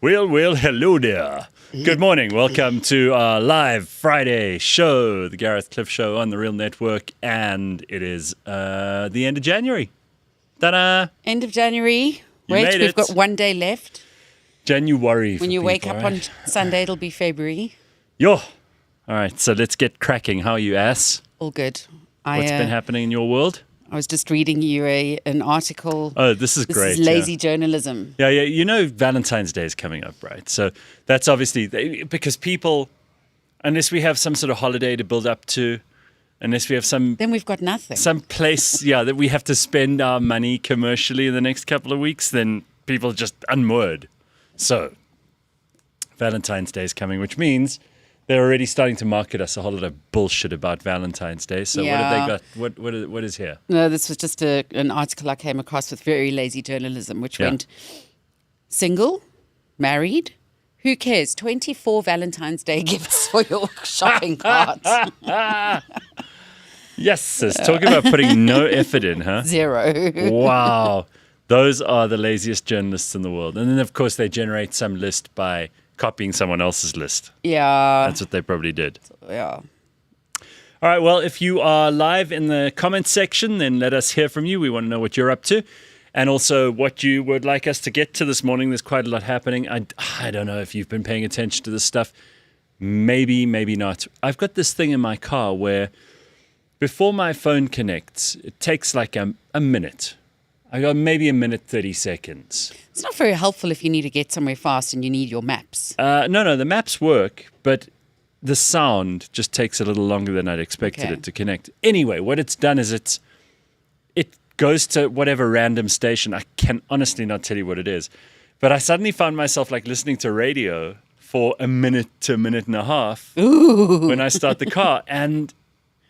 Well, hello there. Good morning. Welcome to our live Friday show, the Gareth Cliff Show on the Real Network, and it is the end of January. Ta-da! End of January. Wait, we've got 1 day left. January. When you wake up on Sunday, it'll be February. Yo! All right, so let's get cracking. How are you, ass? All good. What's been happening in your world? I was just reading you an article. Oh, this is great. This is lazy journalism. Yeah. You know Valentine's Day is coming up, right? So that's obviously because people, unless we have some sort of holiday to build up to, unless we have Then we've got nothing. some place, that we have to spend our money commercially in the next couple of weeks, then people just unmoored. So Valentine's Day is coming, which means they're already starting to market us a whole lot of bullshit about Valentine's Day. So What have they got? What is here? No, this was just an article I came across with very lazy journalism, which went single, married, who cares? 24 Valentine's Day gifts for your shopping cart. Yes, sis. Talking about putting no effort in, huh? Zero. Wow. Those are the laziest journalists in the world. And then, of course, they generate some list by copying someone else's list. Yeah. That's what they probably did. Yeah. All right, well, if you are live in the comments section, then let us hear from you. We want to know what you're up to and also what you would like us to get to this morning. There's quite a lot happening. I don't know if you've been paying attention to this stuff. Maybe not. I've got this thing in my car where before my phone connects, it takes like a minute. I got maybe a minute, 30 seconds. It's not very helpful if you need to get somewhere fast and you need your maps. No, the maps work, but the sound just takes a little longer than I'd expected it to connect. Anyway, what it's done is it goes to whatever random station. I can honestly not tell you what it is. But I suddenly found myself like listening to radio for a minute to a minute and a half when I start the car. And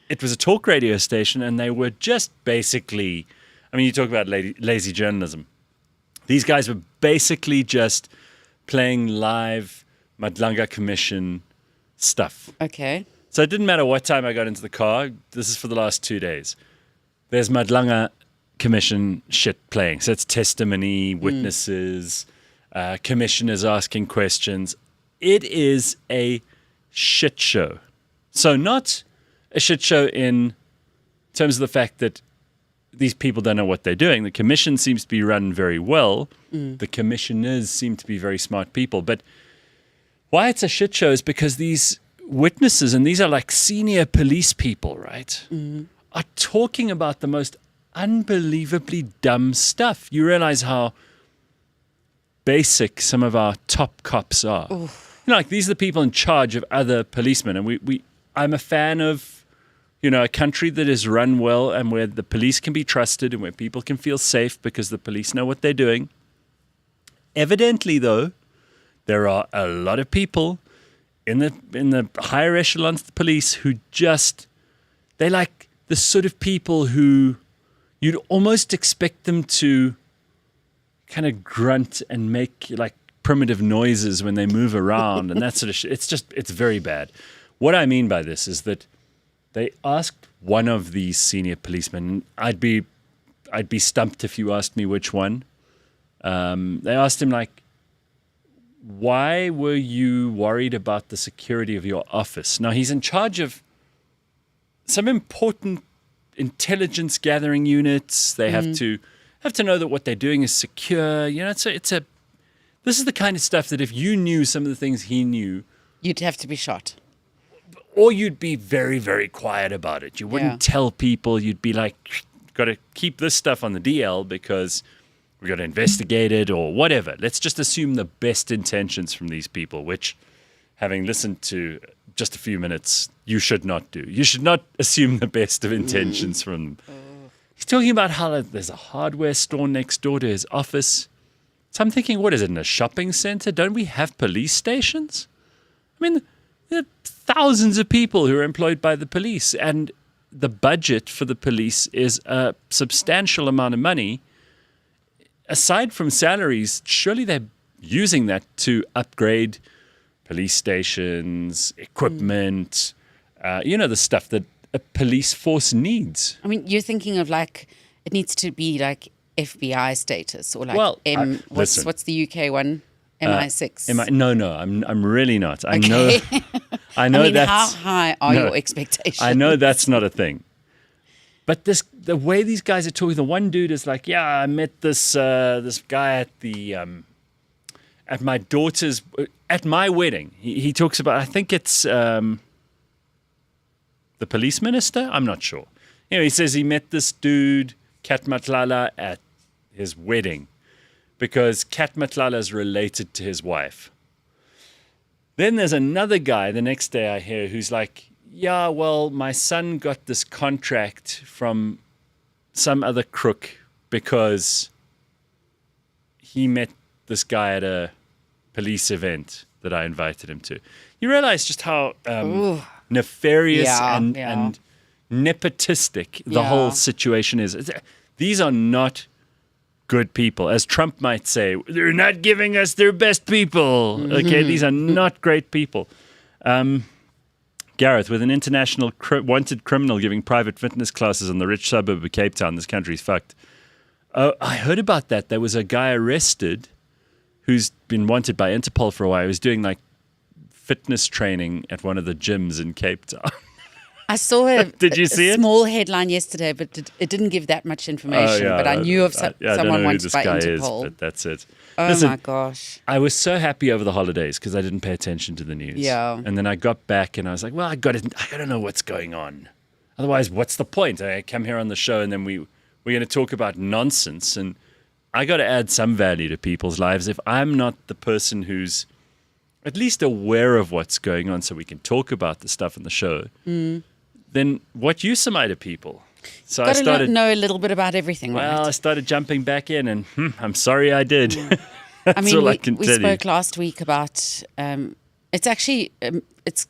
it was a talk radio station, and they were just basically... I mean, you talk about lazy journalism. These guys were basically just playing live Madlanga Commission stuff. Okay. So it didn't matter what time I got into the car. This is for the last 2 days. There's Madlanga Commission shit playing. So it's testimony, witnesses, commissioners asking questions. It is a shit show. So not a shit show in terms of the fact that these people don't know what they're doing. The commission seems to be run very well. The commissioners seem to be very smart people. But why it's a shit show is because these witnesses, and these are like senior police people, right, are talking about the most unbelievably dumb stuff. You realize how basic some of our top cops are. Like these are the people in charge of other policemen. And I'm a fan of a country that is run well and where the police can be trusted and where people can feel safe because the police know what they're doing. Evidently, though, there are a lot of people in the higher echelons of the police who they're like the sort of people who you'd almost expect them to kind of grunt and make like primitive noises when they move around and that sort of shit. It's very bad. What I mean by this is that they asked one of these senior policemen. I'd be stumped if you asked me which one. They asked him, like, why were you worried about the security of your office? Now, he's in charge of some important intelligence gathering units. They have to know that what they're doing is secure. This is the kind of stuff that if you knew some of the things he knew, you'd have to be shot. Or you'd be very, very quiet about it. You wouldn't tell people. You'd be like, got to keep this stuff on the DL because we've got to investigate it or whatever. Let's just assume the best intentions from these people, which, having listened to just a few minutes, you should not do. You should not assume the best of intentions from them. He's talking about how there's a hardware store next door to his office. So I'm thinking, what is it, in a shopping center? Don't we have police stations? I mean, there are thousands of people who are employed by the police, and the budget for the police is a substantial amount of money. Aside from salaries, surely they're using that to upgrade police stations, equipment, the stuff that a police force needs. I mean, you're thinking of like, it needs to be like FBI status or like what's the UK one? MI6. No, I'm really not. I Okay. know. I know how that's. high are your expectations? I know that's not a thing. But the way these guys are talking, the one dude is like, yeah, I met this guy at my daughter's at my wedding. He talks about, I think it's the police minister. I'm not sure. He says he met this dude Kat Matlala at his wedding because Kat Matlala is related to his wife. Then there's another guy the next day I hear who's like, yeah, well, my son got this contract from some other crook because he met this guy at a police event that I invited him to. You realize just how nefarious and nepotistic the whole situation is. These are not good people. As Trump might say, they're not giving us their best people. Mm-hmm. Okay, these are not great people. Gareth, with an international wanted criminal giving private fitness classes in the rich suburb of Cape Town, this country's fucked. I heard about that. There was a guy arrested who's been wanted by Interpol for a while. He was doing like fitness training at one of the gyms in Cape Town. I saw Did you see a small headline yesterday, but it didn't give that much information. But I knew of someone wanted by Interpol. But that's it. Listen, my gosh. I was so happy over the holidays because I didn't pay attention to the news. Yeah. And then I got back and I was like, well, I got to know what's going on. Otherwise, what's the point? I come here on the show and then we're going to talk about nonsense. And I got to add some value to people's lives. If I'm not the person who's at least aware of what's going on so we can talk about the stuff in the show, then what use am I to people? So I started know a little bit about everything. Well, right? I started jumping back in, and I'm sorry I did. Yeah. That's all I can we tell you. spoke last week about. It's actually it's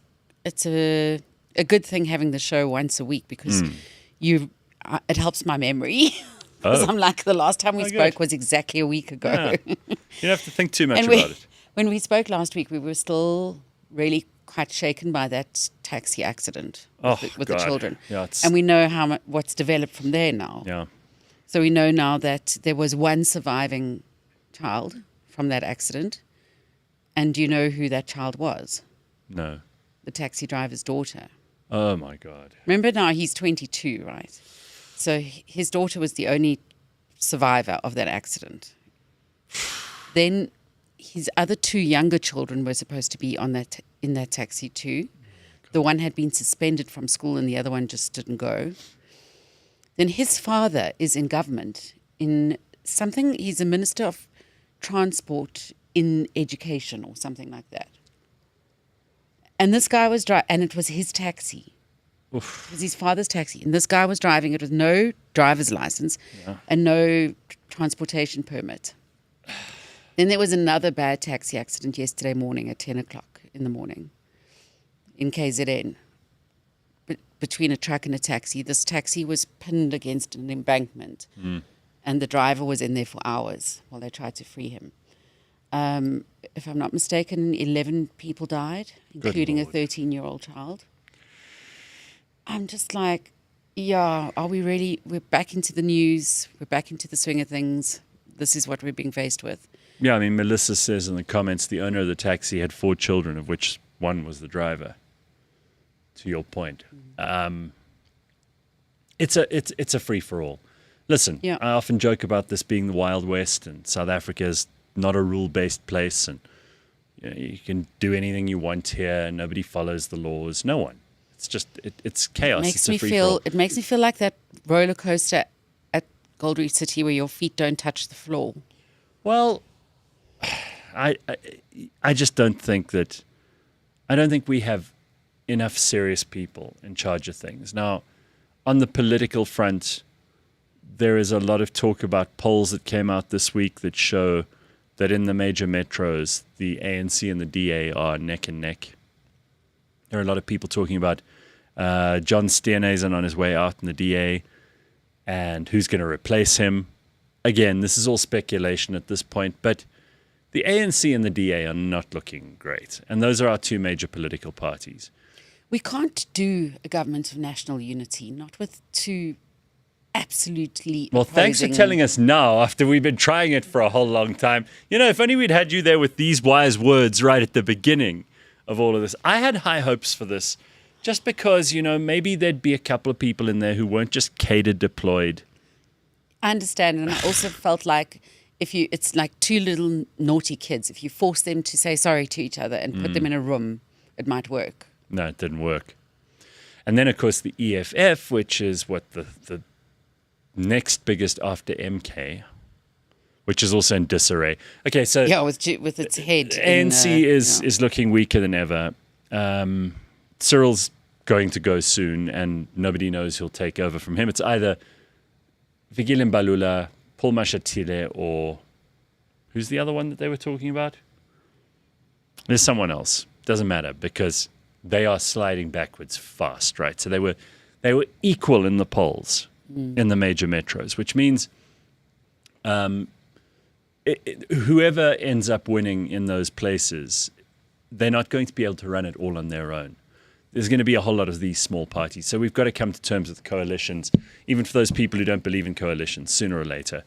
a good thing having the show once a week because it helps my memory. Because I'm like, the last time we spoke was exactly a week ago. Yeah. You don't have to think too much about it. When we spoke last week, we were still really quite shaken by that taxi accident with the children. Yeah, and we know what's developed from there now. Yeah. So we know now that there was one surviving child from that accident. And do you know who that child was? No. The taxi driver's daughter. Oh, my God. Remember now, he's 22, right? So his daughter was the only survivor of that accident. Then his other two younger children were supposed to be in that taxi too. The one had been suspended from school and the other one just didn't go. Then his father is in government in something, he's a minister of transport in education or something like that. And this guy was driving, and it was his taxi. Oof. It was his father's taxi. And this guy was driving it with no driver's license and no transportation permit. Then there was another bad taxi accident yesterday morning at 10 o'clock in the morning in KZN between a truck and a taxi. This taxi was pinned against an embankment and the driver was in there for hours while they tried to free him. If I'm not mistaken, 11 people died, including a 13-year-old child. I'm just like, yeah, are we really? We're back into the news. We're back into the swing of things. This is what we're being faced with. Yeah, I mean, Melissa says in the comments the owner of the taxi had 4 children, of which one was the driver. To your point, it's a free for all. Listen, I often joke about this being the Wild West, and South Africa is not a rule-based place, and you can do anything you want here, and nobody follows the laws. No one. It's just it's chaos. It makes me feel like that roller coaster at Gold Reef City where your feet don't touch the floor. Well, I just don't think that. I don't think we have enough serious people in charge of things. Now, on the political front, there is a lot of talk about polls that came out this week that show that in the major metros, the ANC and the DA are neck and neck. There are a lot of people talking about John Steenhuisen on his way out in the DA and who's going to replace him. Again, this is all speculation at this point, but the ANC and the DA are not looking great. And those are our two major political parties. We can't do a government of national unity, not with two absolutely Well, thanks for telling us now after we've been trying it for a whole long time. You know, if only we'd had you there with these wise words right at the beginning of all of this. I had high hopes for this just because, you know, maybe there'd be a couple of people in there who weren't just catered deployed. I understand. And I also felt like it's like two little naughty kids. If you force them to say sorry to each other and put them in a room, it might work. No, it didn't work. And then, of course, the EFF, which is what the next biggest after MK, which is also in disarray. Okay, so yeah, with its head. ANC is looking weaker than ever. Cyril's going to go soon, and nobody knows who'll take over from him. It's either Vigile Mbalula, Paul Mashatile, or who's the other one that they were talking about? There's someone else. Doesn't matter because they are sliding backwards fast, right? So they were equal in the polls in the major metros, which means whoever ends up winning in those places, they're not going to be able to run it all on their own. There's going to be a whole lot of these small parties. So we've got to come to terms with coalitions, even for those people who don't believe in coalitions, sooner or later.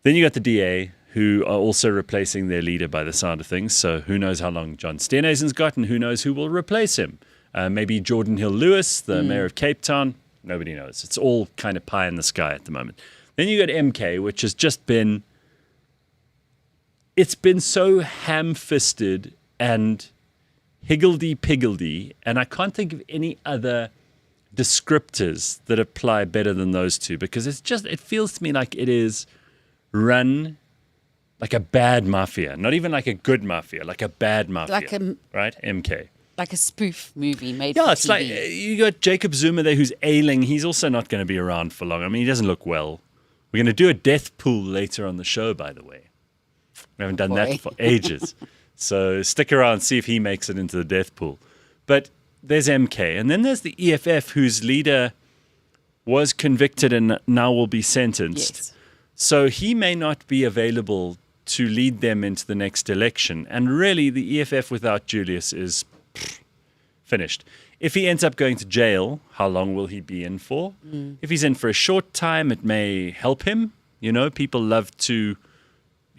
Then you got the DA, who are also replacing their leader by the sound of things. So who knows how long John Steenhuisen's got and who knows who will replace him. Maybe Jordan Hill-Lewis, the mayor of Cape Town. Nobody knows. It's all kind of pie in the sky at the moment. Then you got MK, which has just been... It's been so ham-fisted and higgledy-piggledy, and I can't think of any other descriptors that apply better than those two, because it feels to me like it is run like a bad mafia, not even like a good mafia, like a bad mafia, right? MK. Like a spoof movie made for TV. It's like you got Jacob Zuma there who's ailing. He's also not going to be around for long. I mean, he doesn't look well. We're going to do a death pool later on the show, by the way. We haven't done that for ages. So stick around, see if he makes it into the death pool. But there's MK. And then there's the EFF, whose leader was convicted and now will be sentenced. Yes. So he may not be available to lead them into the next election. And really, the EFF without Julius is finished. If he ends up going to jail, how long will he be in for? If he's in for a short time, it may help him. You know, people love to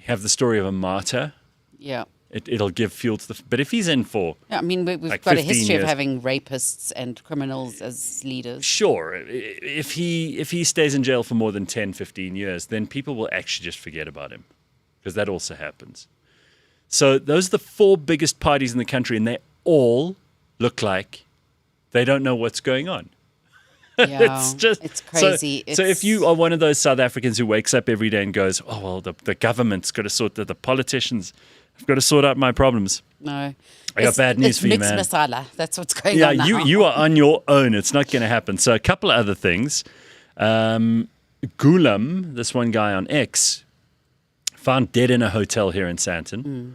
have the story of a martyr. Yeah. It'll give fuel to the... But if he's in for... Yeah, I mean, we've like got a 15 history years, of having rapists and criminals as leaders. Sure. If he stays in jail for more than 10, 15 years, then people will actually just forget about him. Because that also happens. So those are the four biggest parties in the country, and they all look like they don't know what's going on. Yeah, it's crazy. So if you are one of those South Africans who wakes up every day and goes, oh, well, the government's got to sort the politicians have got to sort out my problems. No. I got bad news for you, man. Mixed masala. That's what's going on now. Yeah, you are on your own. It's not going to happen. So a couple of other things. Gulam, this one guy on X, found dead in a hotel here in Sandton.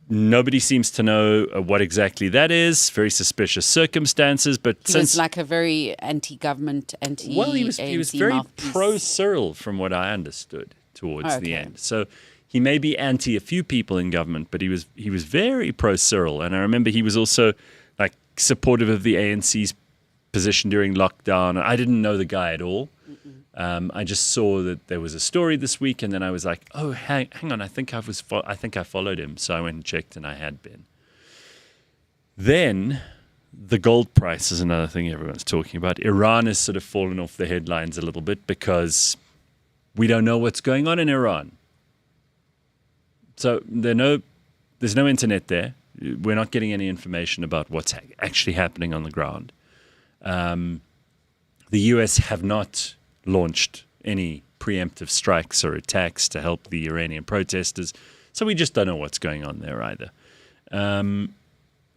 Nobody seems to know what exactly that is. Very suspicious circumstances. But he was like a very anti-government, anti-ANC Well, he was very mouthpiece. pro-Cyril from what I understood towards the end. So he may be anti a few people in government, but he was very pro-Cyril. And I remember he was also like supportive of the ANC's position during lockdown. I didn't know the guy at all. I just saw that there was a story this week, and then I was like, "Oh, hang on! I think I followed him." So I went and checked, and I had been. Then, the gold price is another thing everyone's talking about. Iran has sort of fallen off the headlines a little bit because we don't know what's going on in Iran. So there's no internet there. We're not getting any information about what's actually happening on the ground. The US have not launched any preemptive strikes or attacks to help the Iranian protesters. So we just don't know what's going on there either.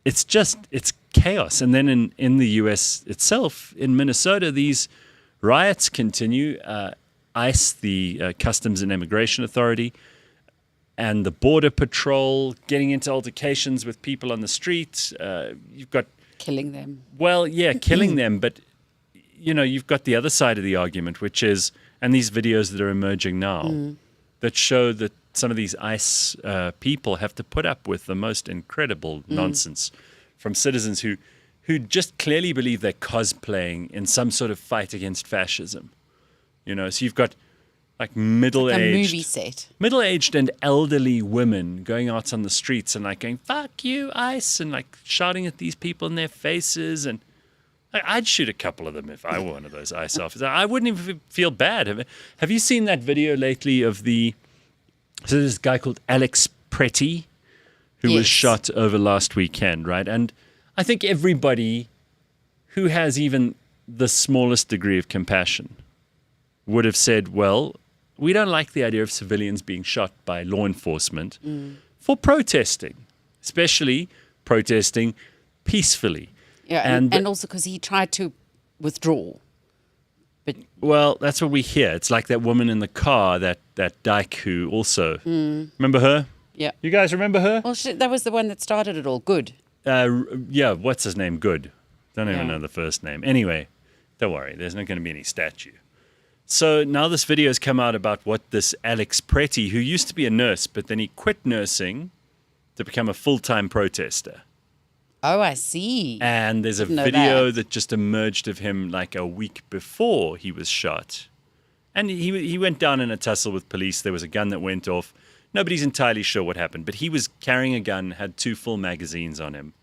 It's chaos. And then in the US itself, in Minnesota, these riots continue. ICE, the Customs and Immigration Authority, and the Border Patrol getting into altercations with people on the street. You've got... Killing them. Well, yeah, killing them, but... You know, you've got the other side of the argument, which is, and these videos that are emerging now that show that some of these ICE people have to put up with the most incredible nonsense from citizens who just clearly believe they're cosplaying in some sort of fight against fascism. So you've got like A movie middle-aged set. and elderly women going out on the streets and like going, fuck you, ICE, and like shouting at these people in their faces. And I'd shoot a couple of them if I were one of those ICE officers. I wouldn't even feel bad. Have you seen that video lately of so there's this guy called Alex Pretty who was Yes. shot over last weekend, right? And I think everybody who has even the smallest degree of compassion would have said, well, we don't like the idea of civilians being shot by law enforcement for protesting, especially protesting peacefully. Yeah, and also because he tried to withdraw. But Well, that's what we hear. It's like that woman in the car, that dyke who also, remember her? yeah. You guys remember her? Well, that was the one that started it all. Good. Yeah, what's his name? Good. Don't even Yeah. know the first name. Anyway, don't worry. There's not going to be any statue. So now this video has come out about what this Alex Pretty, who used to be a nurse, but then he quit nursing to become a full-time protester. Oh, I see. And there's a Didn't know video that. that just emerged of him like a week before he was shot. And he went down in a tussle with police. There was a gun that went off. Nobody's entirely sure what happened, but he was carrying a gun, had 2 full magazines on him.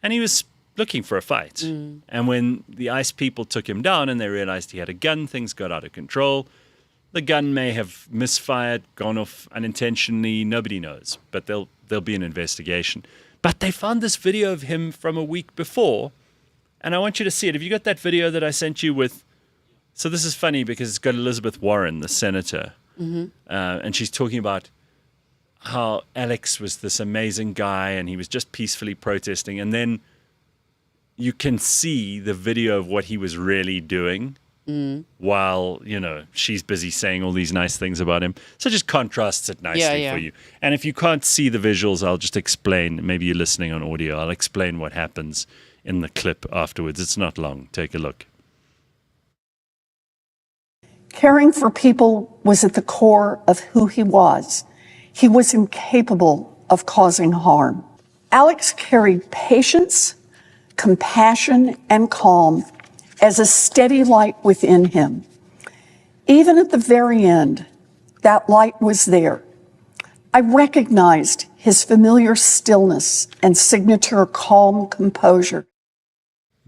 And he was looking for a fight. And when the ICE people took him down and they realized he had a gun, things got out of control. The gun may have misfired, gone off unintentionally, nobody knows. But there'll be an investigation. But they found this video of him from a week before, and I want you to see it. Have you got that video that I sent you with? So this is funny because it's got Elizabeth Warren, the senator, and she's talking about how Alex was this amazing guy and he was just peacefully protesting, and then you can see the video of what he was really doing while, she's busy saying all these nice things about him. So it just contrasts it nicely for you. And if you can't see the visuals, I'll just explain. Maybe you're listening on audio. I'll explain what happens in the clip afterwards. It's not long. Take a look. Caring for people was at the core of who he was. He was incapable of causing harm. Alex carried patience, compassion, and calm as a steady light within him. Even at the very end, that light was there. I recognized his familiar stillness and signature calm composure.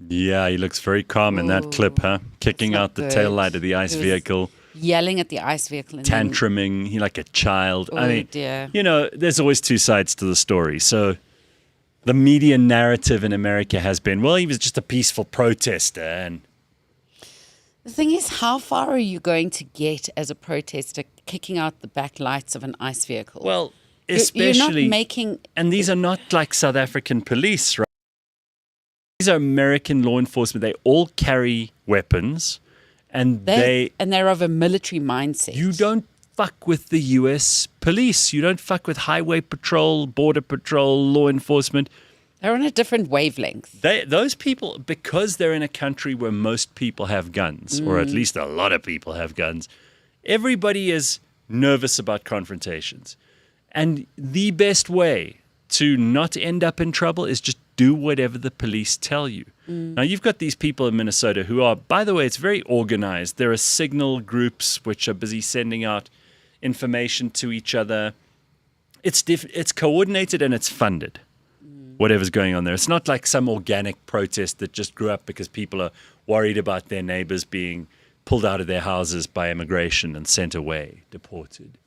Yeah, he looks very calm in that clip, huh? Kicking not out the good. tail light of the ICE He was vehicle, Yelling at the ICE vehicle. And then- tantruming, he like a child. I Oh, mean, dear. there's always 2 sides to the story. So the media narrative in America has been, well, he was just a peaceful protester. And The thing is, how far are you going to get as a protester kicking out the back lights of an ICE vehicle? well, You're especially, not making. and these are not like South African police, right? These are American law enforcement. They all carry weapons, and they're of a military mindset. you don't fuck with the U.S. police. You don't fuck with highway patrol, border patrol, law enforcement. They're on a different wavelength. Those people, because they're in a country where most people have guns, or at least a lot of people have guns, everybody is nervous about confrontations. And the best way to not end up in trouble is just do whatever the police tell you. Now, you've got these people in Minnesota who are, by the way, it's very organized. There are signal groups which are busy sending out information to each other. It's coordinated and it's funded, whatever's going on there. It's not like some organic protest that just grew up because people are worried about their neighbors being pulled out of their houses by immigration and sent away, deported.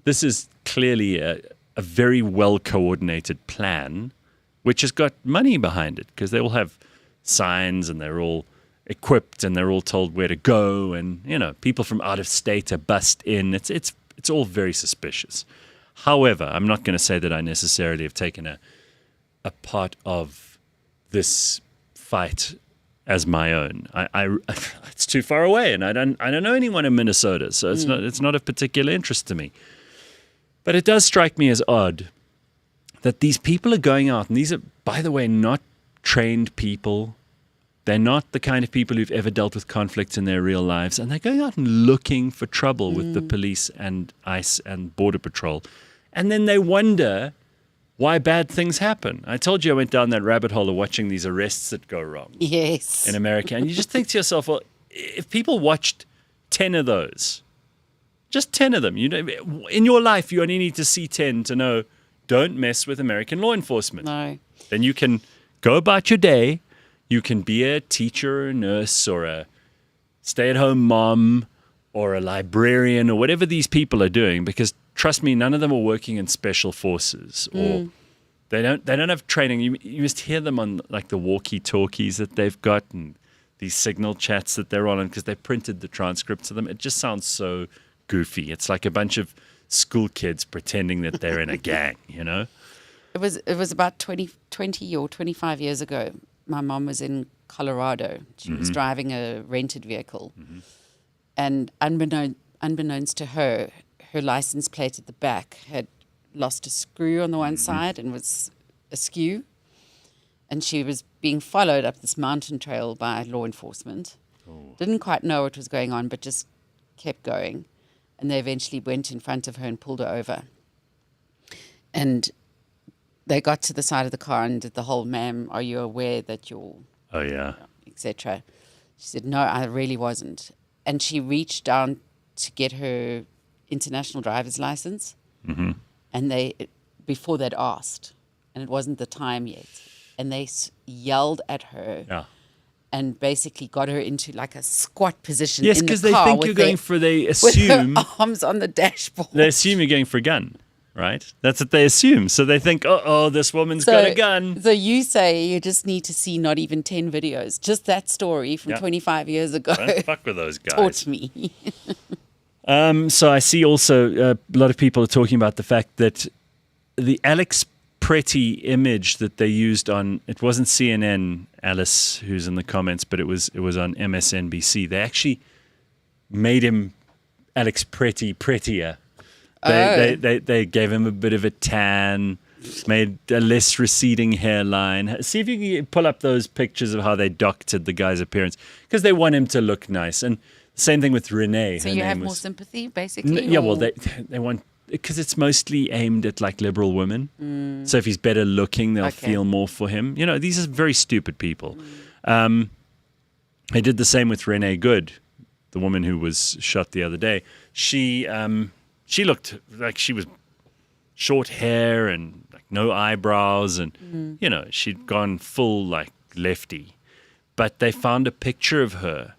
This is clearly a very well-coordinated plan, which has got money behind it, because they all have signs and they're all equipped and they're all told where to go, and people from out of state are bussed in. It's all very suspicious. However, I'm not going to say that I necessarily have taken a part of this fight as my own. I it's too far away, and I don't know anyone in Minnesota, so it's not of particular interest to me. But it does strike me as odd that these people are going out, and these are, by the way, not trained people. They're not the kind of people who've ever dealt with conflicts in their real lives, and they're going out and looking for trouble with the police and ICE and Border Patrol. And then they wonder why bad things happen. I told you I went down that rabbit hole of watching these arrests that go wrong Yes. in America. And you just think to yourself, well, if people watched 10 of those. Just 10 of them. You know, in your life, you only need to see 10 to know, don't mess with American law enforcement. No. Then you can go about your day. You can be a teacher or a nurse or a stay-at-home mom or a librarian or whatever these people are doing, because trust me, none of them are working in special forces or they don't have training. You must hear them on like the walkie-talkies that they've got and these signal chats that they're on, because they printed the transcripts of them. It just sounds so goofy. It's like a bunch of school kids pretending that they're in a gang, you know? It was about 20 or 25 years ago. My mom was in Colorado. She was driving a rented vehicle. And unbeknownst to her, her license plate at the back had lost a screw on the one side and was askew. And she was being followed up this mountain trail by law enforcement. Didn't quite know what was going on, but just kept going. And they eventually went in front of her and pulled her over. And they got to the side of the car and did the whole, ma'am, are you aware that you're... Oh, yeah. etc. She said, no, I really wasn't. And she reached down to get her international driver's license. And before they'd asked, and it wasn't the time yet. And they yelled at her and basically got her into like a squat position in the car. Yes, because they think you're going for, they assume... with her arms on the dashboard. They assume you're going for a gun, right? That's what they assume. So they think, this woman's got a gun. So you say you just need to see not even 10 videos. Just that story from 25 years ago. Don't fuck with those guys. Taught me. So I see also a lot of people are talking about the fact that the Alex Pretty image that they used on, it wasn't CNN, Alice, who's in the comments, but it was on MSNBC. They actually made him Alex Pretty prettier. They gave him a bit of a tan, made a less receding hairline. See if you can pull up those pictures of how they doctored the guy's appearance, because they want him to look nice. And same thing with Renee. So you have more sympathy, basically? Yeah, well, they want, because it's mostly aimed at like liberal women. So if he's better looking, they'll feel more for him. You know, these are very stupid people. They did the same with Renee Good, the woman who was shot the other day. She looked like she was short hair and like no eyebrows, and you know, she'd gone full like lefty. But they found a picture of her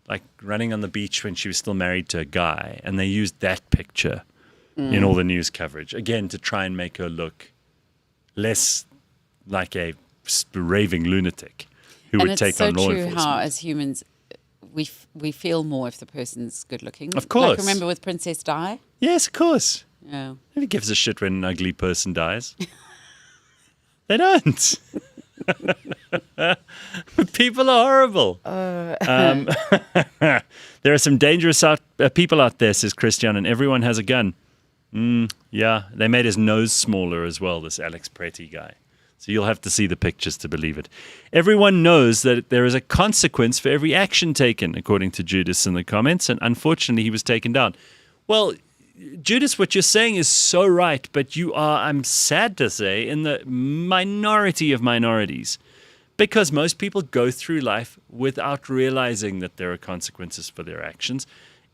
like running on the beach when she was still married to a guy, and they used that picture in all the news coverage, again, to try and make her look less like a raving lunatic who would take on law enforcement. And it's so true how, as humans, we feel more if the person's good looking. Of course. Like, remember with Princess Di? Yes, of course. Yeah. Nobody gives a shit when an ugly person dies. They don't. People are horrible. There are some dangerous people out there, says Christian, and everyone has a gun. Yeah, they made his nose smaller as well, this Alex Pretty guy. So you'll have to see the pictures to believe it. Everyone knows that there is a consequence for every action taken, according to Judas in the comments, and unfortunately he was taken down. Well, Judas, what you're saying is so right, but you are, I'm sad to say, in the minority of minorities, because most people go through life without realizing that there are consequences for their actions,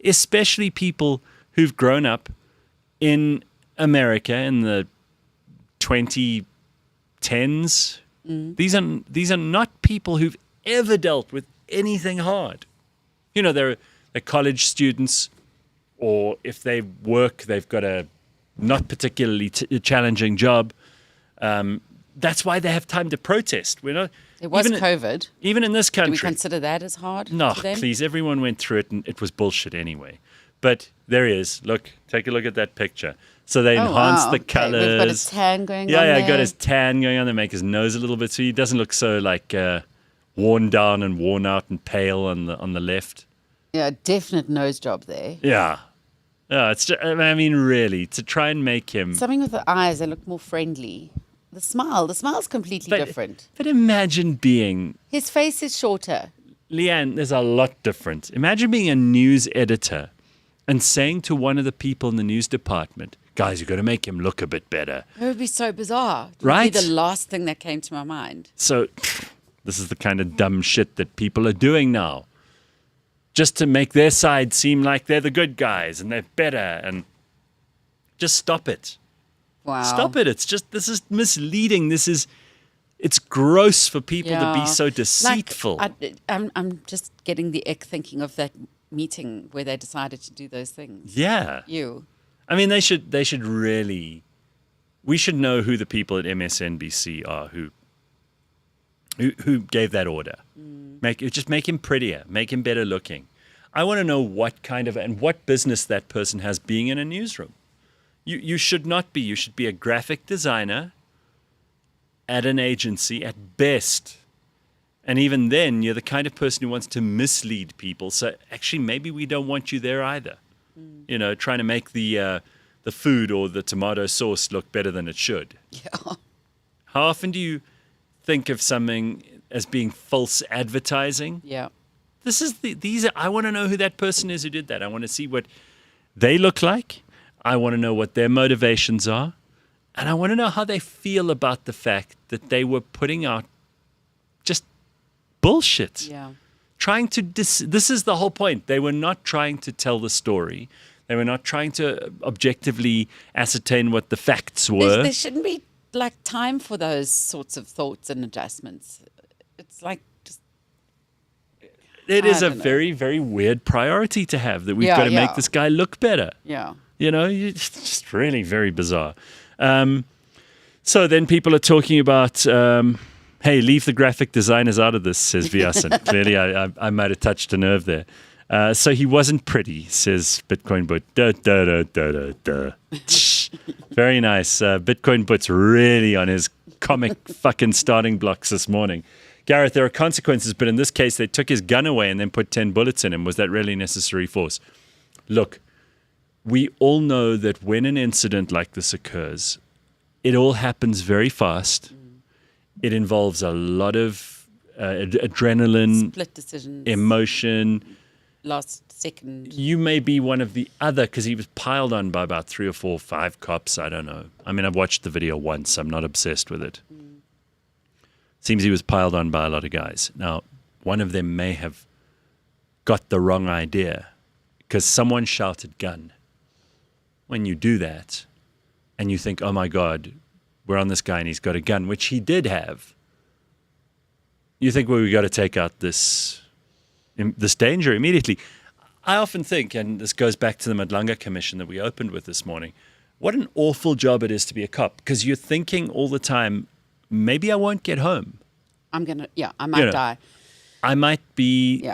especially people who've grown up in America in the 2010s. These are not people who've ever dealt with anything hard. You know, they're college students, or if they work, they've got a not particularly challenging job. That's why they have time to protest. We're not. It was COVID. Even in this country. Do we consider that as hard? No, for them? please. Everyone went through it, and it was bullshit anyway. But there he is. Look, take a look at that picture. So they enhance the colors. We've got his tan going on. Yeah, got his tan going on. They make his nose a little bit so he doesn't look so like worn down and worn out and pale on the left. Yeah, definite nose job there. Yeah. It's just, I mean, really, to try and make him... Something with the eyes, they look more friendly. The smile's completely different. But imagine being... His face is shorter. Leanne, there's a lot different. Imagine being a news editor and saying to one of the people in the news department, guys, you've got to make him look a bit better. It would be so bizarre. It Right? would be the last thing that came to my mind. So this is the kind of dumb shit that people are doing now. just to make their side seem like they're the good guys and they're better. And just stop it. Wow. Stop it. This is misleading. It's gross for people to be so deceitful. I'm just getting the ick thinking of that meeting where they decided to do those things. Yeah. I mean, they should really, we should know who the people at MSNBC are who gave that order. Just make him prettier, make him better looking. I want to know what kind of, and what business that person has being in a newsroom. You should not be. You should be a graphic designer at an agency at best. And even then, you're the kind of person who wants to mislead people. So actually, maybe we don't want you there either. You know, trying to make the food or the tomato sauce look better than it should. Yeah. How often do you think of something as being false advertising? Yeah. I want to know who that person is who did that. I want to see what they look like. I want to know what their motivations are. And I want to know how they feel about the fact that they were putting out just bullshit. Yeah. Trying to this is the whole point. They were not trying to tell the story. They were not trying to objectively ascertain what the facts were. There shouldn't be like time for those sorts of thoughts and adjustments. It's like just it is a very, very weird priority to have, that we've got to make this guy look better. Yeah. You know, it's just really very bizarre. So then people are talking about, hey, leave the graphic designers out of this, says Vyasan. Clearly, I might have touched a nerve there. So he wasn't pretty, says Bitcoin But. Very nice. Bitcoin But's really on his comic fucking starting blocks this morning. Gareth, there are consequences, but in this case, they took his gun away and then put 10 bullets in him. Was that really necessary force? Look, we all know that when an incident like this occurs, it all happens very fast. It involves a lot of adrenaline, split decisions, emotion. Last second. You may be one of the other, because he was piled on by about 3 or 4 or 5 cops. I don't know. I mean, I've watched the video once. I'm not obsessed with it. Seems he was piled on by a lot of guys. Now, one of them may have got the wrong idea because someone shouted gun. When you do that and you think, oh my God, we're on this guy and he's got a gun, which he did have, you think, well, we got to take out this danger immediately. I often think, and this goes back to the Madlanga Commission that we opened with this morning, what an awful job it is to be a cop, because you're thinking all the time, maybe I won't get home. I might die. I might be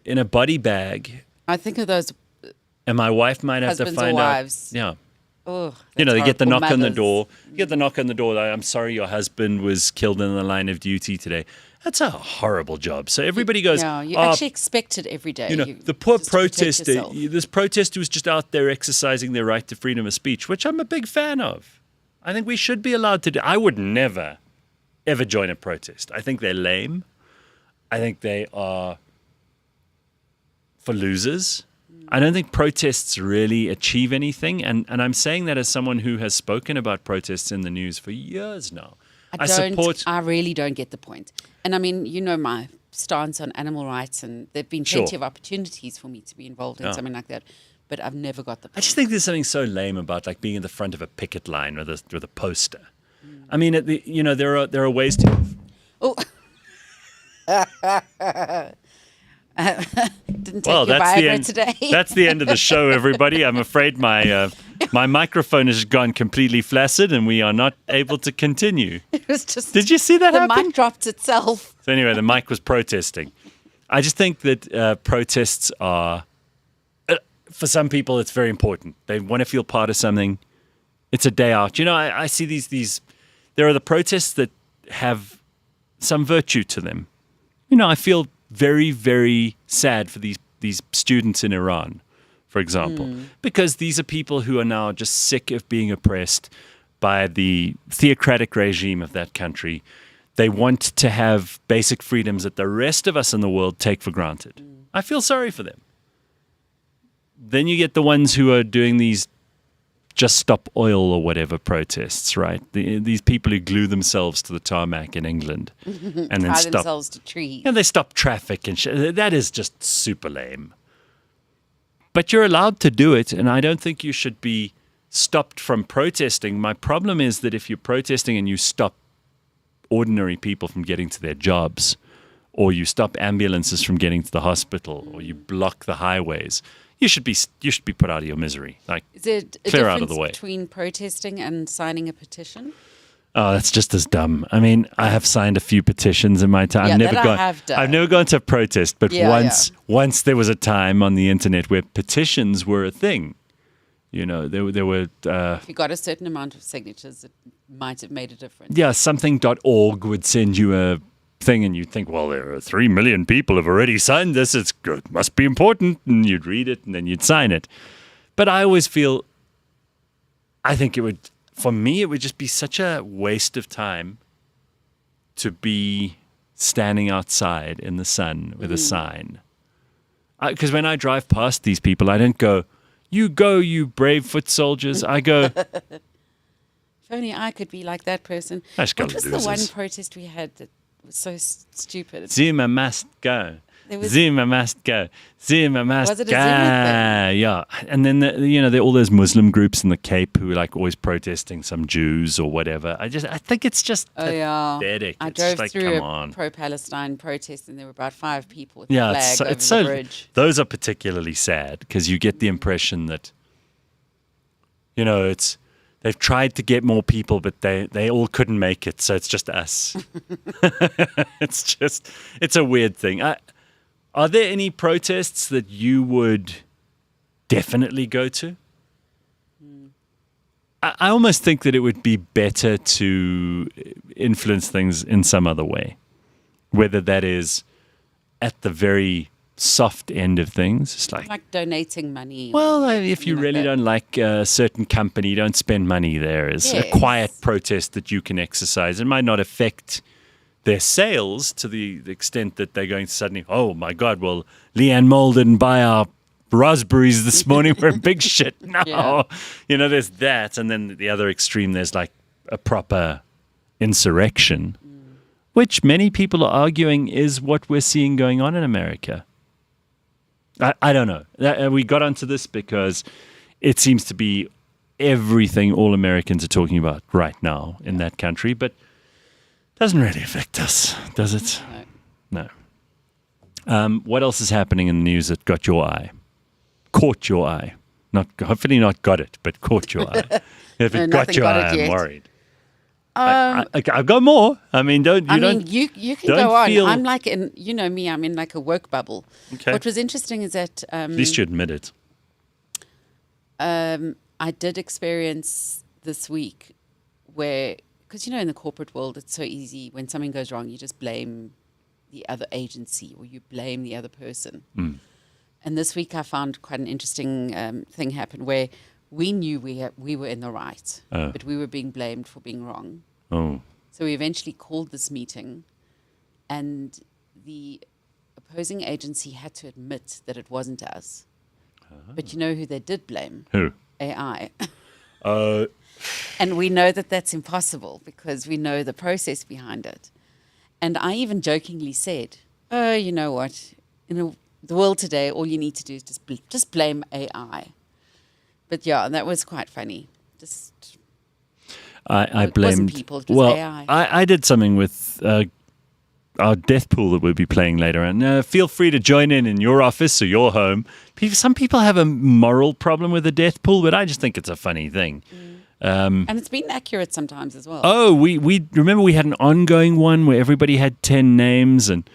in a body bag. I think of those. And my wife might have to find wives. out. Yeah. Oh, you know, they get the knock on the door. You get the knock on the door. I'm sorry, your husband was killed in the line of duty today. That's a horrible job. So everybody goes, yeah, you actually expect it every day. You know, the poor protester, this protester was just out there exercising their right to freedom of speech, which I'm a big fan of. I think we should be allowed to do. I would never, ever join a protest. I think they're lame. I think they are for losers. I don't think protests really achieve anything. And I'm saying that as someone who has spoken about protests in the news for years now. I really don't get the point. And I mean, you know my stance on animal rights, and there have been plenty of opportunities for me to be involved in something like that. But I've never got the point. I just think there's something so lame about like being in the front of a picket line with a poster. I mean, there are ways to. Oh. Didn't take your Viagra today. That's the end of the show, everybody. I'm afraid my microphone has gone completely flaccid and we are not able to continue. It was just. Did you see that happen? The mic dropped itself. So anyway, the mic was protesting. I just think that protests are, for some people, it's very important. They want to feel part of something. It's a day out. You know, I see these. There are the protests that have some virtue to them. You know, I feel very, very sad for these students in Iran, for example, because these are people who are now just sick of being oppressed by the theocratic regime of that country. They want to have basic freedoms that the rest of us in the world take for granted. I feel sorry for them. Then you get the ones who are doing these just stop oil or whatever protests, right? These people who glue themselves to the tarmac in England and then tie themselves to trees. And they stop traffic and shit. That is just super lame. But you're allowed to do it, and I don't think you should be stopped from protesting. My problem is that if you're protesting and you stop ordinary people from getting to their jobs, or you stop ambulances from getting to the hospital, or you block the highways, you should be put out of your misery. Like, Is there a clear out of the difference way. between protesting and signing a petition? Oh, that's just as dumb. I mean, I have signed a few petitions in my time. Yeah, I've that I have done. I've never gone to a protest, but Yeah, once there was a time on the internet where petitions were a thing. You know, there were If you got a certain amount of signatures, it might have made a difference. yeah, something.org would send you a thing, and you'd think, well, there are 3 million people have already signed this. It's good, must be important, and you'd read it, and then you'd sign it. But I always feel, I think for me, it would just be such a waste of time to be standing outside in the sun with a sign. Because when I drive past these people, I don't go, you brave foot soldiers. I go, If only I could be like that person. That's got What was the losers. one protest we had that was so stupid? Zuma must go. There was- Zuma must go. Zuma must Was it a go. Zuma Yeah. And then, there are all those Muslim groups in the Cape who are like always protesting some Jews or whatever. I think it's just Oh, yeah. pathetic. I It's drove just like, through come a on. pro-Palestine protest, and there were about 5 people with Yeah, a flag over it's the so, bridge. those are particularly sad because you get the impression that, they've tried to get more people, but they all couldn't make it, so it's just us. It's a weird thing. Are there any protests that you would definitely go to? I almost think that it would be better to influence things in some other way, whether that is at the very soft end of things. It's Like donating money. well, if you like really that. don't like a certain company, don't spend money there. It's a Yes. quiet protest that you can exercise. It might not affect their sales to the extent that they're going to suddenly, oh my God, well, Leanne Mole didn't buy our raspberries this morning. We're in big shit now. Yeah. There's that. And then the other extreme, there's like a proper insurrection, which many people are arguing is what we're seeing going on in America. I don't know. We got onto this because it seems to be everything all Americans are talking about right now in that country, but doesn't really affect us, does it? No. What else is happening in the news that got your eye? Caught your eye. Hopefully not got it, but caught your eye. If it No, got nothing your got eye, it I'm yet. worried. I've got more. I mean, you can don't go on. feel- I'm like me, I'm in like a woke bubble. Okay. What was interesting is that At least you admit it. I did experience this week where, because in the corporate world, it's so easy when something goes wrong, you just blame the other agency or you blame the other person. And this week I found quite an interesting thing happen where we knew we were in the right, but we were being blamed for being wrong. Oh. So we eventually called this meeting, and the opposing agency had to admit that it wasn't us. But you know who they did blame? Who? AI. And we know that that's impossible because we know the process behind it. And I even jokingly said, oh, you know what? In the world today, all you need to do is just blame AI. But yeah, that was quite funny. I It wasn't blamed people, it was AI. I did something with our death pool that we'll be playing later, and feel free to join in your office or your home. Some people have a moral problem with the death pool, but I just think it's a funny thing. And it's been accurate sometimes as well. Oh, we remember we had an ongoing one where everybody had 10 names, and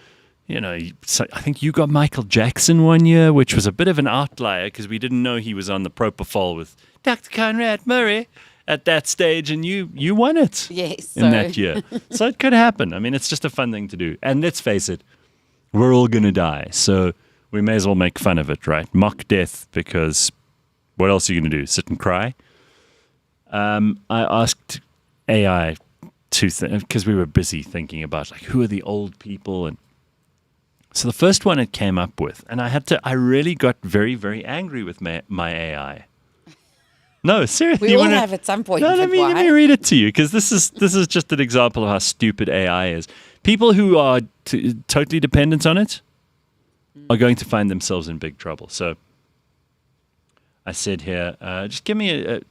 so I think you got Michael Jackson one year, which was a bit of an outlier because we didn't know he was on the propofol with Dr. Conrad Murray at that stage, and you won it. Yes. In that year. So it could happen. I mean, it's just a fun thing to do. And let's face it, we're all going to die. So we may as well make fun of it, right? Mock death, because what else are you going to do? Sit and cry? I asked AI because we were busy thinking about like who are the old people, and so the first one it came up with, and I really got very, very angry with my AI. No, seriously. We all have at some point. No, but let me why? read it to you because this is just an example of how stupid AI is. People who are totally dependent on it are going to find themselves in big trouble. So I said here, just give me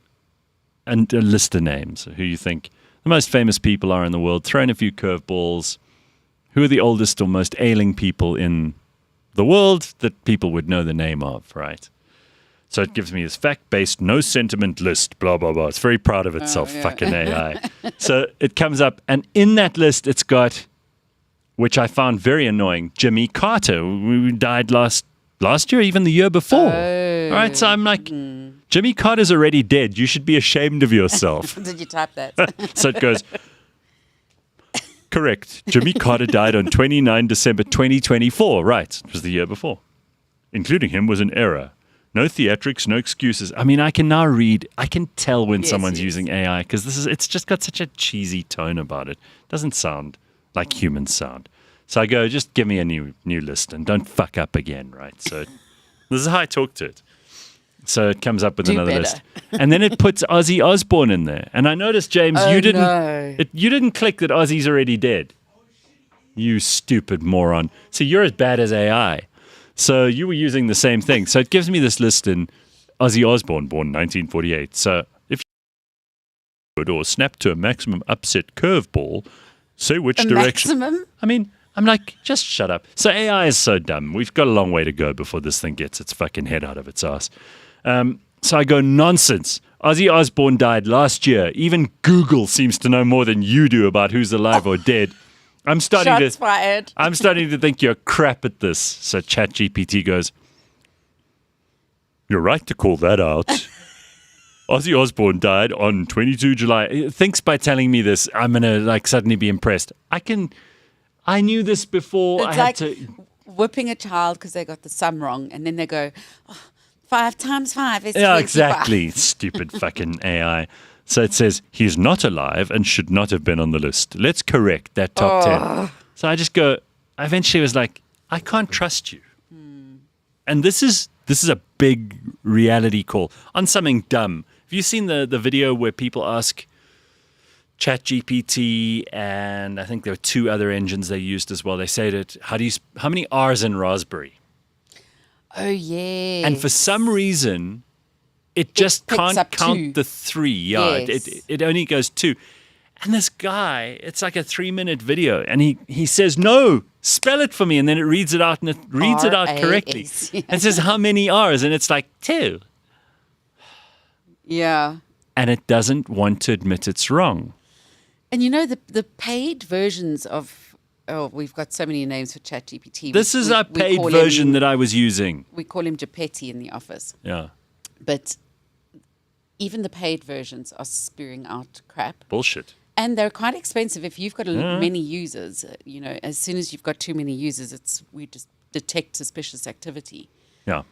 a list of names who you think the most famous people are in the world. Throw in a few curveballs. Who are the oldest or most ailing people in the world that people would know the name of, right? So it gives me this fact-based, no sentiment list, blah, blah, blah. It's very proud of itself, fucking AI. So it comes up, and in that list, it's got, which I found very annoying, Jimmy Carter, who died last year, even the year before. All right, so I'm like, Jimmy Carter's already dead. You should be ashamed of yourself. Did you type that? So it goes, correct. Jimmy Carter died on 29 December 2024. Right, it was the year before. Including him was an error. No theatrics, no excuses. I mean, I can now read, I can tell when someone's using AI because it's just got such a cheesy tone about it. It doesn't sound like humans sound. So I go, just give me a new list and don't fuck up again, right? So this is how I talk to it. So it comes up with another list. And then it puts Ozzy Osbourne in there. And I noticed, James, you didn't click that Ozzy's already dead. You stupid moron. So you're as bad as AI. So you were using the same thing. So it gives me this list in Ozzy Osbourne, born 1948. So if you would or snap to a maximum upset curveball, say which direction. Maximum? I mean, I'm like, just shut up. So AI is so dumb. We've got a long way to go before this thing gets its fucking head out of its ass. So I go, nonsense. Ozzy Osbourne died last year. Even Google seems to know more than you do about who's alive or dead. I'm starting to think you're crap at this. So ChatGPT goes, you're right to call that out. Ozzy Osbourne died on 22 July. It thinks by telling me this, I'm going to suddenly be impressed. I knew this before. It's whipping a child because they got the sum wrong. And then they go, 5 times 5 is 25. Yeah, exactly. Stupid fucking AI. So it says, he's not alive and should not have been on the list. Let's correct that top 10. So I just go, I eventually was like, I can't trust you. And this is a big reality call on something dumb. Have you seen the video where people ask ChatGPT, and I think there were 2 other engines they used as well. They say that, how many R's in raspberry? Oh, yeah. And for some reason, it just can't count 2. The 3. Yeah, yes. It only goes 2. And this guy, it's like a 3-minute video, and he says, no, spell it for me. And then it reads it out, and it reads it out correctly. Yeah. And says, how many R's? And it's like 2. Yeah. And it doesn't want to admit it's wrong. And you know, the paid versions of, we've got so many names for ChatGPT. This is our paid version that I was using. We call him Gepetti in the office. Yeah. But even the paid versions are spewing out crap. Bullshit. And they're quite expensive. If you've got many users, as soon as you've got too many users, we just detect suspicious activity. Yeah.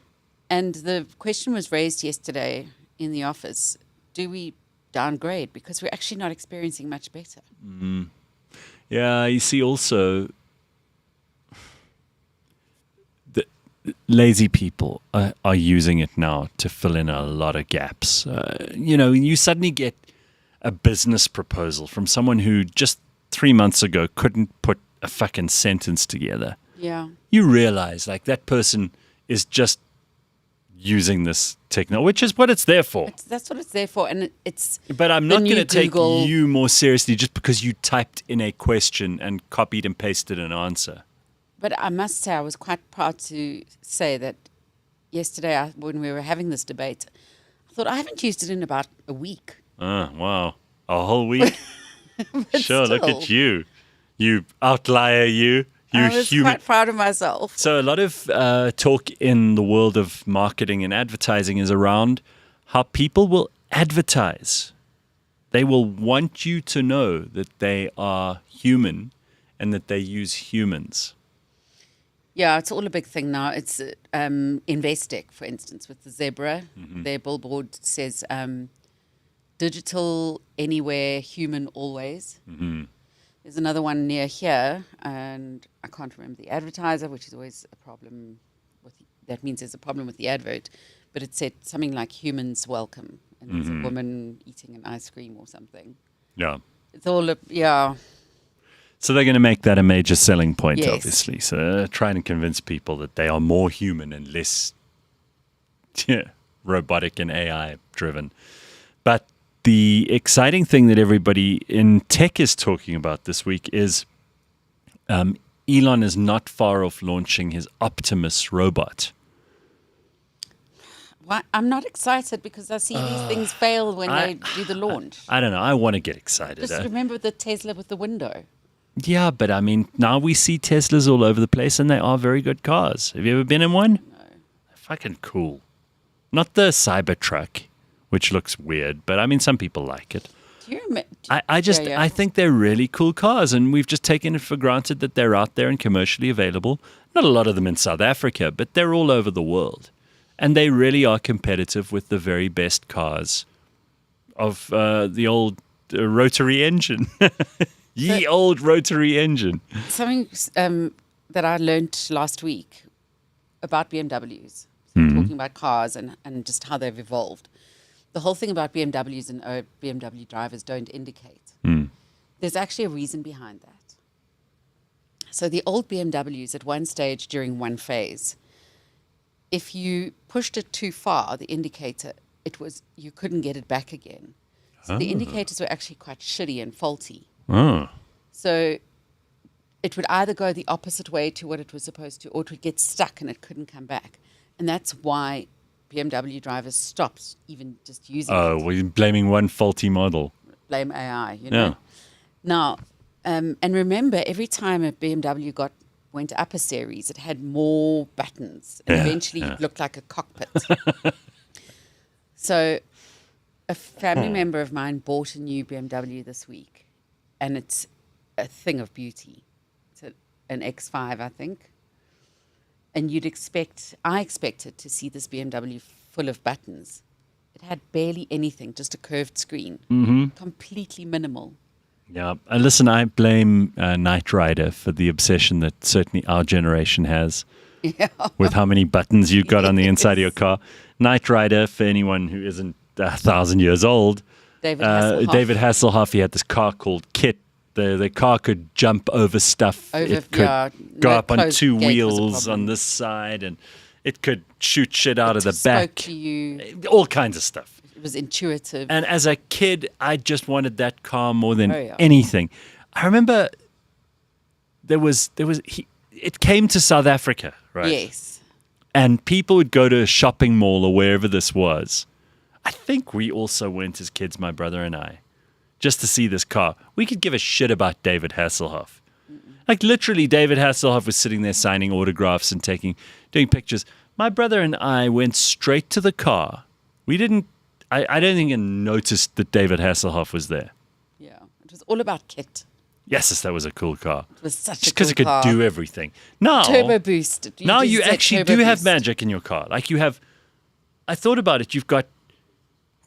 And the question was raised yesterday in the office, do we downgrade? Because we're actually not experiencing much better. Yeah, you see also the lazy people are using it now to fill in a lot of gaps. You suddenly get a business proposal from someone who just 3 months ago couldn't put a fucking sentence together. Yeah. You realize that person is just using this technology, which is what it's there for. That's what it's there for. And it's. But I'm not going to take you more seriously just because you typed in a question and copied and pasted an answer. But I must say, I was quite proud to say that yesterday, when we were having this debate, I thought I haven't used it in about a week. Oh, wow. A whole week? Sure, still. Look at you. You outlier, you. I was quite proud of myself. So a lot of talk in the world of marketing and advertising is around how people will advertise. They will want you to know that they are human and that they use humans. Yeah, it's all a big thing now. It's Investec, for instance, with the zebra. Mm-hmm. Their billboard says, digital, anywhere, human, always. Mm-hmm. There's another one near here, and I can't remember the advertiser, which is always a problem. That means there's a problem with the advert. But it said something like humans welcome. And there's a woman eating an ice cream or something. Yeah. It's all, yeah. So they're going to make that a major selling point, yes. Obviously. So trying to convince people that they are more human and less robotic and AI driven. But the exciting thing that everybody in tech is talking about this week is Elon is not far off launching his Optimus robot. Well, I'm not excited because I see these things fail when they do the launch. I don't know. I want to get excited. Just remember the Tesla with the window. Yeah, but I mean, now we see Teslas all over the place, and they are very good cars. Have you ever been in one? No. They're fucking cool. Not the Cybertruck, which looks weird, but I mean, some people like it. Do you remember? I think they're really cool cars, and we've just taken it for granted that they're out there and commercially available. Not a lot of them in South Africa, but they're all over the world. And they really are competitive with the very best cars of the old rotary engine. Ye old rotary engine. Something that I learned last week about BMWs, talking about cars and just how they've evolved. The whole thing about BMWs and BMW drivers don't indicate. There's actually a reason behind that. So the old BMWs at one stage during one phase, if you pushed it too far, the indicator, you couldn't get it back again. So the indicators were actually quite shitty and faulty. Oh. So it would either go the opposite way to what it was supposed to, or it would get stuck and it couldn't come back. And that's why BMW drivers stopped even just using it. Oh, we're blaming one faulty model. Blame AI, you know. Now, and remember, every time a BMW went up a series, it had more buttons, and eventually it looked like a cockpit. So a family member of mine bought a new BMW this week, and it's a thing of beauty. It's an X5, I think. And I expected to see this BMW full of buttons. It had barely anything, just a curved screen, completely minimal. Yeah. Listen, I blame Knight Rider for the obsession that certainly our generation has with how many buttons you've got on the inside of your car. Knight Rider, for anyone who isn't 1,000 years old, David Hasselhoff, he had this car called Kit. The car could jump over stuff. It could go up on two wheels on this side, and it could shoot shit out of the back. Spoke to you. All kinds of stuff. It was intuitive. And as a kid, I just wanted that car more than anything. I remember it came to South Africa, right? Yes. And people would go to a shopping mall or wherever this was. I think we also went as kids, my brother and I, just to see this car. We could give a shit about David Hasselhoff. Like literally, David Hasselhoff was sitting there signing autographs and doing pictures. My brother and I went straight to the car. We didn't. I don't think I noticed that David Hasselhoff was there. Yeah, it was all about Kit. Yes, that was a cool car. It was such just a cool because it could car. do everything. Now, Turbo boost. Now you actually do have magic in your car. Like you have. I thought about it. You've got,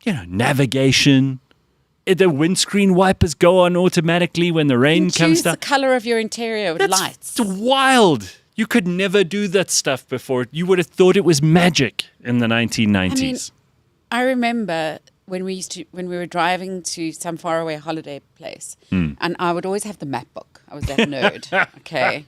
navigation. The windscreen wipers go on automatically when the rain comes down. Choose the color of your interior with lights. It's wild. You could never do that stuff before. You would have thought it was magic in the 1990s. I remember when we were driving to some faraway holiday place, and I would always have the map book. I was that nerd, okay?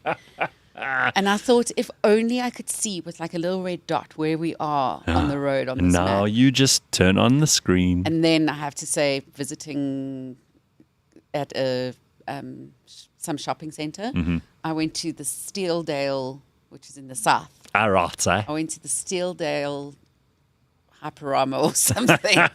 And I thought, if only I could see with like a little red dot where we are on the road on this now map. You just turn on the screen. And then I have to say, visiting at some shopping center, I went to the Steeldale, which is in the south. Right. I went to the Steeldale Hyperama or something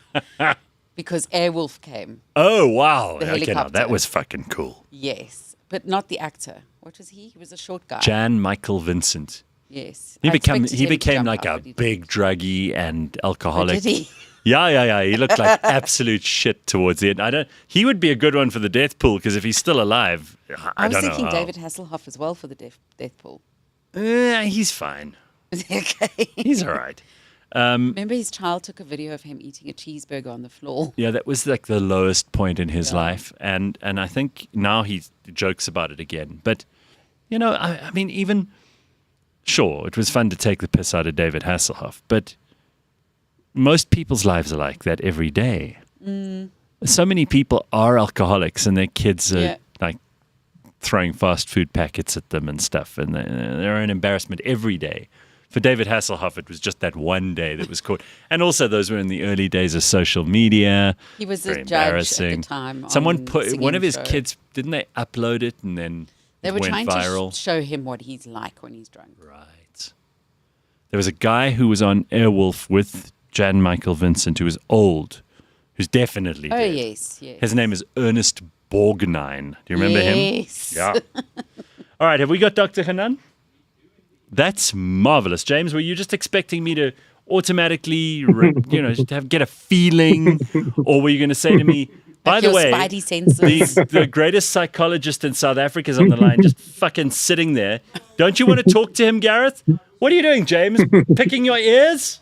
because Airwolf came. Oh, wow. The Okay, now helicopter. that was fucking cool. Yes, but not the actor. What was he? He was a short guy. Jan Michael Vincent. Yes. He I became expected him to jump like out, a but he big druggie and alcoholic. did he? Yeah. He looked like absolute shit towards the end. He would be a good one for the death pool because if he's still alive, I was don't know. thinking David Hasselhoff as well for the death pool. He's fine. Okay. He's all right. Remember his child took a video of him eating a cheeseburger on the floor. Yeah, that was like the lowest point in his life. And I think now he jokes about it again. But, I mean, even, sure, it was fun to take the piss out of David Hasselhoff. But most people's lives are like that every day. So many people are alcoholics and their kids are like throwing fast food packets at them and stuff. And they're an embarrassment every day. For David Hasselhoff, it was just that one day that was caught. And also, those were in the early days of social media. He was Very a judge at embarrassing. the time. Someone on put Singing one of his Show. kids, didn't they upload it and then They it were went trying viral? to show him what he's like when he's drunk. Right. There was a guy who was on Airwolf with Jan Michael Vincent, who was old, who's definitely Oh, dead. yes, yes. His name is Ernest Borgnine. Do you remember him? Yes. Yeah. All right, have we got Dr. Hanan? That's marvelous. James, were you just expecting me to automatically, get a feeling? Or were you going to say to me, by the your way, spidey senses. the greatest psychologist in South Africa is on the line, just fucking sitting there. Don't you want to talk to him, Gareth? What are you doing, James? Picking your ears?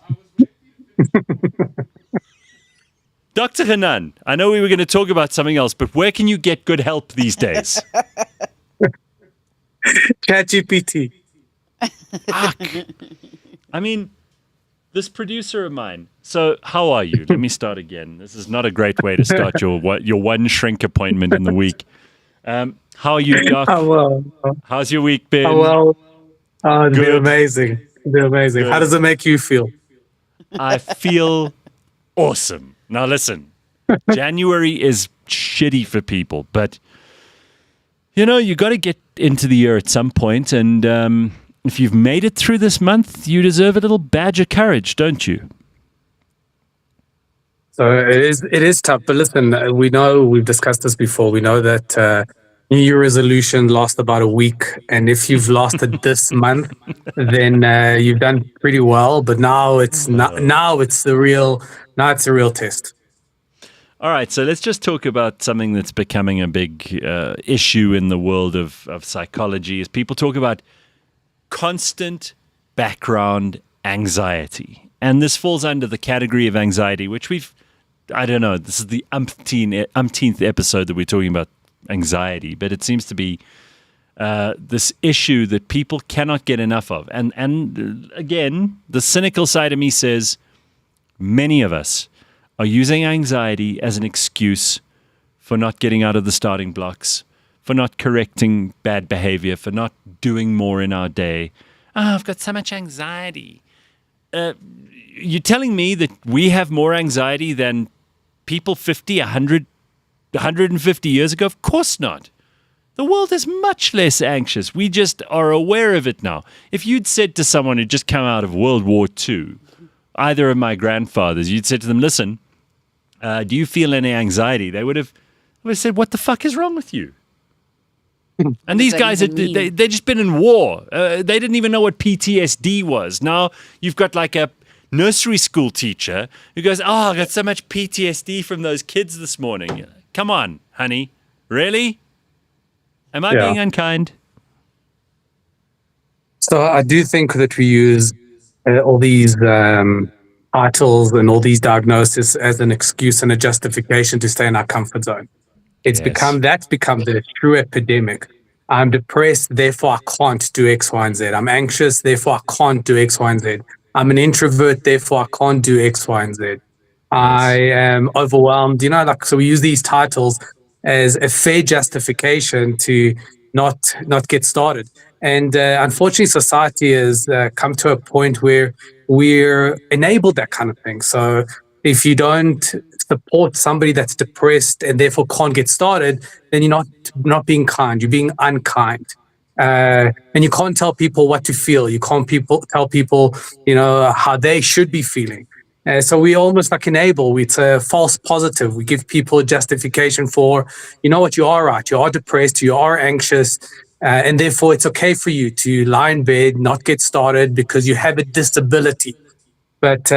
Dr. Hanan, I know we were going to talk about something else, but where can you get good help these days? ChatGPT. I mean, this producer of mine. So, how are you? Let me start again. This is not a great way to start your one shrink appointment in the week. How are you, Doc? Oh, well. How's your week been? Oh, well. Oh, Good. they're amazing. They're amazing. Good. How does it make you feel? I feel awesome. Now, listen, January is shitty for people, but you got to get into the year at some point, and if you've made it through this month, you deserve a little badge of courage, don't you? So it is tough, but listen, we know, we've discussed this before. We know that New Year resolution lasts about a week, and if you've lasted this month, then you've done pretty well. But now it's the real test. All right, so let's just talk about something that's becoming a big issue in the world of psychology. Is people talk about constant background anxiety, and this falls under the category of anxiety, which this is the umpteenth episode that we're talking about anxiety, but it seems to be this issue that people cannot get enough of. And again, the cynical side of me says many of us are using anxiety as an excuse for not getting out of the starting blocks, for not correcting bad behavior, for not doing more in our day. I've got so much anxiety. You're telling me that we have more anxiety than people 50, 100, 150 years ago? Of course not. The world is much less anxious. We just are aware of it now. If you'd said to someone who'd just come out of World War II, either of my grandfathers, you'd said to them, listen, do you feel any anxiety? They would have said, what the fuck is wrong with you? And these guys, they've just been in war. They didn't even know what PTSD was. Now you've got like a nursery school teacher who goes, I got so much PTSD from those kids this morning. Come on, honey. Really? Am I being unkind? So I do think that we use all these titles and all these diagnoses as an excuse and a justification to stay in our comfort zone. That's become the true epidemic. I'm depressed, therefore I can't do X, Y, and Z. I'm anxious, therefore I can't do X, Y, and Z. I'm an introvert, therefore I can't do X, Y, and Z. I am overwhelmed. So we use these titles as a fair justification to not get started. And unfortunately, society has come to a point where we're enabled that kind of thing. So if you don't support somebody that's depressed and therefore can't get started, then you're not being kind. You're being unkind. And you can't tell people what to feel. You can't tell people, how they should be feeling. So we almost enable. It's a false positive. We give people a justification for, what, you are right. You are depressed. You are anxious. And therefore, it's okay for you to lie in bed, not get started because you have a disability. But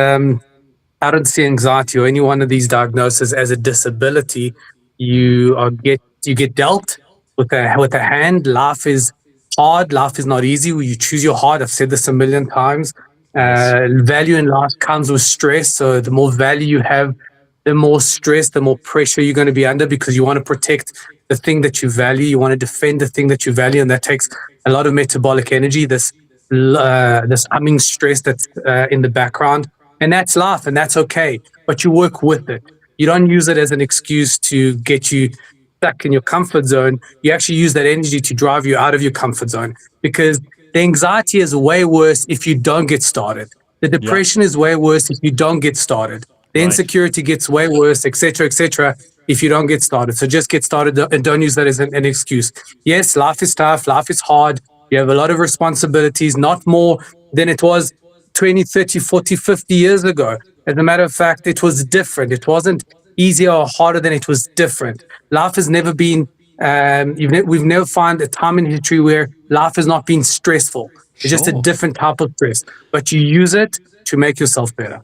I don't see anxiety or any one of these diagnoses as a disability. You get dealt with a hand. Life is hard. Life is not easy. You choose your heart. I've said this a million times. Value in life comes with stress. So the more value you have, the more stress, the more pressure you're going to be under because you want to protect the thing that you value. You want to defend the thing that you value, and that takes a lot of metabolic energy. This humming stress that's in the background. And that's life, and that's okay. But you work with it. You don't use it as an excuse to get you stuck in your comfort zone. You actually use that energy to drive you out of your comfort zone. Because the anxiety is way worse if you don't get started. The depression is way worse if you don't get started. The insecurity gets way worse, etc., if you don't get started. So just get started and don't use that as an excuse. Yes, life is tough. Life is hard. You have a lot of responsibilities, not more than it was 20, 30, 40, 50 years ago. As a matter of fact, it was different. It wasn't easier or harder than it was different. Life has never been, we've never found a time in history where life has not been stressful. It's just a different type of stress, but you use it to make yourself better.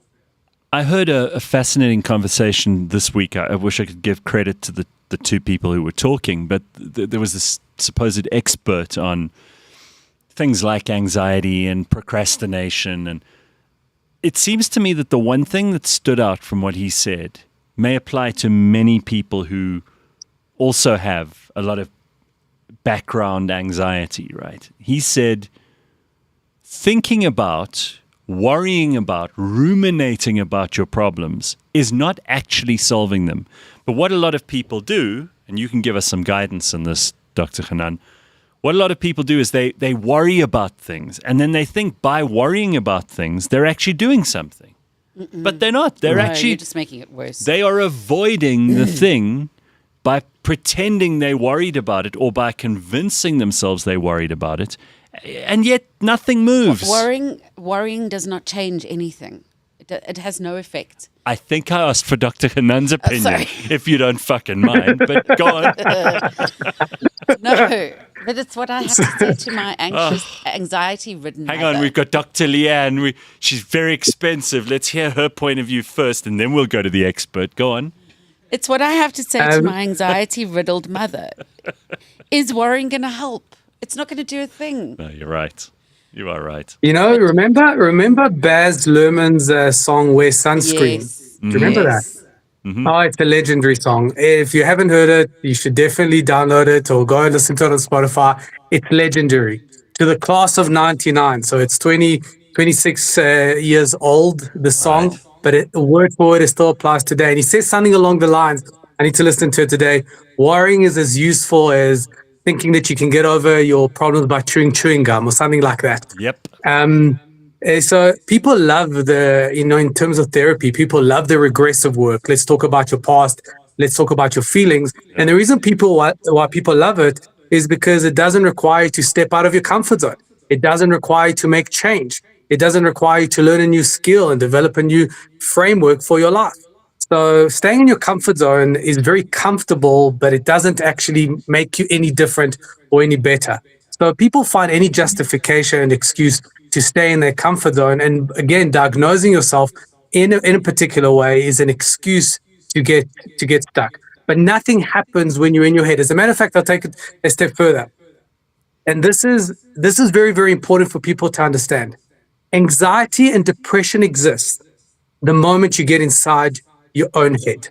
I heard a fascinating conversation this week. I wish I could give credit to the two people who were talking, but there was this supposed expert on things like anxiety and procrastination. And it seems to me that the one thing that stood out from what he said may apply to many people who also have a lot of background anxiety, right? He said, thinking about, worrying about, ruminating about your problems is not actually solving them. But what a lot of people do, and you can give us some guidance on this, Dr. Hanan, what a lot of people do is they worry about things, and then they think by worrying about things, they're actually doing something. But they're not. They're actually... You're just making it worse. They are avoiding the thing by pretending they worried about it or by convincing themselves they worried about it. And yet nothing moves. Worrying does not change anything. It has no effect. I think I asked for Dr. Hanan's opinion, if you don't fucking mind, but go on. No, but it's what I have to say to my anxiety-ridden Hang mother. on, we've got Dr. Leanne. She's very expensive. Let's hear her point of view first, and then we'll go to the expert. Go on. It's what I have to say to my anxiety-riddled mother. Is worrying going to help? It's not going to do a thing. No, you're right. You are right. You know, remember Baz Luhrmann's song "Wear Sunscreen"? Yes. Do you remember that? Mm-hmm. Oh, it's a legendary song. If you haven't heard it, you should definitely download it or go and listen to it on Spotify. It's legendary. To the class of 99. So it's 26 years old, the song, but word for word, it still applies today. And he says something along the lines, I need to listen to it today. Worrying is as useful as thinking that you can get over your problems by chewing gum or something like that. Yep. So people love in terms of therapy, people love the regressive work. Let's talk about your past. Let's talk about your feelings. And the reason why people love it is because it doesn't require you to step out of your comfort zone. It doesn't require you to make change. It doesn't require you to learn a new skill and develop a new framework for your life. So staying in your comfort zone is very comfortable, but it doesn't actually make you any different or any better. So people find any justification and excuse to stay in their comfort zone. And again, diagnosing yourself in a particular way is an excuse to get stuck. But nothing happens when you're in your head. As a matter of fact, I'll take it a step further. And this is very, very important for people to understand. Anxiety and depression exist the moment you get inside your own head.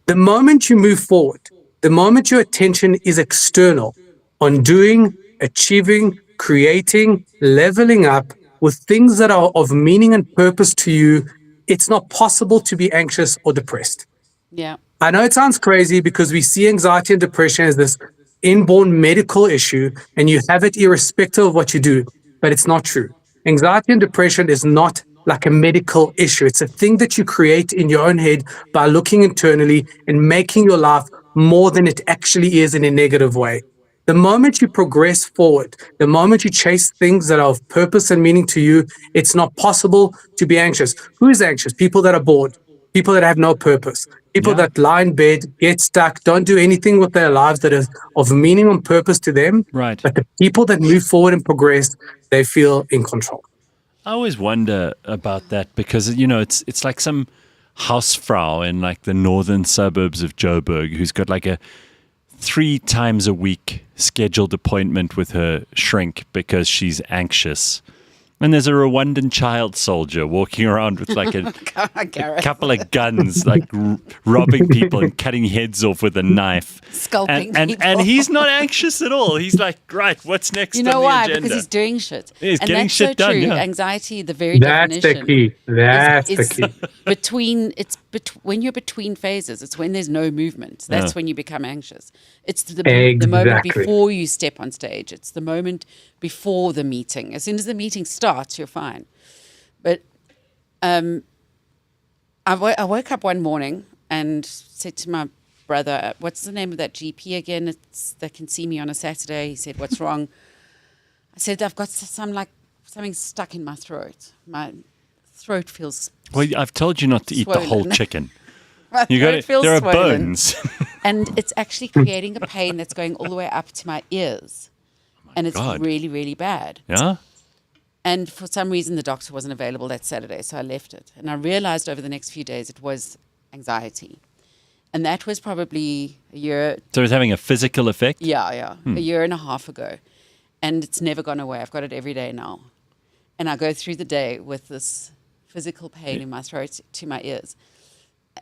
The moment you move forward, the moment your attention is external on doing, achieving, creating, leveling up with things that are of meaning and purpose to you, it's not possible to be anxious or depressed. Yeah. I know it sounds crazy because we see anxiety and depression as this inborn medical issue and you have it irrespective of what you do, but it's not true. Anxiety and depression is not like a medical issue. It's a thing that you create in your own head by looking internally and making your life more than it actually is in a negative way. The moment you progress forward, the moment you chase things that are of purpose and meaning to you, it's not possible to be anxious. Who is anxious? People that are bored, people that have no purpose, people that lie in bed, get stuck, don't do anything with their lives that is of meaning and purpose to them. Right. But the people that move forward and progress, they feel in control. I always wonder about that because, you know, it's like some housefrau in like the northern suburbs of Joburg who's got like a 3 times a week scheduled appointment with her shrink because she's anxious. And there's a Rwandan child soldier walking around with like a couple of guns, like robbing people and cutting heads off with a knife. Scalping people. And he's not anxious at all. He's like, right, what's next on the agenda? You know why? Because he's doing shit. Yeah, he's and getting that's shit so done, true. yeah. Anxiety, the very That's definition. the key. That's the key. It's when you're between phases. It's when there's no movement. That's when you become anxious. It's the moment Exactly. before you step on stage. It's the moment before the meeting. As soon as the meeting starts, you're fine. But I woke up one morning and said to my brother, what's the name of that GP again? That can see me on a Saturday. He said, what's wrong? I said, I've got something stuck in my throat. My throat feels Well, I've told you not to eat the whole swollen. chicken. My You throat got feels there are swollen. bones. And it's actually creating a pain that's going all the way up to my ears. And it's God. really, really bad. Yeah. And for some reason, the doctor wasn't available that Saturday, so I left it. And I realized over the next few days it was anxiety. And that was probably a year, So it's having a physical effect. a year and a half ago. And it's never gone away. I've got it every day now. And I go through the day with this physical pain in my throat to my ears.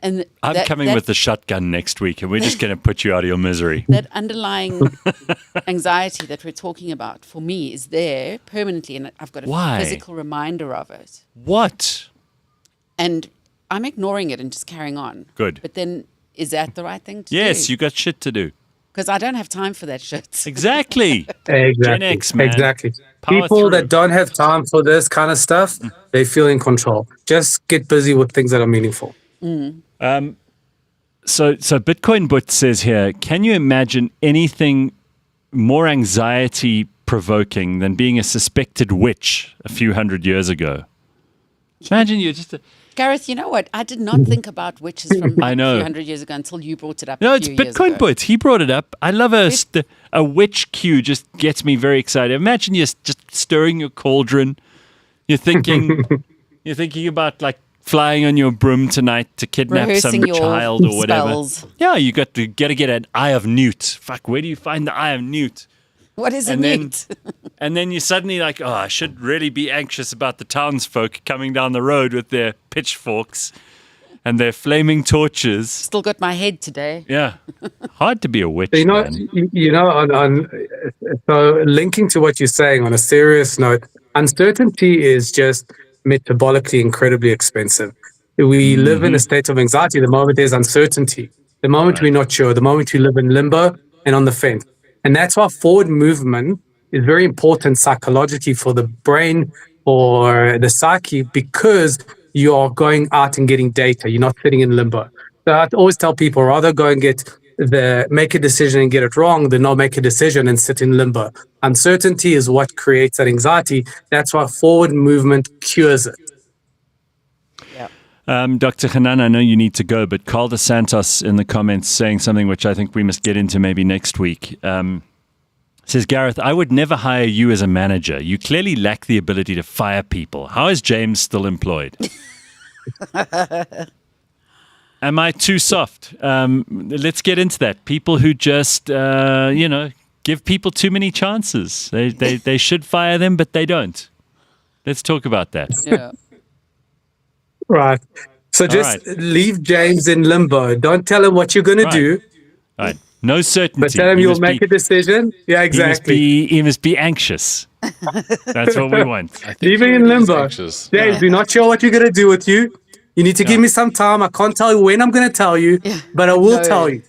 And I'm coming with the shotgun next week, and we're just going to put you out of your misery. that underlying anxiety that we're talking about for me is there permanently, and I've got a Why? physical reminder of it. What? And I'm ignoring it and just carrying on. Good. But then, is that the right thing to do? Yes, you got shit to do. Because I don't have time for that shit. Exactly. Exactly. Gen X, man. Exactly. Power People through. that don't have time for this kind of stuff, they feel in control. Just get busy with things that are meaningful. So Bitcoin But says here, can you imagine anything more anxiety provoking than being a suspected witch a few hundred years ago? Imagine you're just Gareth, you know what? I did not think about witches from I know. a few hundred years ago until you brought it up No, a it's few years Bitcoin ago. But. He brought it up. I love a witch cue just gets me very excited. Imagine you're just stirring your cauldron. You're thinking about like flying on your broom tonight to kidnap some Rehearsing your child or whatever. spells. Yeah, you got to get an Eye of Newt. Fuck, where do you find the Eye of Newt? What is a And then- newt? And then you're suddenly like, oh, I should really be anxious about the townsfolk coming down the road with their pitchforks and their flaming torches. Still got my head today. Yeah, hard to be a witch, You know, man. so linking to what you're saying on a serious note, uncertainty is just metabolically incredibly expensive. We live in a state of anxiety the moment there's uncertainty, the moment we're not sure, the moment we live in limbo and on the fence. And that's why forward movement is very important psychologically for the brain or the psyche, because you are going out and getting data. You're not sitting in limbo. So I always tell people, rather go and make a decision and get it wrong than not make a decision and sit in limbo. Uncertainty is what creates that anxiety. That's why forward movement cures it. Dr. Hanan, I know you need to go, but Carl dos Santos in the comments saying something which I think we must get into maybe next week. Says, Gareth, I would never hire you as a manager. You clearly lack the ability to fire people. How is James still employed? Am I too soft? Let's get into that. People who just, give people too many chances. They should fire them, but they don't. Let's talk about that. Yeah. Right. So just leave James in limbo. Don't tell him what you're going to do, All right. No certainty. but tell him He you'll must make be- a decision. Yeah, exactly. He must be anxious. That's what we want. Leave him in limbo. James, we're not sure what you're going to do with you. You need to give me some time. I can't tell you when I'm going to tell you, but I will No. tell you.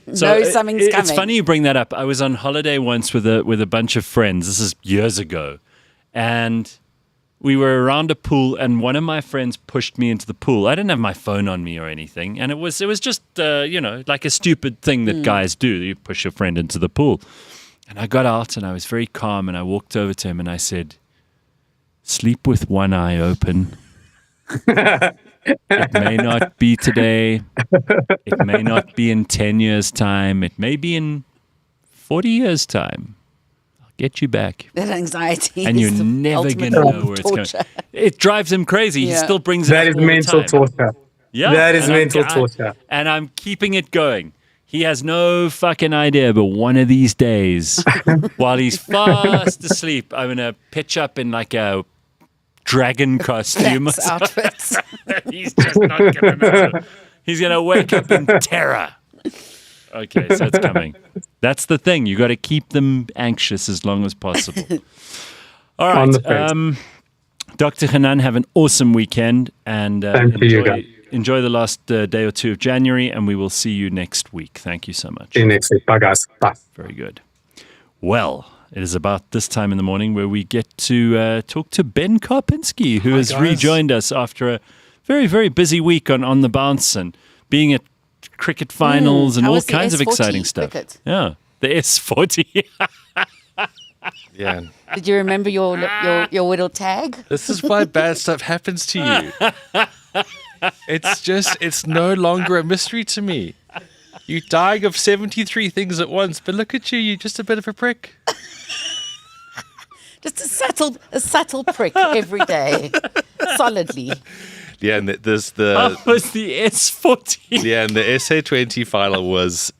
No, something's It's coming. funny you bring that up. I was on holiday once with a bunch of friends. This is years ago, and we were around a pool, and one of my friends pushed me into the pool. I didn't have my phone on me or anything, and it was just like a stupid thing that guys do. You push your friend into the pool, and I got out and I was very calm, and I walked over to him and I said, "Sleep with one eye open." It may not be today. It may not be in 10 years' time. It may be in 40 years' time. I'll get you back. That anxiety. And you're is the never ultimate going to form know of where it's going. torture. It drives him crazy. He Yeah. still brings it That up is all the mental time. torture. Yeah. That is and mental torture. And I'm keeping it going. He has no fucking idea, but one of these days, while he's fast asleep, I'm going to pitch up in like a dragon costume. That's outfits. He's just not going to know. He's going to wake up in terror. Okay, so it's coming. That's the thing. You got to keep them anxious as long as possible. All On the right. fence. Dr. Hanan, have an awesome weekend and Thank you, guys. Enjoy the last day or two of January, and we will see you next week. Thank you so much. See you next week. Bye, guys. Bye. Very good. Well, it is about this time in the morning where we get to talk to Ben Karpinski, who has rejoined us after a very, very busy week on the bounce and being at cricket finals and all kinds of exciting stuff. Cricket? Yeah, the S40. Yeah. Did you remember your little tag? This is why bad stuff happens to you. It's no longer a mystery to me. You're dying of 73 things at once, but look at you, you're just a bit of a prick. Just a subtle prick every day, solidly. Yeah, and there's That was the S40. Yeah, and the SA20 final was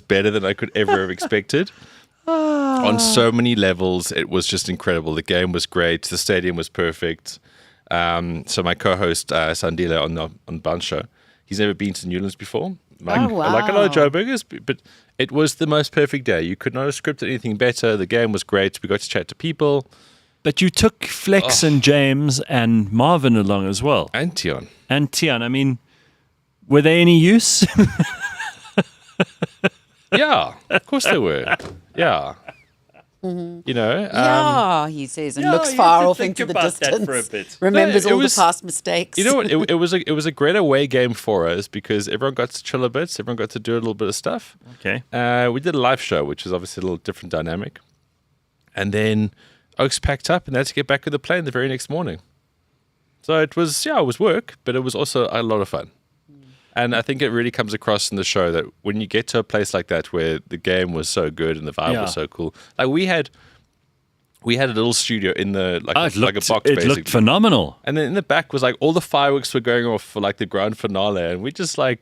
better than I could ever have expected. On so many levels, it was just incredible. The game was great. The stadium was perfect. So my co-host Sandile on Bounce Show, he's never been to Newlands before. Like a lot of Joe Burgers, but it was the most perfect day. You could not have scripted anything better. The game was great. We got to chat to people. But you took Flex and James and Marvin along as well. And Tion. I mean, were they any use? Yeah, of course they were. Yeah. You know, He says, and looks far off into the distance. For a bit. Remembers No, it all was- the past mistakes. You know what? It was a great away game for us because everyone got to chill a bit. Everyone got to do a little bit of stuff. Okay. We did a live show, which is obviously a little different dynamic. And then Oaks packed up and they had to get back with the plane the very next morning. So it was work, but it was also a lot of fun. And I think it really comes across in the show that when you get to a place like that where the game was so good and the vibe was so cool, like we had a little studio in the like a box It basically. looked phenomenal. And then in the back was like all the fireworks were going off for like the grand finale, and we just like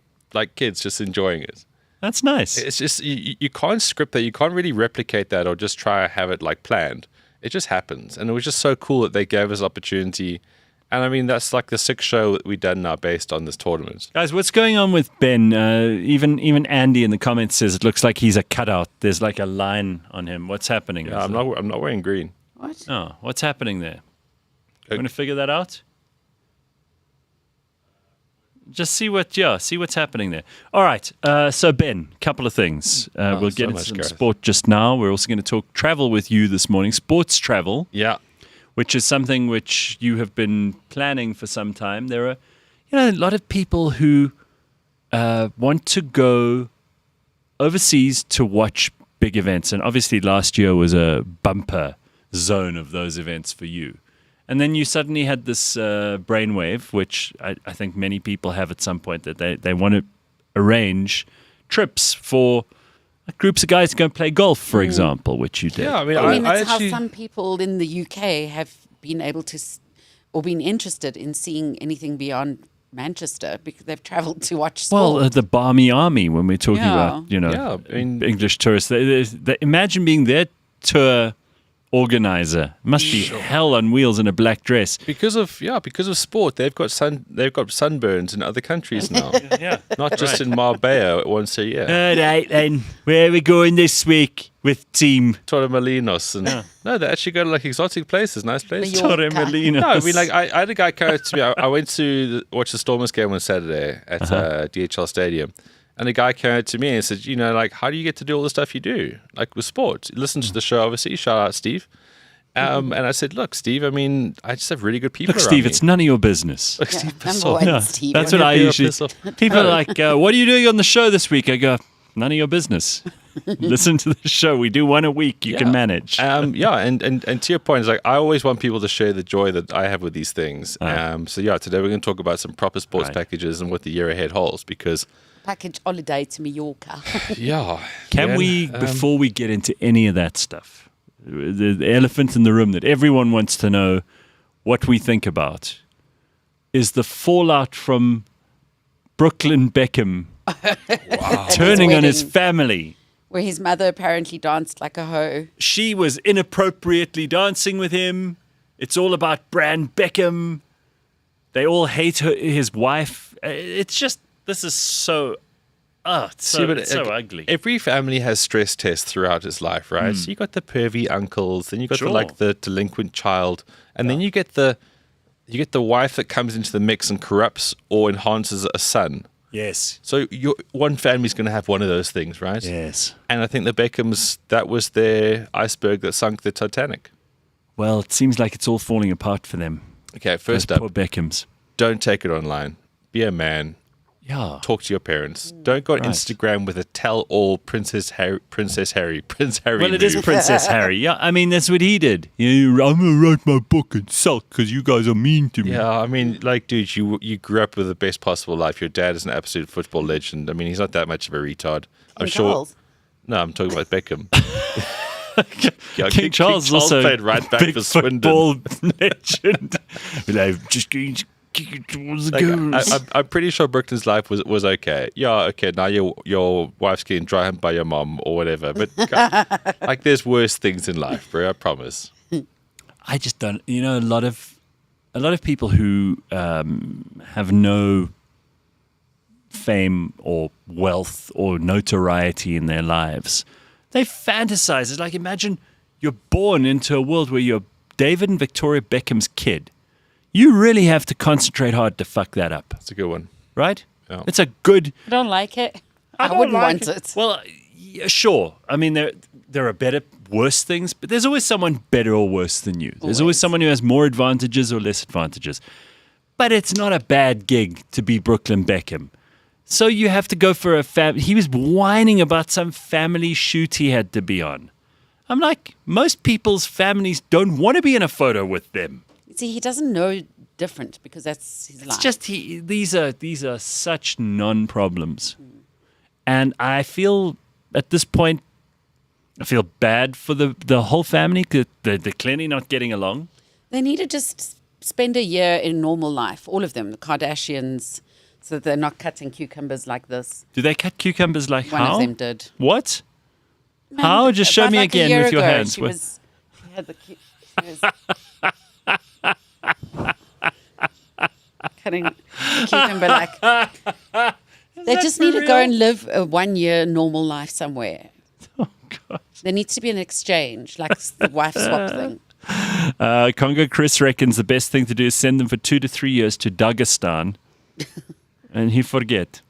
kids just enjoying it. That's nice. It's just you can't script that, you can't really replicate that or just try to have it like planned. It just happens, and it was just so cool that they gave us opportunity. And I mean, that's like the sixth show that we've done now based on this tournament. Guys, what's going on with Ben? Even Andy in the comments says it looks like he's a cutout. There's like a line on him. What's happening? Yeah, I'm not wearing green. What? Oh, what's happening there? You want to figure that out? Just see what's happening there. All right. So Ben, couple of things. We'll get into some Gareth. sport just now. We're also going to talk travel with you this morning. Sports travel. Yeah. Which is something which you have been planning for some time. There are, a lot of people who want to go overseas to watch big events. And obviously last year was a bumper zone of those events for you. And then you suddenly had this brainwave, which I think many people have at some point, that they want to arrange trips for groups of guys to go and play golf, for example, which you did. Yeah, I mean, I mean, I it's actually, how some people in the UK have been able to, or been interested in seeing anything beyond Manchester because they've travelled to watch sport. Well, the Barmy Army, when we're talking about, Yeah, I mean- English tourists, imagine being their tour organizer. Must be hell on wheels in a black dress. because of sport, they've got sunburns in other countries now. Yeah. Not just in Marbella once a year. All right, then. Where are we going this week with team Torremolinos and no, they actually go to like exotic places, nice places. Mallorca. Torremolinos? No, I mean, like I had a guy come out to me. I went to watch the Stormers game on Saturday at DHL Stadium, and the guy came out to me and said, like, how do you get to do all the stuff you do, like with sport? Listen to the show, obviously. Shout out, Steve. And I said, look, Steve, I mean, I just have really good people Look, around Steve, me. it's none of your business. Look, Steve, piss Number off. one, Steve. That's what I Yeah, usually... piss off. People are like, what are you doing on the show this week? I go, none of your business. Listen to the show. We do one a week. You can manage. And to your point, it's like I always want people to share the joy that I have with these things. So today we're going to talk about some proper sports packages and what the year ahead holds because Package holiday to Mallorca. Can we, before we get into any of that stuff, the elephant in the room that everyone wants to know what we think about is the fallout from Brooklyn Beckham turning on his wedding. family. Where his mother apparently danced like a hoe. She was inappropriately dancing with him. It's all about Brand Beckham. They all hate his wife. It's just, this is so... it's so ugly. Every family has stress tests throughout its life, right? So you got the pervy uncles, then you got Sure. the delinquent child, and then you get the you get the wife that comes into the mix and corrupts or enhances a son. Yes. So one family's going to have one of those things, right? Yes. And I think the Beckhams, that was their iceberg that sunk the Titanic. Well, it seems like it's all falling apart for them. Okay, first Those up, poor Beckhams. don't take it online. Be a man. Yeah. Talk to your parents. Don't go on Right. Instagram with a tell-all Prince Harry. Well, it is move. Princess Harry. Yeah, I mean, that's what he did. I'm going to write my book and sulk because you guys are mean to me. Yeah, I mean, like, dude, you grew up with the best possible life. Your dad is an absolute football legend. I mean, he's not that much of a retard. I'm sure. Charles. No, I'm talking about Beckham. Yeah, King Charles is also played right back big for Swindon. football legend. Like, just kick it towards the Like, goals. I'm pretty sure Brooklyn's life was okay. Yeah, okay. Now your wife's getting dry humped by your mom or whatever. But like, there's worse things in life, bro. I promise. I just don't. You know, a lot of people who have no fame or wealth or notoriety in their lives, they fantasize. It's like, imagine you're born into a world where you're David and Victoria Beckham's kid. You really have to concentrate hard to fuck that up, It's a good one. right? Yeah. It's a good. I don't like it. I don't wouldn't like want it. Well, yeah, sure. I mean, there are better, worse things, but there's always someone better or worse than you. There's always Always. someone who has more advantages or less advantages. But it's not a bad gig to be Brooklyn Beckham. So you have to go for a he was whining about some family shoot he had to be on. I'm like, most people's families don't want to be in a photo with them. See, he doesn't know different because that's his life. It's just these are such non-problems. And I feel at this point, I feel bad for the whole family because they're clearly not getting along. They need to just spend a year in normal life, all of them, the Kardashians, so that they're not cutting cucumbers like this. Do they cut cucumbers like One how? of them did. What? Man, How? Just show about me like a again year with your ago, hands. She What- had the she was cutting a cucumber like. They just need to go and live a 1 year normal life somewhere. Oh, God. There needs to be an exchange, like the wife swap thing. Congo Chris reckons the best thing to do is send them for 2 to 3 years to Dagestan, and he forget.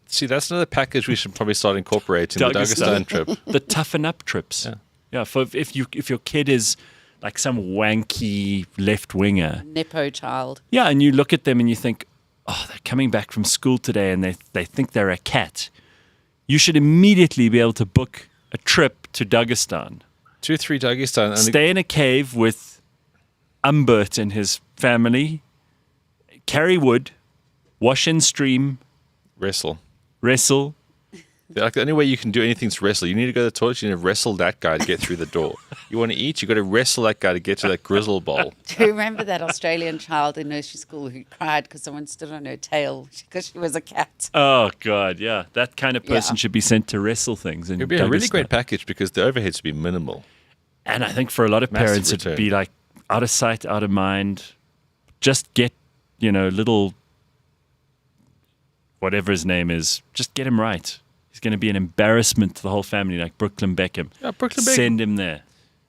See, that's another package we should probably start incorporating, the Dagestan. Dagestan trip. The toughen up trips. Yeah. For if your kid is like some wanky left winger. Nepo child. Yeah, and you look at them and you think, oh, they're coming back from school today and they think they're a cat. You should immediately be able to book a trip to Dagestan. 2 or 3 Dagestan. And Stay in a cave with Umbert and his family, carry wood, wash in stream, wrestle. wrestle. Like, the only way you can do anything is wrestle. You need to go to the toilet, you need to wrestle that guy to get through the door. You want to eat, you got to wrestle that guy to get to that grizzle bowl. Do you remember that Australian child in nursery school who cried because someone stood on her tail because she was a cat? Oh, God, yeah. That kind of person Yeah. should be sent to wrestle things. In It'd be a really Dagestan. great package because the overheads would be minimal. And I think for a lot of Massive parents, it'd return. be like out of sight, out of mind. Just get, little, whatever his name is, just get him right. He's going to be an embarrassment to the whole family, like Brooklyn Beckham. Yeah, Brooklyn Beckham. Send him there.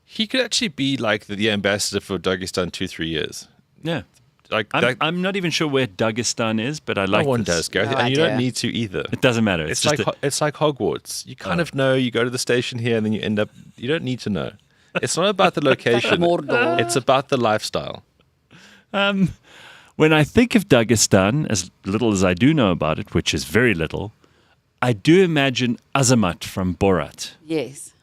He could actually be like the ambassador for Dagestan 2-3 years. Yeah. Like I'm not even sure where Dagestan is, but I like no one this. does, Gareth, No and you don't idea. need to either. It doesn't matter. It's just like Hogwarts. You kind of know. You go to the station here, and then you end up. You don't need to know. It's not about the location. Mordor. It's about the lifestyle. when I think of Dagestan, as little as I do know about it, which is very little, I do imagine Azamat from Borat Yes.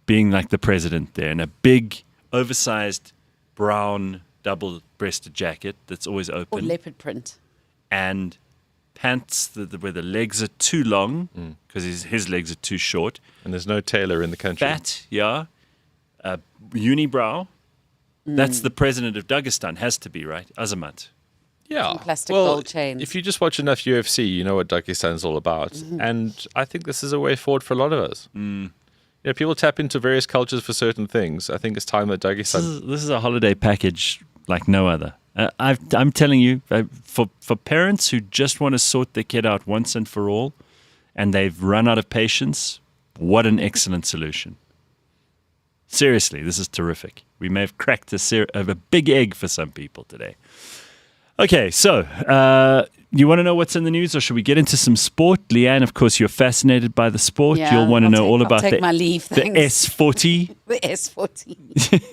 being like the president there in a big, oversized, brown, double-breasted jacket that's always Or open, leopard print. and pants where the legs are too long because his legs are too short. And there's no tailor in the country. Fat, yeah. Unibrow. That's the president of Dagestan. Has to be, right? Azamat. Yeah. Plastic well, gold chains. If you just watch enough UFC, you know what Dagestan is all about. Mm-hmm. And I think this is a way forward for a lot of us. People tap into various cultures for certain things. I think it's time that Dagestan. This is a holiday package like no other. I'm telling you, for parents who just want to sort their kid out once and for all, and they've run out of patience, what an excellent solution. Seriously, this is terrific. We may have cracked a big egg for some people today. Okay, so you want to know what's in the news, or should we get into some sport? Leanne, of course, you're fascinated by the sport. Yeah, You'll want to know all about my leave, the S40. The S40.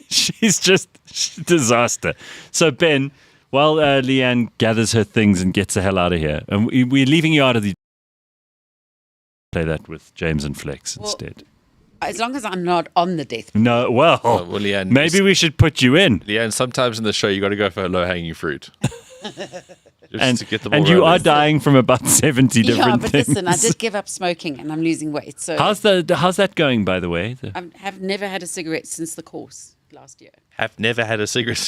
She's just disaster. So, Ben, while Leanne gathers her things and gets the hell out of here, and we're leaving you out of the... Play that with James and Flex instead. As long as I'm not on the death. No, well, Leanne, maybe we should put you in. Leanne, sometimes in the show, you got to go for low-hanging fruit. Just to get the ball and you rolling. are dying from about 70 different but things. listen, I did give up smoking and I'm losing weight. So How's that going, by the way? I have never had a cigarette since the course last year. Have never had a cigarette.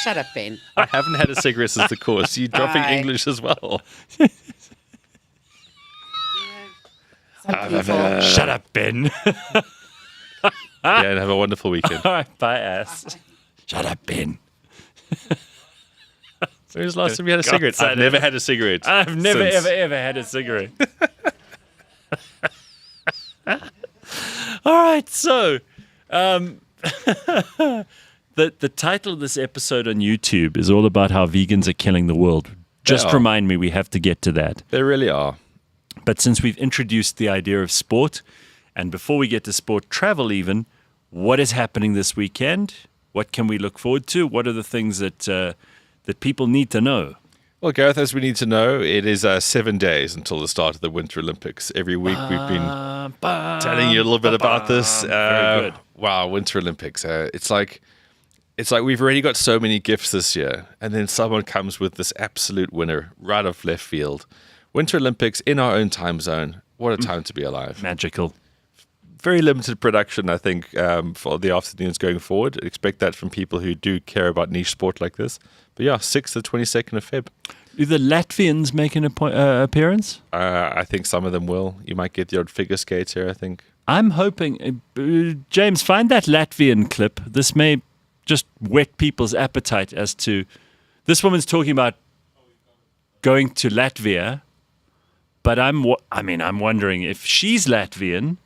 Shut up, Ben. I haven't had a cigarette since the course. You dropping Bye. English as well. Shut up, Ben. Yeah, and have a wonderful weekend. All right, bye, ass. Shut up, Ben. When was the last time you had a cigarette? I've never had a cigarette. I've never, since. ever had a cigarette. All right, so the title of this episode on YouTube is all about how vegans are killing the world. Just remind me, we have to get to that. They really are. But since we've introduced the idea of sport, and before we get to sport, travel even, what is happening this weekend? What can we look forward to? What are the things that that people need to know? Well, Gareth, as we need to know, it is 7 days until the start of the Winter Olympics. Every week we've been telling you a little bit about this. Very good. Wow, Winter Olympics. It's like we've already got so many gifts this year, and then someone comes with this absolute winner right off left field. Winter Olympics in our own time zone. What a time to be alive. Magical. Very limited production, I think, for the afternoons going forward. Expect that from people who do care about niche sport like this. But yeah, 6th to 22nd of Feb. Do the Latvians make an appearance? I think some of them will. You might get the odd figure skates here, I think. I'm hoping, James, find that Latvian clip. This may just whet people's appetite as to, this woman's talking about going to Latvia, but I'm wondering if she's Latvian,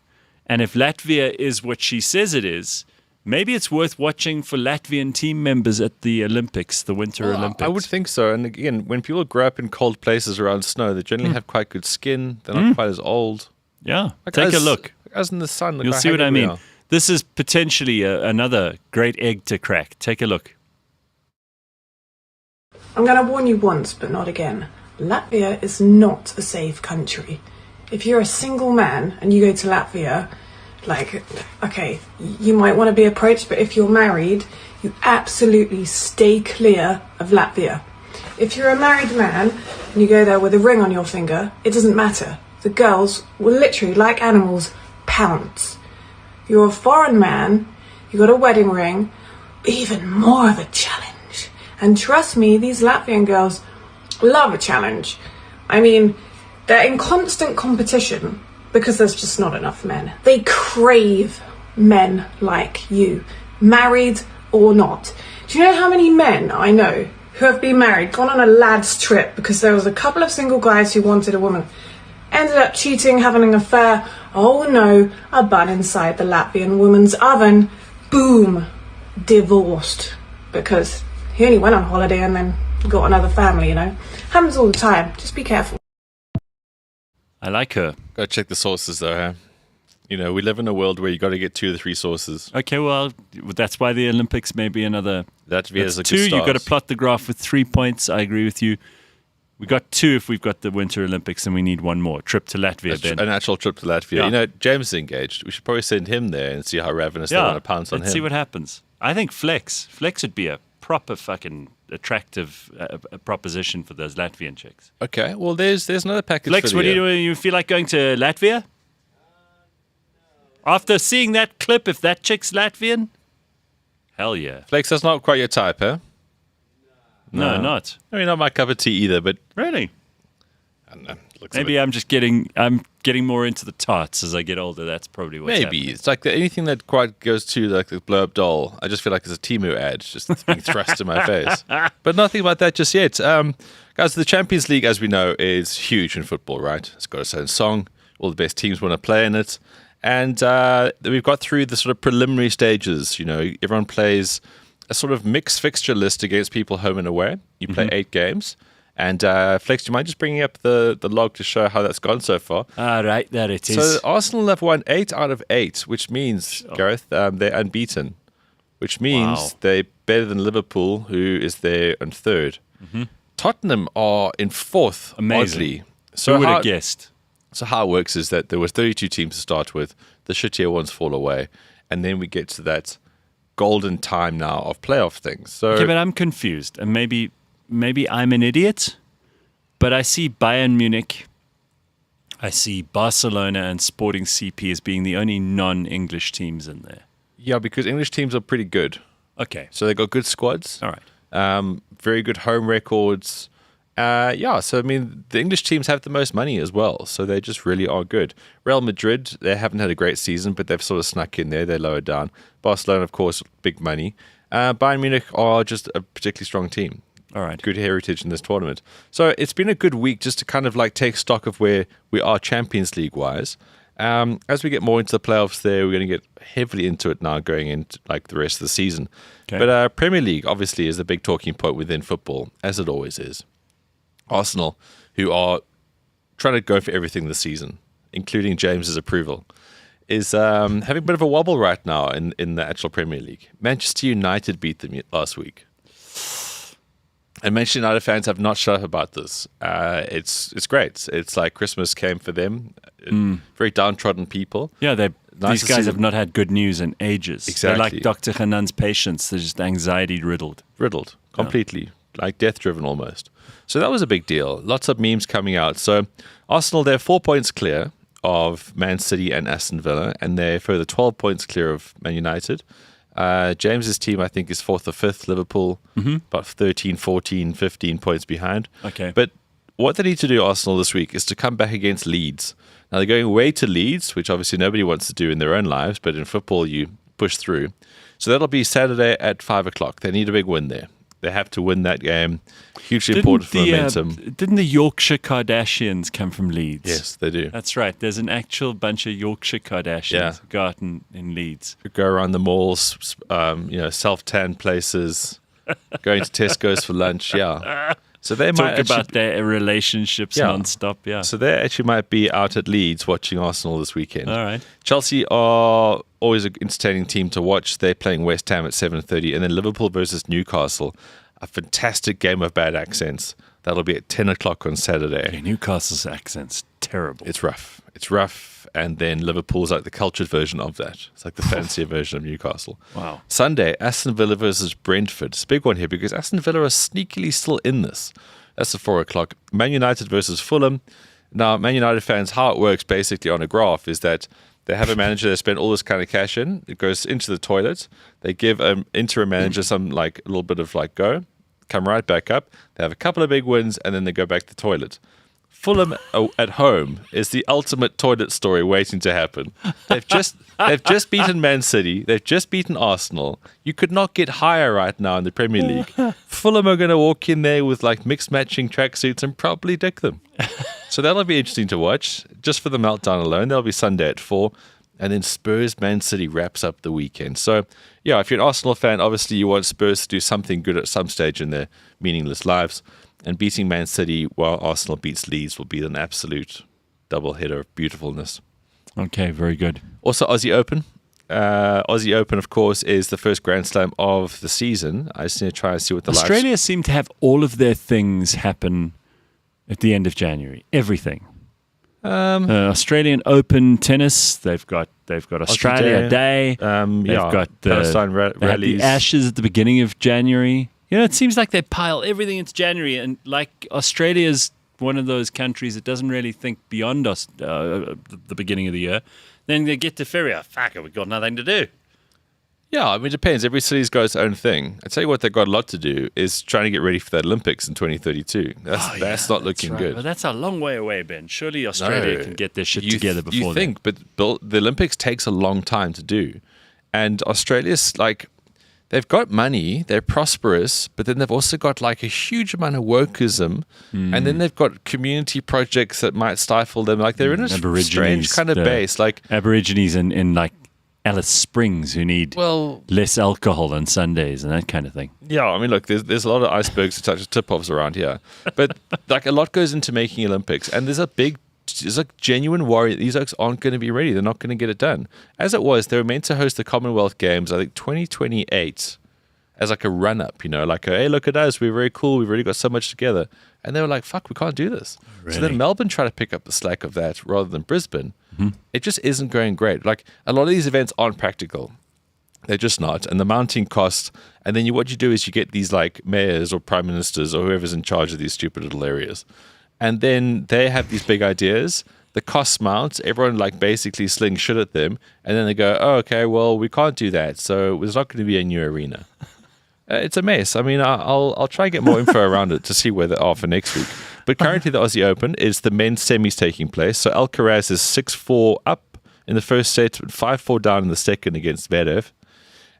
and if Latvia is what she says it is, maybe it's worth watching for Latvian team members at the Olympics, the Winter Olympics. I would think so. And again, when people grow up in cold places around snow, they generally have quite good skin. They're not quite as old. Yeah, Like take a us- look. As in the sun. Look You'll how see what I haggard we mean. are. This is potentially another great egg to crack. Take a look. I'm going to warn you once, but not again. Latvia is not a safe country. If you're a single man and you go to Latvia, like, okay, you might want to be approached, but if you're married, you absolutely stay clear of Latvia. If you're a married man and you go there with a ring on your finger, it doesn't matter. The girls will literally, like animals, pounce. You're a foreign man, you got a wedding ring, even more of a challenge. And trust me, these Latvian girls love a challenge. I mean, they're in constant competition because there's just not enough men. They crave men like you, married or not. Do you know how many men I know who have been married, gone on a lad's trip because there was a couple of single guys who wanted a woman, ended up cheating, having an affair, oh no, a bun inside the Latvian woman's oven, boom, divorced, because he only went on holiday and then got another family, you know. Happens all the time, just be careful. I like her. Gotta check the sources though, huh? You know, we live in a world where you got to get 2 or 3 sources. Okay, well, that's why the Olympics may be another. Latvia is That's a 2. good You've got to start. plot the graph with 3 points. I agree with you. We got 2 if we've got the Winter Olympics, and we need 1 more. Trip to Latvia, Ben. An actual trip to Latvia. Yeah. You know, James is engaged. We should probably send him there and see how ravenous they want to pounce on let's him. see what happens. I think Flex would be a proper fucking attractive proposition for those Latvian chicks. Okay, well, there's another package. Flex, for what do you you. do? You feel like going to Latvia? After seeing that clip, if that chick's Latvian? Hell yeah. Flex, that's not quite your type, huh? No, not. I mean, not my cup of tea either, but Really? I don't know. Looks Maybe I'm just getting more into the tarts as I get older. That's probably what's maybe happening. it's like anything that quite goes to like the blow up doll. I just feel like it's a Timu ad, just it's being thrust in my face. But nothing about that just yet. Guys, the Champions League, as we know, is huge in football, right? It's got its own song. All the best teams want to play in it. And we've got through the sort of preliminary stages. You know, everyone plays a sort of mixed fixture list against people home and away. You play 8 games. And Flex, do you mind just bringing up the log to show how that's gone so far? Right, there it is. So Arsenal have won 8 out of 8, which means, Gareth, they're unbeaten, which means they're better than Liverpool, who is there in 3rd. Tottenham are in 4th, Amazing. oddly. So who would have guessed? So how it works is that there was 32 teams to start with. The shittier ones fall away. And then we get to that golden time now of playoff things. So, Okay, but I'm confused. And maybe I'm an idiot, but I see Bayern Munich, I see Barcelona and Sporting CP as being the only non-English teams in there. yeah, because English teams are pretty good. Okay. So they've got good squads. All right. Very good home records. So I mean, the English teams have the most money as well, so they just really are good. Real Madrid, they haven't had a great season, but they've sort of snuck in there. They're lowered down. Barcelona, of course, big money. Bayern Munich are just a particularly strong team. All right. Good heritage in this tournament. So it's been a good week just to kind of like take stock of where we are Champions League wise. As we get more into the playoffs there, we're going to get heavily into it now going into like the rest of the season. Okay. But Premier League obviously is the big talking point within football, as it always is. Arsenal, who are trying to go for everything this season, including James's approval, is having a bit of a wobble right now in the actual Premier League. Manchester United beat them last week. And Manchester United fans have not shut up about this. It's great. It's like Christmas came for them. Very downtrodden people. Yeah, Nice these to guys see have them. not had good news in ages. Exactly. They're like Dr. Hanan's patients. They're just anxiety riddled. Riddled completely, like death driven almost. So that was a big deal. Lots of memes coming out. So Arsenal, they're 4 points clear of Man City and Aston Villa, and they're further 12 points clear of Man United. James's team, I think, is 4th or 5th. Liverpool, about 13, 14, 15 points behind. Okay. But what they need to do, Arsenal, this week is to come back against Leeds. Now, they're going away to Leeds, which obviously nobody wants to do in their own lives, but in football, you push through. So that'll be Saturday at 5 o'clock. They need a big win there. They have to win that game. Hugely important for momentum. Didn't the Yorkshire Kardashians come from Leeds? Yes, they do. That's right. There's an actual bunch of Yorkshire Kardashians who go out in Leeds. Go around the malls, self-tan places, going to Tesco's for lunch. Yeah. So they might Talk about their relationships non-stop. Yeah. So they actually might be out at Leeds watching Arsenal this weekend. All right. Chelsea are always an entertaining team to watch. They're playing West Ham at 7:30, and then Liverpool versus Newcastle, a fantastic game of bad accents. That'll be at 10 o'clock on Saturday. Yeah, Newcastle's accent's terrible. It's rough. And then Liverpool's like the cultured version of that. It's like the fancier version of Newcastle. Wow. Sunday, Aston Villa versus Brentford. It's a big one here because Aston Villa are sneakily still in this. That's at 4 o'clock. Man United versus Fulham. Now, Man United fans, how it works basically on a graph is that they have a manager that spent all this kind of cash in. It goes into the toilet. They give an interim manager some like a little bit of like go, come right back up. They have a couple of big wins and then they go back to the toilet. Fulham at home is the ultimate toilet story waiting to happen. They've just beaten Man City. They've just beaten Arsenal. You could not get higher right now in the Premier League. Fulham are going to walk in there with like mixed matching tracksuits and probably dick them. So that'll be interesting to watch. Just for the meltdown alone, that'll be Sunday at 4. And then Spurs Man City wraps up the weekend. So yeah, if you're an Arsenal fan, obviously you want Spurs to do something good at some stage in their meaningless lives. And beating Man City while Arsenal beats Leeds will be an absolute double-header of beautifulness. Okay, very good. Also, Aussie Open. Aussie Open, of course, is the first Grand Slam of the season. I just need to try and see what the Australia seem to have all of their things happen at the end of January. Everything. Australian Open tennis. They've got Australia Day. They've got Palestine they had rallies. the Ashes at the beginning of January. You know, it seems like they pile everything into January, and like Australia's one of those countries that doesn't really think beyond us the beginning of the year. Then they get to February, fuck it, we've got nothing to do. Yeah, I mean, it depends. Every city's got its own thing. I tell you what, they've got a lot to do is trying to get ready for the Olympics in 2032. That's not looking good. But that's a long way away, Ben. Surely Australia can get their shit together before You think, then. but the Olympics takes a long time to do. And Australia's like, they've got money, they're prosperous, but then they've also got like a huge amount of wokeism, and then they've got community projects that might stifle them. Like they're in a strange kind of base. Like Aborigines in like Alice Springs who need less alcohol on Sundays and that kind of thing. Yeah, I mean, look, there's a lot of icebergs such as tip-offs around here, but like a lot goes into making Olympics, and there's a genuine worry that these oaks aren't going to be ready. They're not going to get it done. As it was, they were meant to host the Commonwealth Games, I think 2028, as like a run-up, like, hey, look at us, we're very cool, we've already got so much together. And they were like, fuck, we can't do this. Really? So then Melbourne tried to pick up the slack of that rather than Brisbane. It just isn't going great. Like, a lot of these events aren't practical. They're just not. And the mounting cost, and then what you do is you get these like mayors or prime ministers or whoever's in charge of these stupid little areas. And then they have these big ideas. The costs mount. Everyone like basically slings shit at them. And then they go, oh, okay, well, we can't do that. So there's not going to be a new arena. It's a mess. I mean, I'll try and get more info around it to see where they are for next week. But currently the Aussie Open is the men's semis taking place. So Alcaraz is 6-4 up in the first set, 5-4 down in the second against Zverev.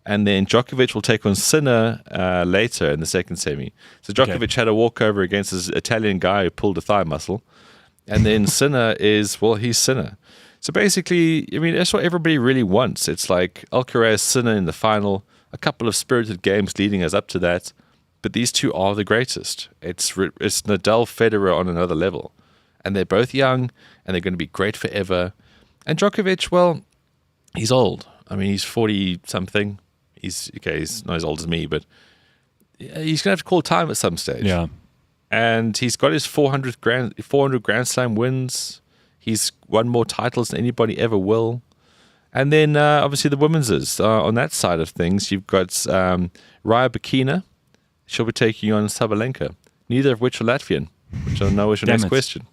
And then Djokovic will take on Sinner later in the second semi. So Djokovic had a walkover against this Italian guy who pulled a thigh muscle. And then Sinner he's Sinner. So basically, I mean, that's what everybody really wants. It's like Alcaraz, Sinner in the final, a couple of spirited games leading us up to that. But these two are the greatest. It's Nadal, Federer on another level. And they're both young, and they're going to be great forever. And Djokovic, well, he's old. I mean, he's 40-something. He's not as old as me, but he's going to have to call time at some stage. Yeah. And he's got his 400 Grand Slam wins. He's won more titles than anybody ever will. And then, obviously, the women's is. On that side of things, you've got Raya Bakina. She'll be taking on Sabalenka, neither of which are Latvian, which I know is your next question.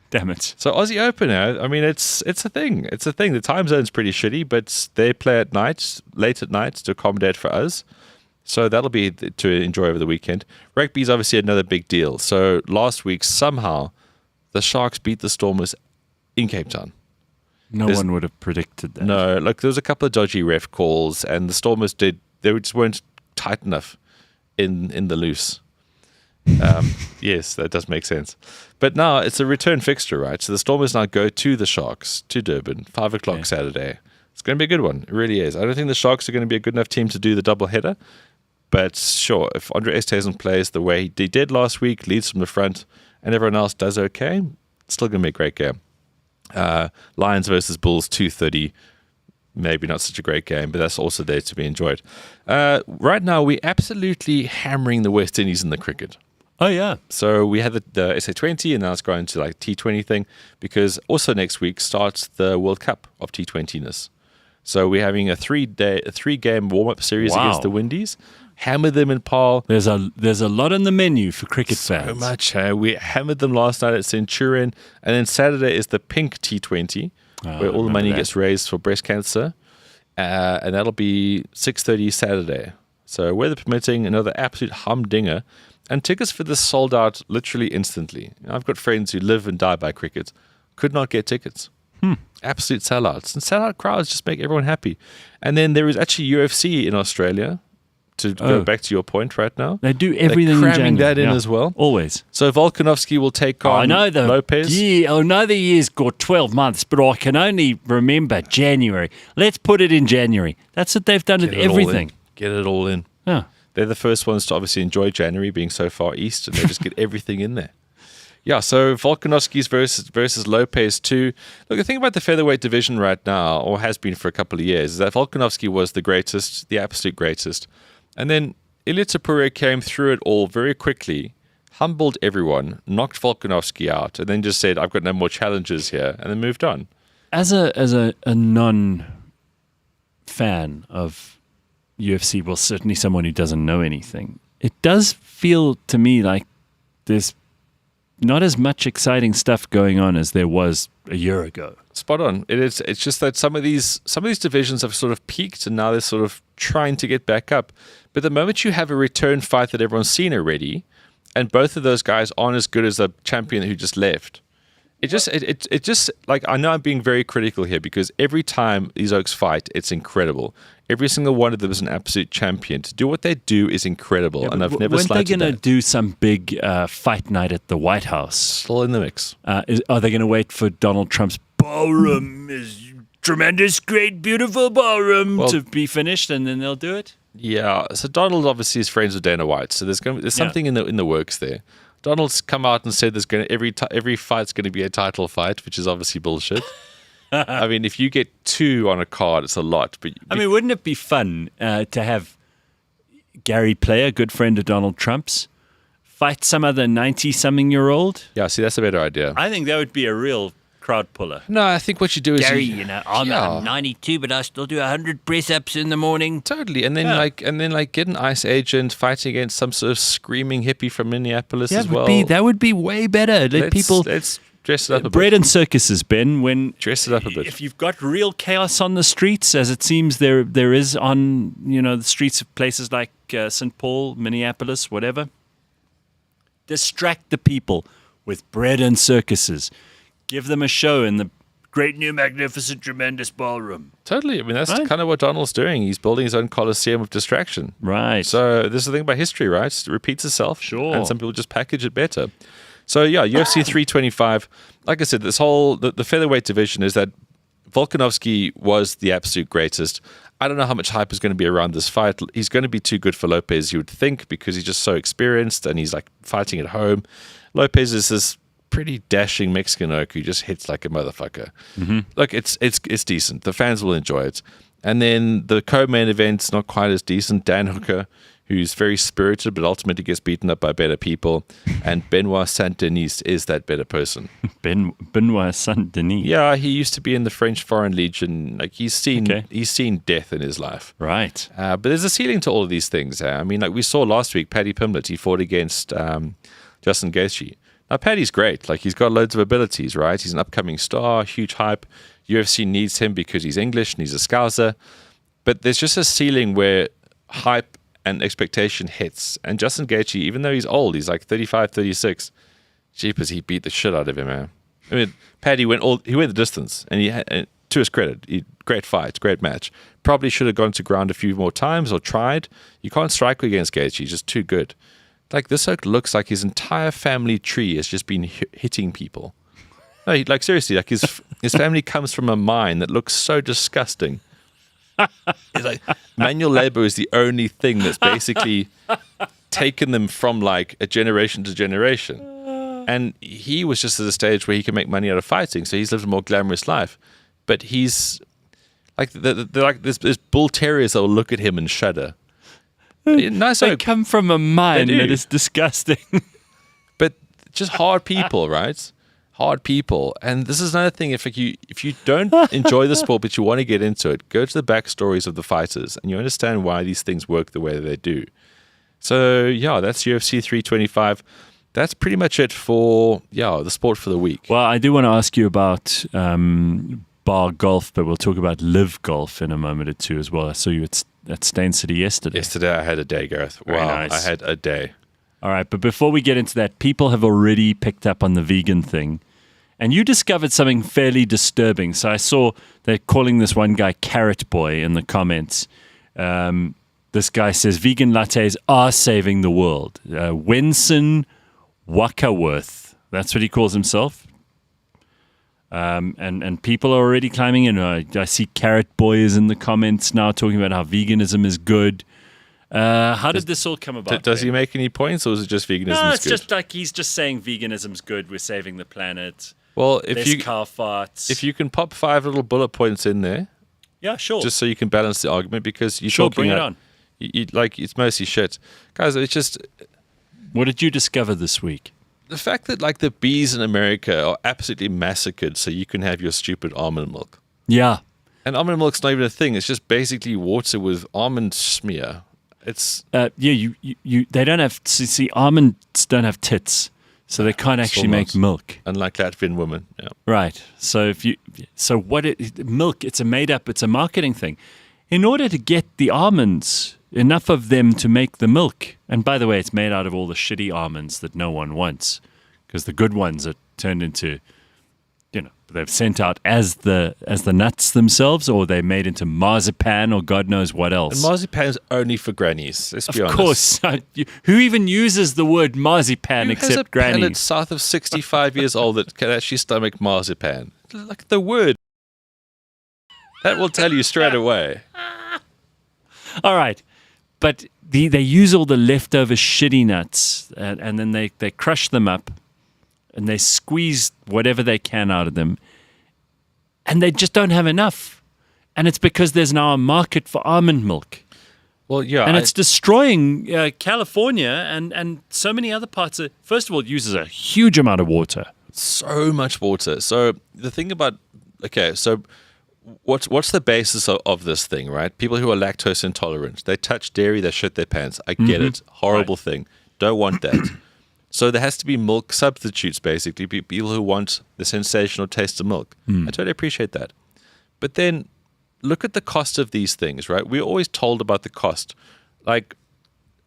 Damn it. So Aussie Open now, I mean, it's a thing. It's a thing. The time zone's pretty shitty, but they play at night, late at night to accommodate for us. So that'll be to enjoy over the weekend. Rugby is obviously another big deal. So last week, somehow, the Sharks beat the Stormers in Cape Town. No one would have predicted that. No, look, there was a couple of dodgy ref calls, and the Stormers they just weren't tight enough in the loose. Yes, that does make sense. But now it's a return fixture, right? So the Stormers now go to the Sharks, to Durban, 5 o'clock Saturday. It's going to be a good one. It really is. I don't think the Sharks are going to be a good enough team to do the double header. But sure, if Andre Estesen plays the way he did last week, leads from the front, and everyone else does okay, it's still going to be a great game. Lions versus Bulls, 2:30. Maybe not such a great game, but that's also there to be enjoyed. Right now, we're absolutely hammering the West Indies in the cricket. Oh, yeah. So we had the SA20, and now it's going to like T20 thing, because also next week starts the World Cup of T20-ness. So we're having a three-game warm-up series against the Windies. Hammered them in Paarl. There's a lot on the menu for cricket fans. So much. We hammered them last night at Centurion, and then Saturday is the Pink T20. Where all the money gets raised for breast cancer. And that'll be 6:30 Saturday. So weather permitting, another absolute humdinger. And tickets for this sold out literally instantly. I've got friends who live and die by cricket. Could not get tickets. Absolute sellouts. And sellout crowds just make everyone happy. And then there is actually UFC in Australia. To go back to your point right now. They do everything They're cramming in January. that in as well. Always. So Volkanovski will take on Lopez. I know the year's got 12 months, but I can only remember January. Let's put it in January. That's what they've done with everything. Get it all in. Yeah. They're the first ones to obviously enjoy January being so far east, and they just get everything in there. Yeah, so Volkanovski's versus Lopez too. Look, the thing about the featherweight division right now, or has been for a couple of years, is that Volkanovski was the greatest, the absolute greatest. And then Ilia Topuria came through it all very quickly, humbled everyone, knocked Volkanovski out, and then just said, I've got no more challenges here, and then moved on. As a non-fan of UFC, well, certainly someone who doesn't know anything, it does feel to me like there's not as much exciting stuff going on as there was a year ago. Spot on. It is. It's just that some of these divisions have sort of peaked, and now they're sort of trying to get back up. But the moment you have a return fight that everyone's seen already, and both of those guys aren't as good as the champion who just left, it just like, I know I'm being very critical here because every time these oaks fight, it's incredible. Every single one of them is an absolute champion. To do what they do is incredible, and I've never Weren't they slighted going to that. do some big fight night at the White House? Still in the mix. Are they going to wait for Donald Trump's ballroom is tremendous, great, beautiful ballroom to be finished, and then they'll do it? Yeah. So Donald obviously is friends with Dana White, so there's something in the works there. Donald's come out and said every fight's going to be a title fight, which is obviously bullshit. I mean, if you get 2 on a card, it's a lot. But I mean, wouldn't it be fun to have Gary Player, good friend of Donald Trump's, fight some other 90-something-year-old? yeah, see, that's a better idea. I think that would be a real crowd puller. No, I think what you do is Gary, I'm Yeah. 92, but I still do 100 press-ups in the morning. Totally, and then get an ICE agent fighting against some sort of screaming hippie from Minneapolis as well. That would be way better. Let's dress it up a bread bit. and circuses, Ben. When Dress it up a bit. if you've got real chaos on the streets, as it seems there is on the streets of places like St. Paul, Minneapolis, whatever, distract the people with bread and circuses. Give them a show in the great new magnificent tremendous ballroom. Totally. I mean, that's Right. kind of what Donald's doing. He's building his own coliseum of distraction. Right. So this is the thing about history, right? It repeats itself. Sure. And some people just package it better. So yeah, UFC 325. Like I said, this whole the featherweight division is that Volkanovski was the absolute greatest. I don't know how much hype is going to be around this fight. He's going to be too good for Lopez, you would think, because he's just so experienced and he's like fighting at home. Lopez is this pretty dashing Mexican oak who just hits like a motherfucker. Look, it's decent. The fans will enjoy it. And then the co-main event's not quite as decent. Dan Hooker, who's very spirited but ultimately gets beaten up by better people, and Benoit Saint-Denis is that better person. Benoit Saint-Denis. Yeah, he used to be in the French Foreign Legion. Like he's seen death in his life. Right. But there's a ceiling to all of these things. I mean, like we saw last week, Paddy Pimblett, he fought against Justin Gaethje. Now, Paddy's great. Like he's got loads of abilities, right? He's an upcoming star, huge hype. UFC needs him because he's English and he's a Scouser. But there's just a ceiling where hype and expectation hits. And Justin Gaethje, even though he's old, he's like 35, 36. Jeepers, he beat the shit out of him, man. I mean, Paddy went the distance, and to his credit, great fight, great match. Probably should have gone to ground a few more times or tried. You can't strike against Gaethje; he's just too good. Like this looks like his entire family tree has just been hitting people. No, like seriously, like his family comes from a mine that looks so disgusting. It's like manual labor is the only thing that's basically taken them from like a generation to generation. And he was just at a stage where he can make money out of fighting, so he's lived a more glamorous life. But he's like they're like there's bull terriers that will look at him and shudder. Nice, They come from a mine They do. that is disgusting. but just hard people, right? Hard people. And this is another thing. If you don't enjoy the sport but you want to get into it, go to the backstories of the fighters and you understand why these things work the way that they do. So yeah, that's UFC 325. That's pretty much it for the sport for the week. Well, I do want to ask you about bar golf, but we'll talk about live golf in a moment or two as well. I saw you at Stain City yesterday. Yesterday I had a day, Gareth. Very Wow, nice. I had a day. All right, but before we get into that, people have already picked up on the vegan thing. And you discovered something fairly disturbing. So I saw they're calling this one guy Carrot Boy in the comments. This guy says vegan lattes are saving the world. Wenson Wakaworth, that's what he calls himself. And people are already climbing in. I see Carrot Boy is in the comments now talking about how veganism is good. How did this all come about? Does he Ben? make any points, or is it just veganism No, is it's good? just like he's just saying veganism's good. We're saving the planet. Well, if Less car farts. if you can pop 5 little bullet points in there, yeah, sure. just so you can balance the argument, because you're Sure, talking bring it about- on. You like it's mostly shit, guys. It's just What did you discover this week? the fact that like the bees in America are absolutely massacred, so you can have your stupid almond milk. Yeah. And almond milk's not even a thing. It's just basically water with almond smear. It's You they don't have, see, almonds don't have tits, so they can't actually make not. milk. unlike Latvian women. Yeah. Right. So milk, it's a marketing thing. In order to get the almonds, enough of them to make the milk. And by the way, it's made out of all the shitty almonds that no one wants, because the good ones are turned into, they've sent out as the nuts themselves, or they're made into marzipan or God knows what else. And marzipan is only for grannies. Let's be honest. Of course. Who even uses the word marzipan Who except has a grannies? palate south of 65 years old that can actually stomach marzipan? Like the word. That will tell you straight away. All right. But they use all the leftover shitty nuts and then they crush them up and they squeeze whatever they can out of them. And they just don't have enough. And it's because there's now a market for almond milk. Well, yeah. And it's destroying California and so many other parts. First of all, it uses a huge amount of water. So much water. So the thing about, okay, so what's the basis of this thing, right? People who are lactose intolerant, they touch dairy, they shit their pants. I get it. Horrible thing. Don't want that. So there has to be milk substitutes, basically. People who want the sensational taste of milk. I totally appreciate that. But then look at the cost of these things, right? We're always told about the cost. Like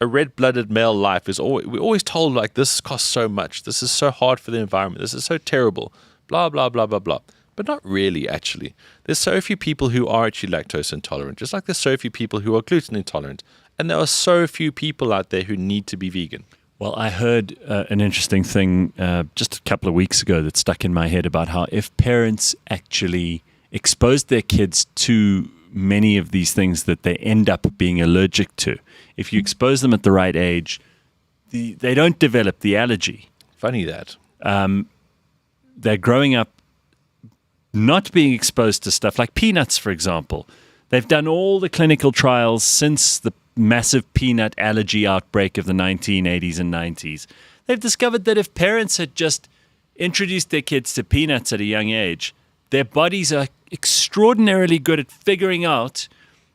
a red-blooded male life we're always told like this costs so much. This is so hard for the environment. This is so terrible. Blah, blah, blah, blah, blah. But not really, actually. There's so few people who are actually lactose intolerant, just like there's so few people who are gluten intolerant. And there are so few people out there who need to be vegan. Well, I heard an interesting thing just a couple of weeks ago that stuck in my head about how if parents actually exposed their kids to many of these things that they end up being allergic to, if you expose them at the right age, they don't develop the allergy. Funny that. They're growing up not being exposed to stuff like peanuts, for example. They've done all the clinical trials since the massive peanut allergy outbreak of the 1980s and 90s. They've discovered that if parents had just introduced their kids to peanuts at a young age, their bodies are extraordinarily good at figuring out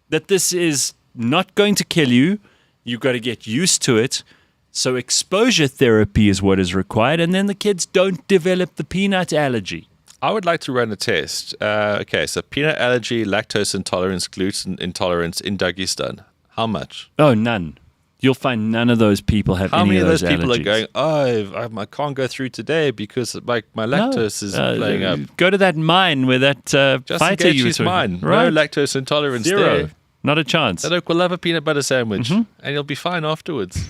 that this is not going to kill you. You've got to get used to it. So exposure therapy is what is required, and then the kids don't develop the peanut allergy. I would like to run a test. Okay, so peanut allergy, lactose intolerance, gluten intolerance in Dagestan. How much? Oh, none. You'll find none of those people have How any many of those people allergies. are going, I can't go through today because my lactose is playing up? Go to that mine where that Just fighter in case you were she's talking mine. Right? No lactose intolerance Zero. there. Not a chance. That oak will love a peanut butter sandwich and you'll be fine afterwards.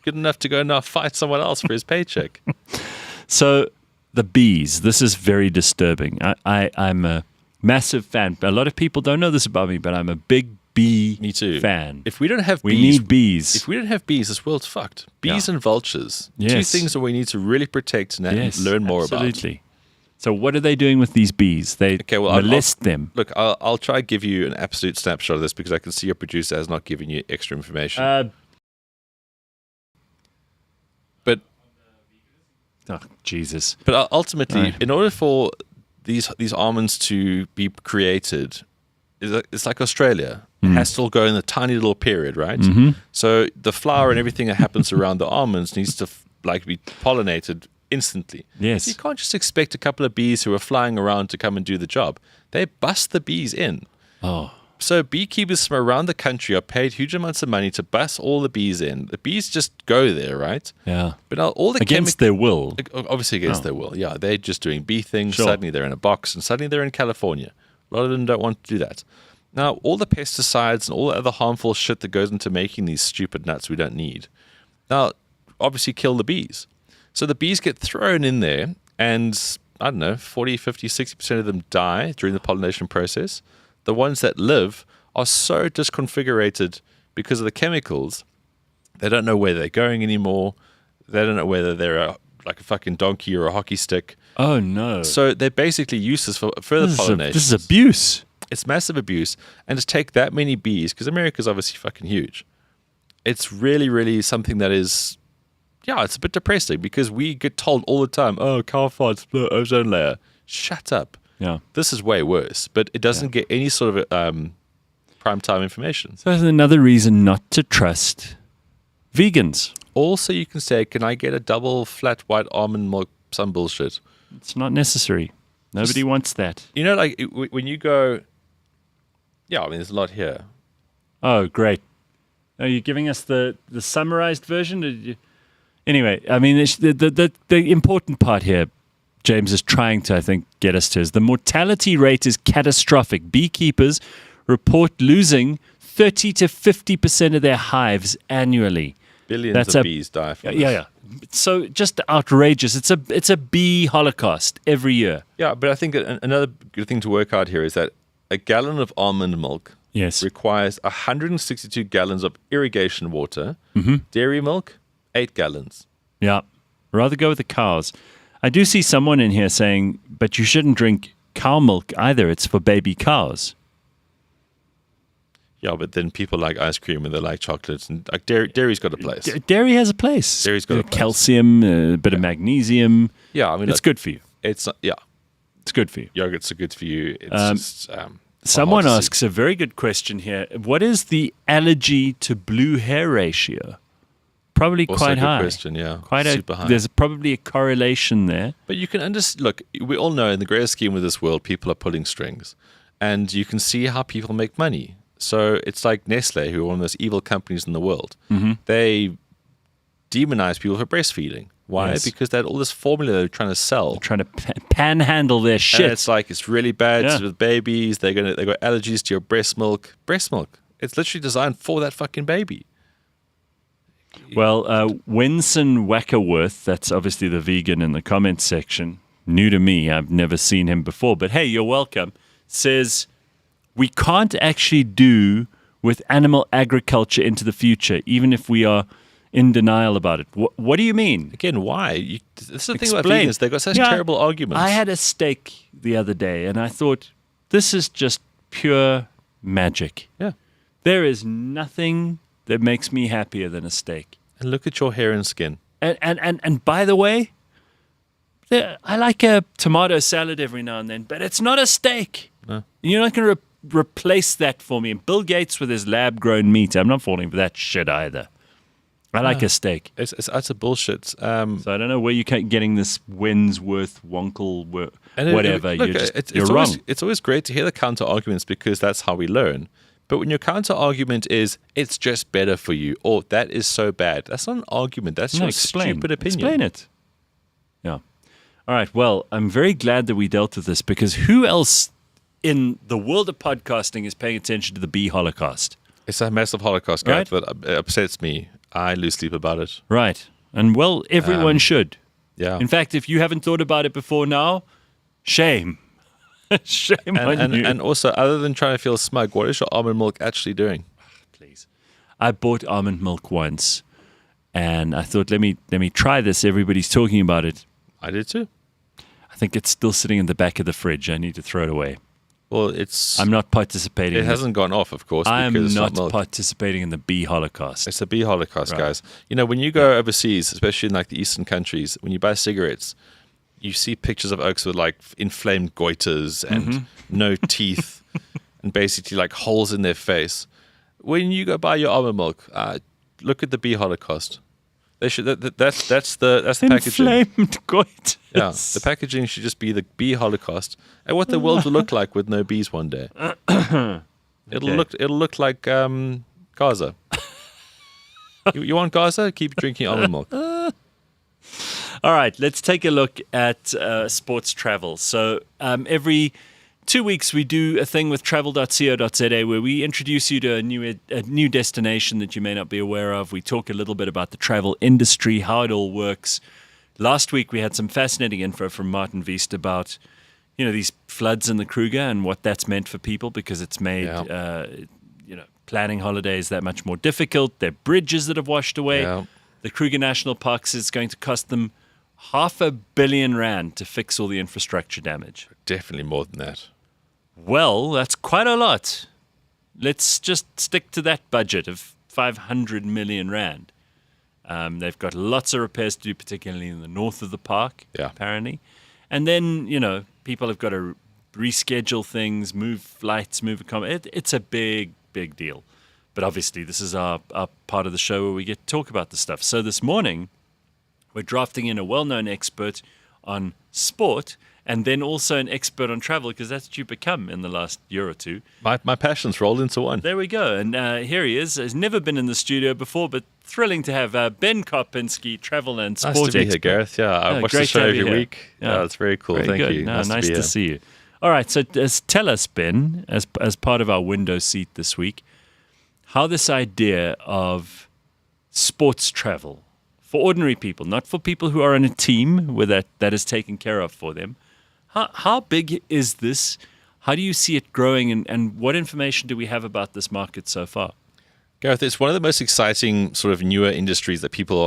Good enough to go now fight someone else for his paycheck. So the bees, this is very disturbing. I'm a massive fan. A lot of people don't know this about me, but I'm a big bee Me too. fan. If we don't have We bees, need bees. If we don't have bees, this world's fucked. Bees Yeah. and vultures. Two Yes. things that we need to really protect and Yes, learn more about. absolutely. So what are they doing with these bees? They molest them. Look, I'll try to give you an absolute snapshot of this because I can see your producer has not given you extra information. But Oh, Jesus. But ultimately, Right. in order for these almonds to be created, it's like Australia. It has to all go in a tiny little period, right? So the flower and everything that happens around the almonds needs to be pollinated instantly. Yes. You can't just expect a couple of bees who are flying around to come and do the job. They bust the bees in. Oh. So beekeepers from around the country are paid huge amounts of money to bust all the bees in. The bees just go there, right? Yeah. But now all the Against their will. Obviously against their will. Yeah, they're just doing bee things. Sure. Suddenly they're in a box and suddenly they're in California. A lot of them don't want to do that. Now, all the pesticides and all the other harmful shit that goes into making these stupid nuts we don't need. Now, obviously kill the bees. So the bees get thrown in there and, I don't know, 40, 50, 60% of them die during the pollination process. The ones that live are so disconfigurated because of the chemicals, they don't know where they're going anymore. They don't know whether they're like a fucking donkey or a hockey stick. Oh, no. So they're basically useless for further pollination. This is abuse. It's massive abuse. And to take that many bees, because America's obviously fucking huge, it's really, really something that is, yeah, it's a bit depressing because we get told all the time, oh, cow farts, the ozone layer. Shut up. Yeah. This is way worse, but it doesn't get any sort of prime time information. So that's another reason not to trust vegans. Also, you can say, can I get a double flat white almond milk? Some bullshit. It's not necessary. Nobody wants that. You know, like when you go, yeah, I mean, there's a lot here. Oh, great. Are you giving us the summarized version? Anyway, I mean, the important part here, James is trying to, I think, get us to is the mortality rate is catastrophic. Beekeepers report losing 30 to 50% of their hives annually. Billions of bees die from this. Yeah. So just outrageous. It's a bee holocaust every year. Yeah, but I think another good thing to work out here is that a gallon of almond milk requires 162 gallons of irrigation water. Dairy milk, 8 gallons. Yeah. Rather go with the cows. I do see someone in here saying, but you shouldn't drink cow milk either. It's for baby cows. Yeah, but then people like ice cream and they like chocolates, and like dairy's got a place. Dairy has a place. Dairy's got a place. Calcium, a bit of magnesium. Yeah, I mean, it's good for you. It's good for you. Yogurts are good for you. It's someone asks a very good question here. What is the allergy to blue hair ratio? Probably also quite a good high. question, yeah. Super high. There's probably a correlation there. But you can look, we all know in the greater scheme of this world, people are pulling strings. And you can see how people make money. So it's like Nestle, who are one of the most evil companies in the world. They demonize people for breastfeeding. Why? Yes. Because they had all this formula they're trying to sell. They're trying to panhandle their shit. And it's like, it's really bad with babies. They got allergies to your breast milk. Breast milk. It's literally designed for that fucking baby. Well, Winson Wackerworth, that's obviously the vegan in the comments section, new to me, I've never seen him before, but hey, you're welcome, says, we can't actually do with animal agriculture into the future, even if we are in denial about it. What do you mean? Again, why? This is the thing about Explain. vegans. They've got such terrible arguments. I had a steak the other day, and I thought, this is just pure magic. Yeah. There is nothing that makes me happier than a steak. And look at your hair and skin. And by the way, I like a tomato salad every now and then, but it's not a steak. No. You're not going to replace that for me. And Bill Gates with his lab-grown meat, I'm not falling for that shit either. I like a steak. It's utter bullshit. So I don't know where you're getting this Winsworth, Wonkel, whatever. You're wrong. It's always great to hear the counter arguments because that's how we learn. But when your counter argument is, it's just better for you, or that is so bad, that's not an argument. That's your stupid opinion. Explain it. Yeah. All right. Well, I'm very glad that we dealt with this because who else in the world of podcasting is paying attention to the bee holocaust? It's a massive holocaust, Gareth, that upsets me. I lose sleep about it. Right. And well, everyone should. Yeah. In fact, if you haven't thought about it before now, shame. Shame on you. And also, other than trying to feel smug, what is your almond milk actually doing? Please. I bought almond milk once, and I thought, let me try this. Everybody's talking about it. I did too. I think it's still sitting in the back of the fridge. I need to throw it away. Well, I'm not participating. It hasn't gone off, of course. I am because not it's not milk. participating in the bee holocaust. It's a bee holocaust, guys. You know, when you go overseas, especially in like the eastern countries, when you buy cigarettes, you see pictures of oaks with like inflamed goiters and no teeth and basically like holes in their face. When you go buy your almond milk, look at the bee holocaust. They should. That's the packaging. Inflamed goiters. Yeah, the packaging should just be the bee holocaust and what the world will look like with no bees one day. It'll look like Gaza. You want Gaza? Keep drinking almond milk. All right, let's take a look at sports travel. So every 2 weeks we do a thing with travel.co.za where we introduce you to a new destination that you may not be aware of. We talk a little bit about the travel industry, how it all works. Last week we had some fascinating info from Martin Wiest about these floods in the Kruger and what that's meant for people because it's made planning holidays that much more difficult. There are bridges that have washed away. Yeah. The Kruger National Parks is going to cost them R500 million to fix all the infrastructure damage. Definitely more than that. Well, that's quite a lot. Let's just stick to that budget of 500 million rand. They've got lots of repairs to do, particularly in the north of the park, apparently. And then, people have got to reschedule things, move flights, move accommodation. It's a big, big deal. But obviously, this is our part of the show where we get to talk about the stuff. So this morning, we're drafting in a well-known expert on sport and then also an expert on travel, because that's what you've become in the last year or two. My passions rolled into one. There we go. And here he is. He's never been in the studio before, but thrilling to have Ben Karpinski, travel and sport Nice to be here, expert. Gareth. Yeah, I watch the great to show have you every here. week. Yeah, it's very cool. Very Thank good. you. No, nice be to here. see you. All right, so tell us, Ben, as part of our window seat this week, how this idea of sports travel for ordinary people, not for people who are on a team where that is taken care of for them. How big is this? How do you see it growing, and what information do we have about this market so far? Gareth, it's one of the most exciting sort of newer industries that people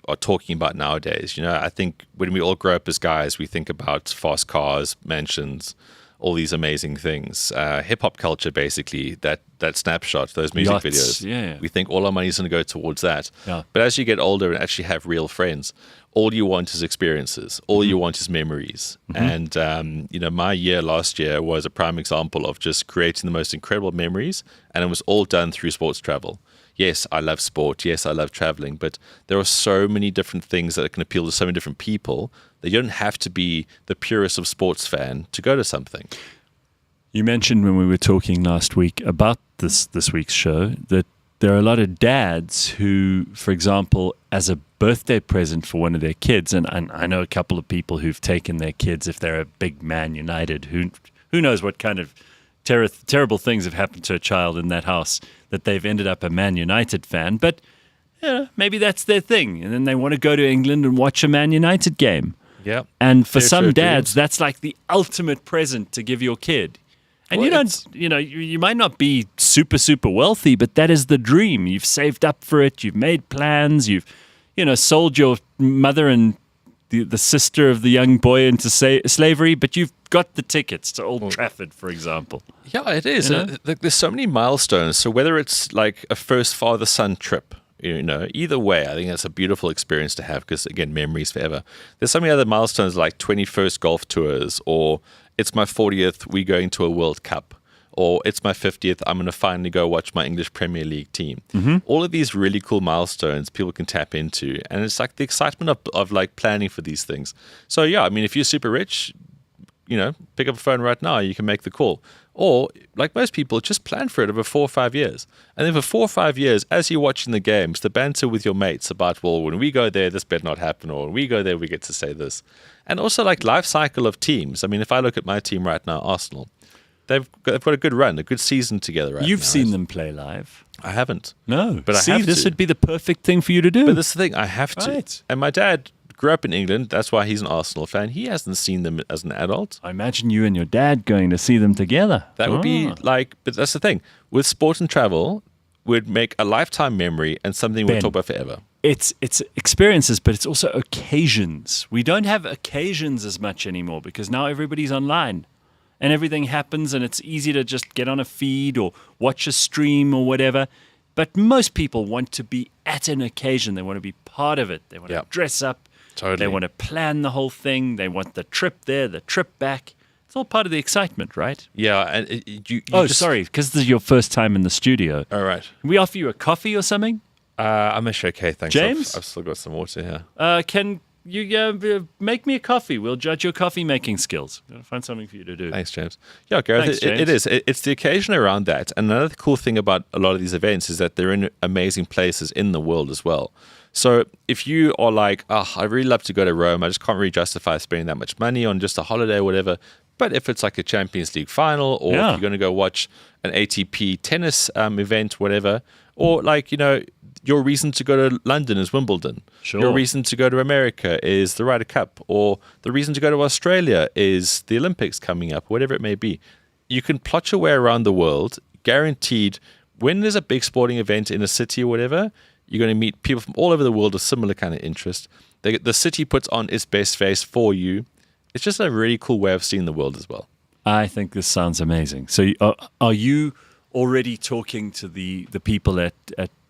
are talking about nowadays. You know, I think when we all grow up as guys, we think about fast cars, mansions, all these amazing things. Hip hop culture, basically, that snapshot, those music Yachts, videos. yeah. We think all our money's going to go towards that. Yeah. But as you get older and actually have real friends, all you want is experiences. All you want is memories. And, my year last year was a prime example of just creating the most incredible memories. And it was all done through sports travel. Yes, I love sport. Yes, I love traveling. But there are so many different things that can appeal to so many different people that you don't have to be the purest of sports fan to go to something. You mentioned when we were talking last week about this week's show that there are a lot of dads who, for example, as a birthday present for one of their kids, and I know a couple of people who've taken their kids, if they're a big Man United, who knows what kind of terrible things have happened to a child in that house that they've ended up a Man United fan. But maybe that's their thing, and then they want to go to England and watch a Man United game. Yeah. And for Fair some share dads, dreams. that's like the ultimate present to give your kid. And Well, you might not be super, super wealthy, but that is the dream. You've saved up for it. You've made plans. You've, sold your mother and the sister of the young boy into slavery, but you've got the tickets to Old Trafford, for example. Yeah, it is. You know? There's so many milestones. So whether it's like a first father-son trip, either way, I think that's a beautiful experience to have because, again, memories forever. There's so many other milestones like 21st golf tours, or it's my 40th, we're going to a World Cup, or it's my 50th, I'm going to finally go watch my English Premier League team. All of these really cool milestones people can tap into. And it's like the excitement of like planning for these things. So, yeah, I mean, if you're super rich, pick up a phone right now, you can make the call. Or, like most people, just plan for it over 4 or 5 years. And then for 4 or 5 years, as you're watching the games, the banter with your mates about, well, when we go there, this better not happen, or when we go there, we get to say this. And also, like, life cycle of teams. I mean, if I look at my team right now, Arsenal, they've got a good run, a good season together right now. You've seen them play live. I haven't. No. But I See, have this to. would be the perfect thing for you to do. But this is the thing, I have to. Right. And my dad grew up in England. That's why he's an Arsenal fan. He hasn't seen them as an adult. I imagine you and your dad going to see them together. That would be Ah. like, but that's the thing. With sport and travel, would make a lifetime memory and something we'll Ben. talk about forever. It's experiences, but it's also occasions. We don't have occasions as much anymore because now everybody's online and everything happens and it's easy to just get on a feed or watch a stream or whatever. But most people want to be at an occasion. They want to be part of it. They want Yep. to dress up. Totally. They want to plan the whole thing. They want the trip there, the trip back. It's all part of the excitement, right? Yeah, and you Sorry, because this is your first time in the studio. All right. Can we offer you a coffee or something? I'm actually okay, thanks. James? I've still got some water here. Can you make me a coffee? We'll judge your coffee making skills. I'll find something for you to do. Thanks, James. Yeah, Gareth, Thanks, it James. is. It's the occasion around that. And another cool thing about a lot of these events is that they're in amazing places in the world as well. So if you are like, I really love to go to Rome, I just can't really justify spending that much money on just a holiday or whatever. But if it's like a Champions League final, or Yeah. if you're going to go watch an ATP tennis event, whatever, or like, your reason to go to London is Wimbledon. Sure. Your reason to go to America is the Ryder Cup, or the reason to go to Australia is the Olympics coming up, whatever it may be. You can plot your way around the world, guaranteed. When there's a big sporting event in a city or whatever, you're going to meet people from all over the world with similar kind of interest. The city puts on its best face for you. It's just a really cool way of seeing the world as well. I think this sounds amazing. So are you already talking to the people at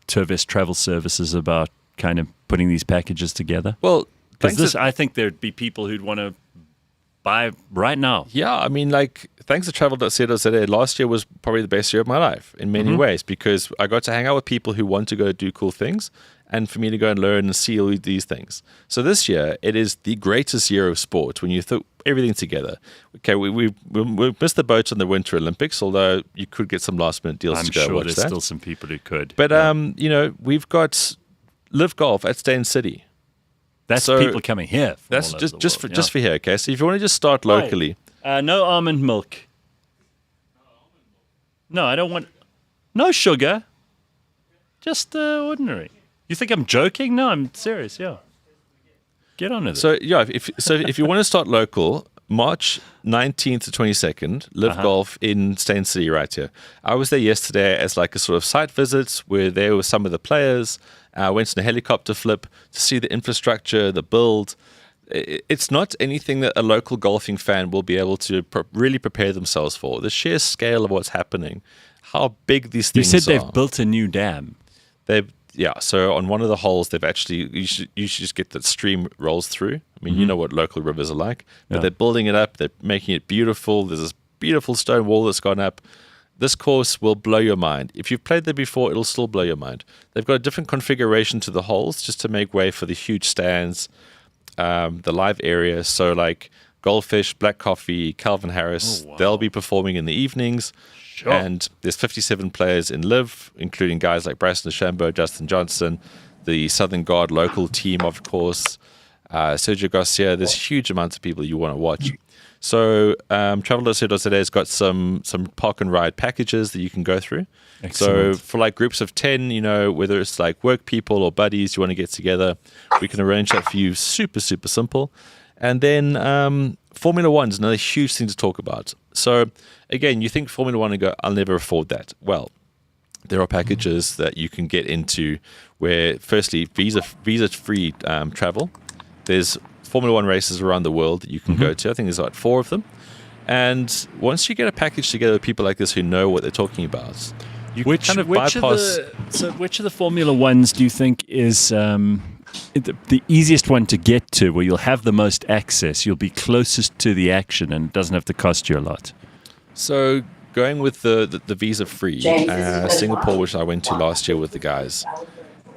Tervis Travel Services about kind of putting these packages together? Well, Because I think there'd be people who'd want to buy right now. Yeah, I mean, like, thanks to travel.co.za, last year was probably the best year of my life in many ways because I got to hang out with people who want to go do cool things. and for me to go and learn and see all these things. So this year, it is the greatest year of sport when you throw everything together. Okay, we missed the boat on the Winter Olympics, although you could get some last minute deals I'm to go sure watch there's that. still some people who could. But we've got Live Golf at Stain City. That's so people coming here. From That's all over just the world, for here. Okay, so if you want to just start locally, no almond milk. No, I don't want. No sugar. Just ordinary. You think I'm joking? No, I'm serious. Yeah. Get on with it. So yeah, if you want to start local, March 19th to 22nd, Live Golf in Stain City right here. I was there yesterday as like a sort of site visit where there were some of the players. I went on a helicopter flip to see the infrastructure, the build. It's not anything that a local golfing fan will be able to really prepare themselves for. The sheer scale of what's happening, how big these you things are. said they've built a new dam. So on one of the holes, they've actually, you should just get the stream rolls through. I mean, you know what local rivers are like, but they're building it up. They're making it beautiful. There's this beautiful stone wall that's gone up. This course will blow your mind. If you've played there before, it'll still blow your mind. They've got a different configuration to the holes just to make way for the huge stands, the live area. So like Goldfish, Black Coffee, Calvin Harris, they'll be performing in the evenings. Sure. And there's 57 players in Live, including guys like Bryson DeChambeau, Justin Johnson, the Southern Guard local team, of course, Sergio Garcia. There's huge amounts of people you want to watch. So Travel.co.za has got some park and ride packages that you can go through. Excellent. So for like groups of 10, whether it's like work people or buddies you want to get together, we can arrange that for you. Super, super simple. And then Formula One is another huge thing to talk about. So again, you think Formula One and go, I'll never afford that. Well, there are packages that you can get into where, firstly, visa-free travel. There's Formula One races around the world that you can go to. I think there's like 4 of them. And once you get a package together with people like this who know what they're talking about, you kind of bypass. Which of the Formula Ones do you think is the easiest one to get to, where you'll have the most access, you'll be closest to the action, and it doesn't have to cost you a lot? So going with the visa-free, Singapore, which I went to last year with the guys,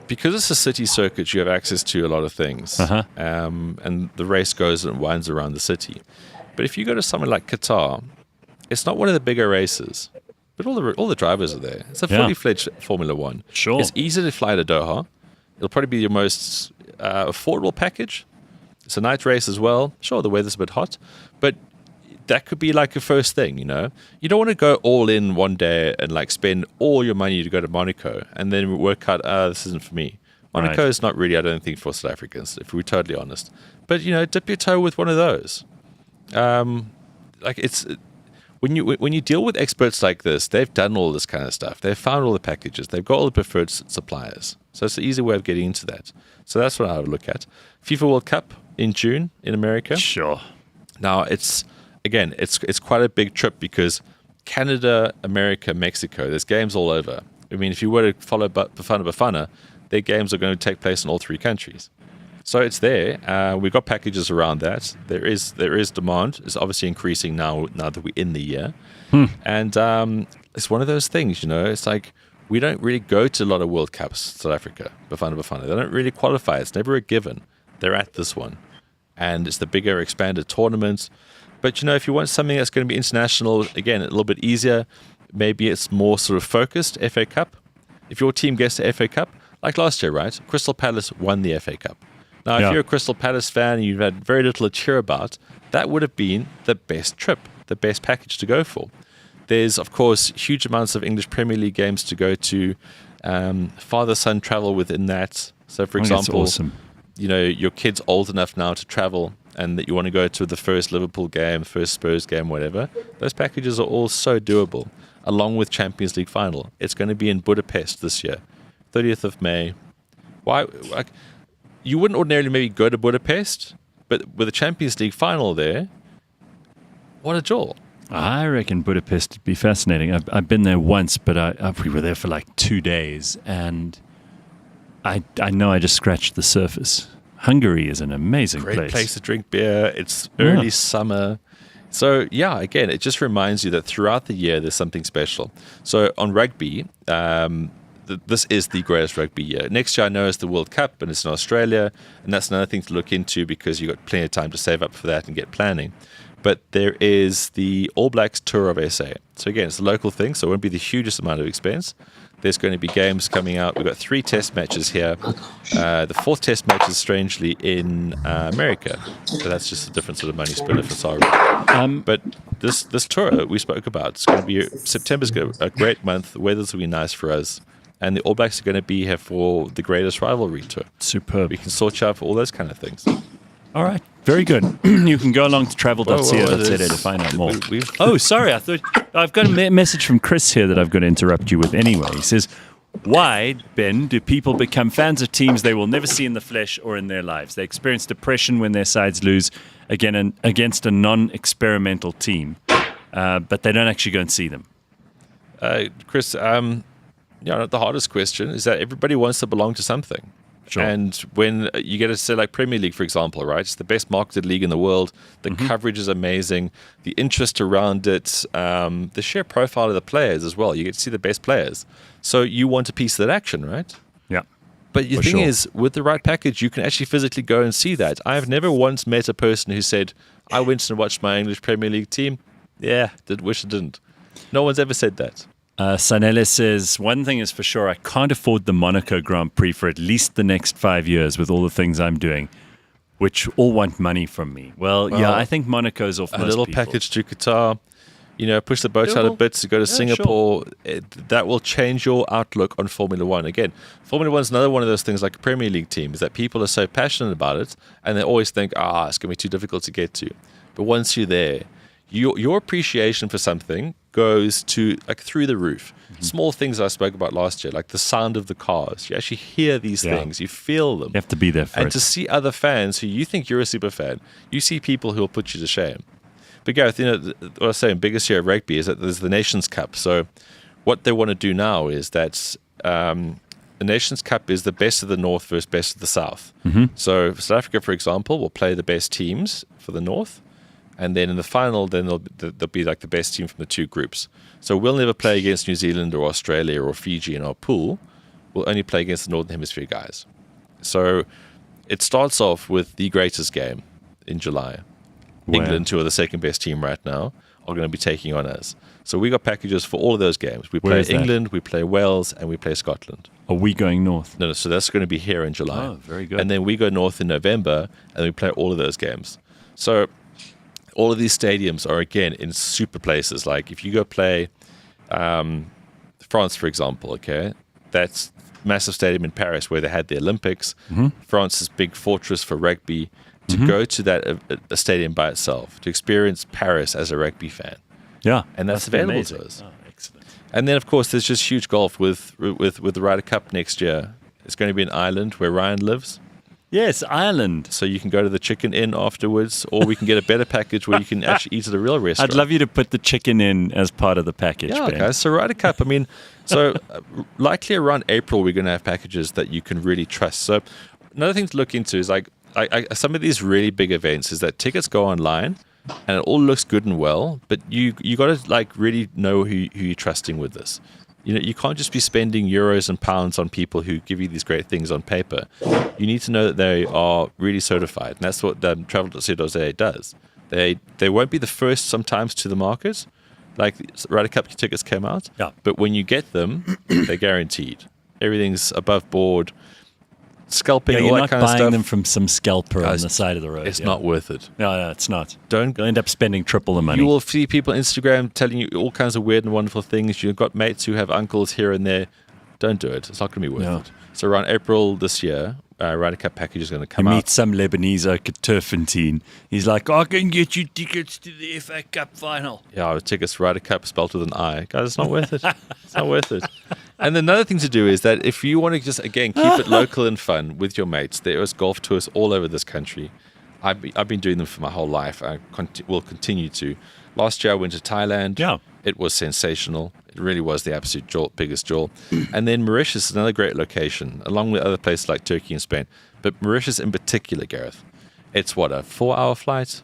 because it's a city circuit, you have access to a lot of things, and the race goes and winds around the city. But if you go to somewhere like Qatar, it's not one of the bigger races, but all the drivers are there. It's a fully fledged Formula One. Sure, it's easy to fly to Doha. It'll probably be your most affordable package. It's a night race as well. Sure, the weather's a bit hot, but that could be like a first thing, You don't want to go all in one day and like spend all your money to go to Monaco and then work out, this isn't for me. Monaco is not really, I don't think, for South Africans, if we're totally honest. But, dip your toe with one of those. It's when you deal with experts like this, they've done all this kind of stuff. They've found all the packages. They've got all the preferred suppliers. So it's an easy way of getting into that. So that's what I would look at. FIFA World Cup in June in America. Sure. Now it's quite a big trip because Canada, America, Mexico, there's games all over. I mean, if you were to follow Bafana, their games are going to take place in all 3 countries. So it's there. We've got packages around that. There is demand. It's obviously increasing now that we're in the year. And it's one of those things, It's like we don't really go to a lot of World Cups, South Africa, Bafana. They don't really qualify. It's never a given. They're at this one. And it's the bigger expanded tournament. But, if you want something that's going to be international, again, a little bit easier, maybe it's more sort of focused, FA Cup. If your team gets to FA Cup, like last year, right? Crystal Palace won the FA Cup. Now, if you're a Crystal Palace fan and you've had very little to cheer about, that would have been the best trip, the best package to go for. There's, of course, huge amounts of English Premier League games to go to, father-son travel within that. So, for example, awesome. Your kid's old enough now to travel and that you want to go to the first Liverpool game, first Spurs game, whatever. Those packages are all so doable, along with Champions League final. It's going to be in Budapest this year, 30th of May. Why? You wouldn't ordinarily maybe go to Budapest, but with the Champions League final there, what a jewel. I reckon Budapest would be fascinating. I've been there once, but we were there for like 2 days, and I know I just scratched the surface. Hungary is an amazing Great place to drink beer. It's early summer. So, again, it just reminds you that throughout the year there's something special. So on rugby, this is the greatest rugby year. Next year, I know, is the World Cup, and it's in Australia, and that's another thing to look into because you've got plenty of time to save up for that and get planning. But there is the All Blacks Tour of SA. So again, it's a local thing, so it won't be the hugest amount of expense. There's going to be games coming out. We've got 3 test matches here. The 4th test match is strangely in America. So that's just a different sort of money spinner for sorry. But this tour we spoke about, it's going to be September's a great month. The weather's going to be nice for us. And the All Blacks are going to be here for the greatest rivalry tour. Superb. We can sort you out for all those kind of things. All right. Very good. You can go along to travel.co.za to find out more. Oh, sorry. I thought I've got a message from Chris here that I've got to interrupt you with anyway. He says, why, Ben, do people become fans of teams they will never see in the flesh or in their lives? They experience depression when their sides lose against a non-experimental team, but they don't actually go and see them. Chris, the hardest question is that everybody wants to belong to something. Sure. And when you get to say like Premier League, for example, right? It's the best marketed league in the world. The coverage is amazing. The interest around it, the sheer profile of the players as well. You get to see the best players. So you want a piece of that action, right? Yeah. But the thing is, with the right package, you can actually physically go and see that. I've never once met a person who said, I went and watched my English Premier League team. Yeah, wish I didn't. No one's ever said that. Sanella says, one thing is for sure, I can't afford the Monaco Grand Prix for at least the next 5 years with all the things I'm doing, which all want money from me. Well, yeah, I think Monaco's off most A little people. package to Qatar, push the boat out a bit to go to Singapore. Sure. That will change your outlook on Formula One. Again, Formula One is another one of those things like a Premier League team, is that people are so passionate about it and they always think, it's going to be too difficult to get to. But once you're there, your appreciation for something goes to like through the roof. Small things I spoke about last year, like the sound of the cars. You actually hear these things. You feel them. You have to be there for and it. to see other fans who you think you're a super fan, you see people who will put you to shame. But Gareth, what I was saying, biggest year of rugby is that there's the Nations Cup. So what they want to do now is that the Nations Cup is the best of the North versus best of the South. So South Africa, for example, will play the best teams for the North. And then in the final, then they'll be like the best team from the 2 groups. So we'll never play against New Zealand or Australia or Fiji in our pool. We'll only play against the Northern Hemisphere guys. So it starts off with the greatest game in July. Wow. England, who are the second best team right now, are going to be taking on us. So we got packages for all of those games. We Where play is that? England, we play Wales, and we play Scotland. Are we going north? No, so that's going to be here in July. Oh, very good. And then we go north in November, and we play all of those games. So all of these stadiums are, again, in super places. Like if you go play France, for example, okay, that's massive stadium in Paris where they had the Olympics. France's big fortress for rugby. To go to that a stadium by itself, to experience Paris as a rugby fan. Yeah. And that's be available amazing. to us. Oh, excellent. And then, of course, there's just huge golf with the Ryder Cup next year. It's going to be in Ireland where Ryan lives. Yes, Ireland. So you can go to the Chicken Inn afterwards, or we can get a better package where you can actually eat at a real restaurant. I'd love you to put the chicken in as part of the package, Yeah, Ben. guys. So Ryder Cup, likely around April, we're going to have packages that you can really trust. So another thing to look into is like some of these really big events is that tickets go online and it all looks good and well, but you got to like really know who you're trusting with this. You can't just be spending euros and pounds on people who give you these great things on paper. You need to know that they are really certified, and that's what travel.co.za does. They won't be the first sometimes to the market, like Ryder Cup tickets came out, but when you get them, they're guaranteed. Everything's above board. Scalping, all you're that not kind of buying stuff. them from some scalper Guys, on the side of the road. It's not worth it. No, it's not. You'll You'll end up spending triple the money. You will see people on Instagram telling you all kinds of weird and wonderful things. You've got mates who have uncles here and there. Don't do it. It's not going to be worth it. So around April this year, Ryder Cup package is going to come you out. meet some Lebanese at Turfentine. He's like, I can get you tickets to the FA Cup final. Yeah, tickets Ryder Cup spelled with an I. Guys, it's not worth it. It's not worth it. And then another thing to do is that if you want to just, again, keep it local and fun with your mates, there is golf tours all over this country. I've been doing them for my whole life. I will continue to. Last year I went to Thailand. Yeah. It was sensational. It really was the absolute biggest jewel. And then Mauritius is another great location, along with other places like Turkey and Spain. But Mauritius in particular, Gareth, it's what, a 4-hour flight?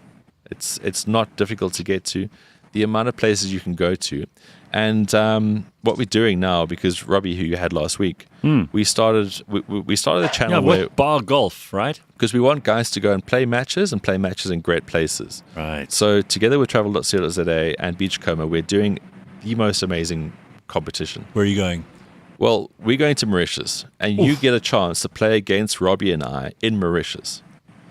It's not difficult to get to. The amount of places you can go to. And what we're doing now, because Robbie, who you had last week, we started a channel where bar golf, right? because we want guys to go and play matches in great places. Right. So together with travel.co.za and Beachcomber, we're doing the most amazing competition. Where are you going? Well, we're going to Mauritius, and you get a chance to play against Robbie and I in Mauritius.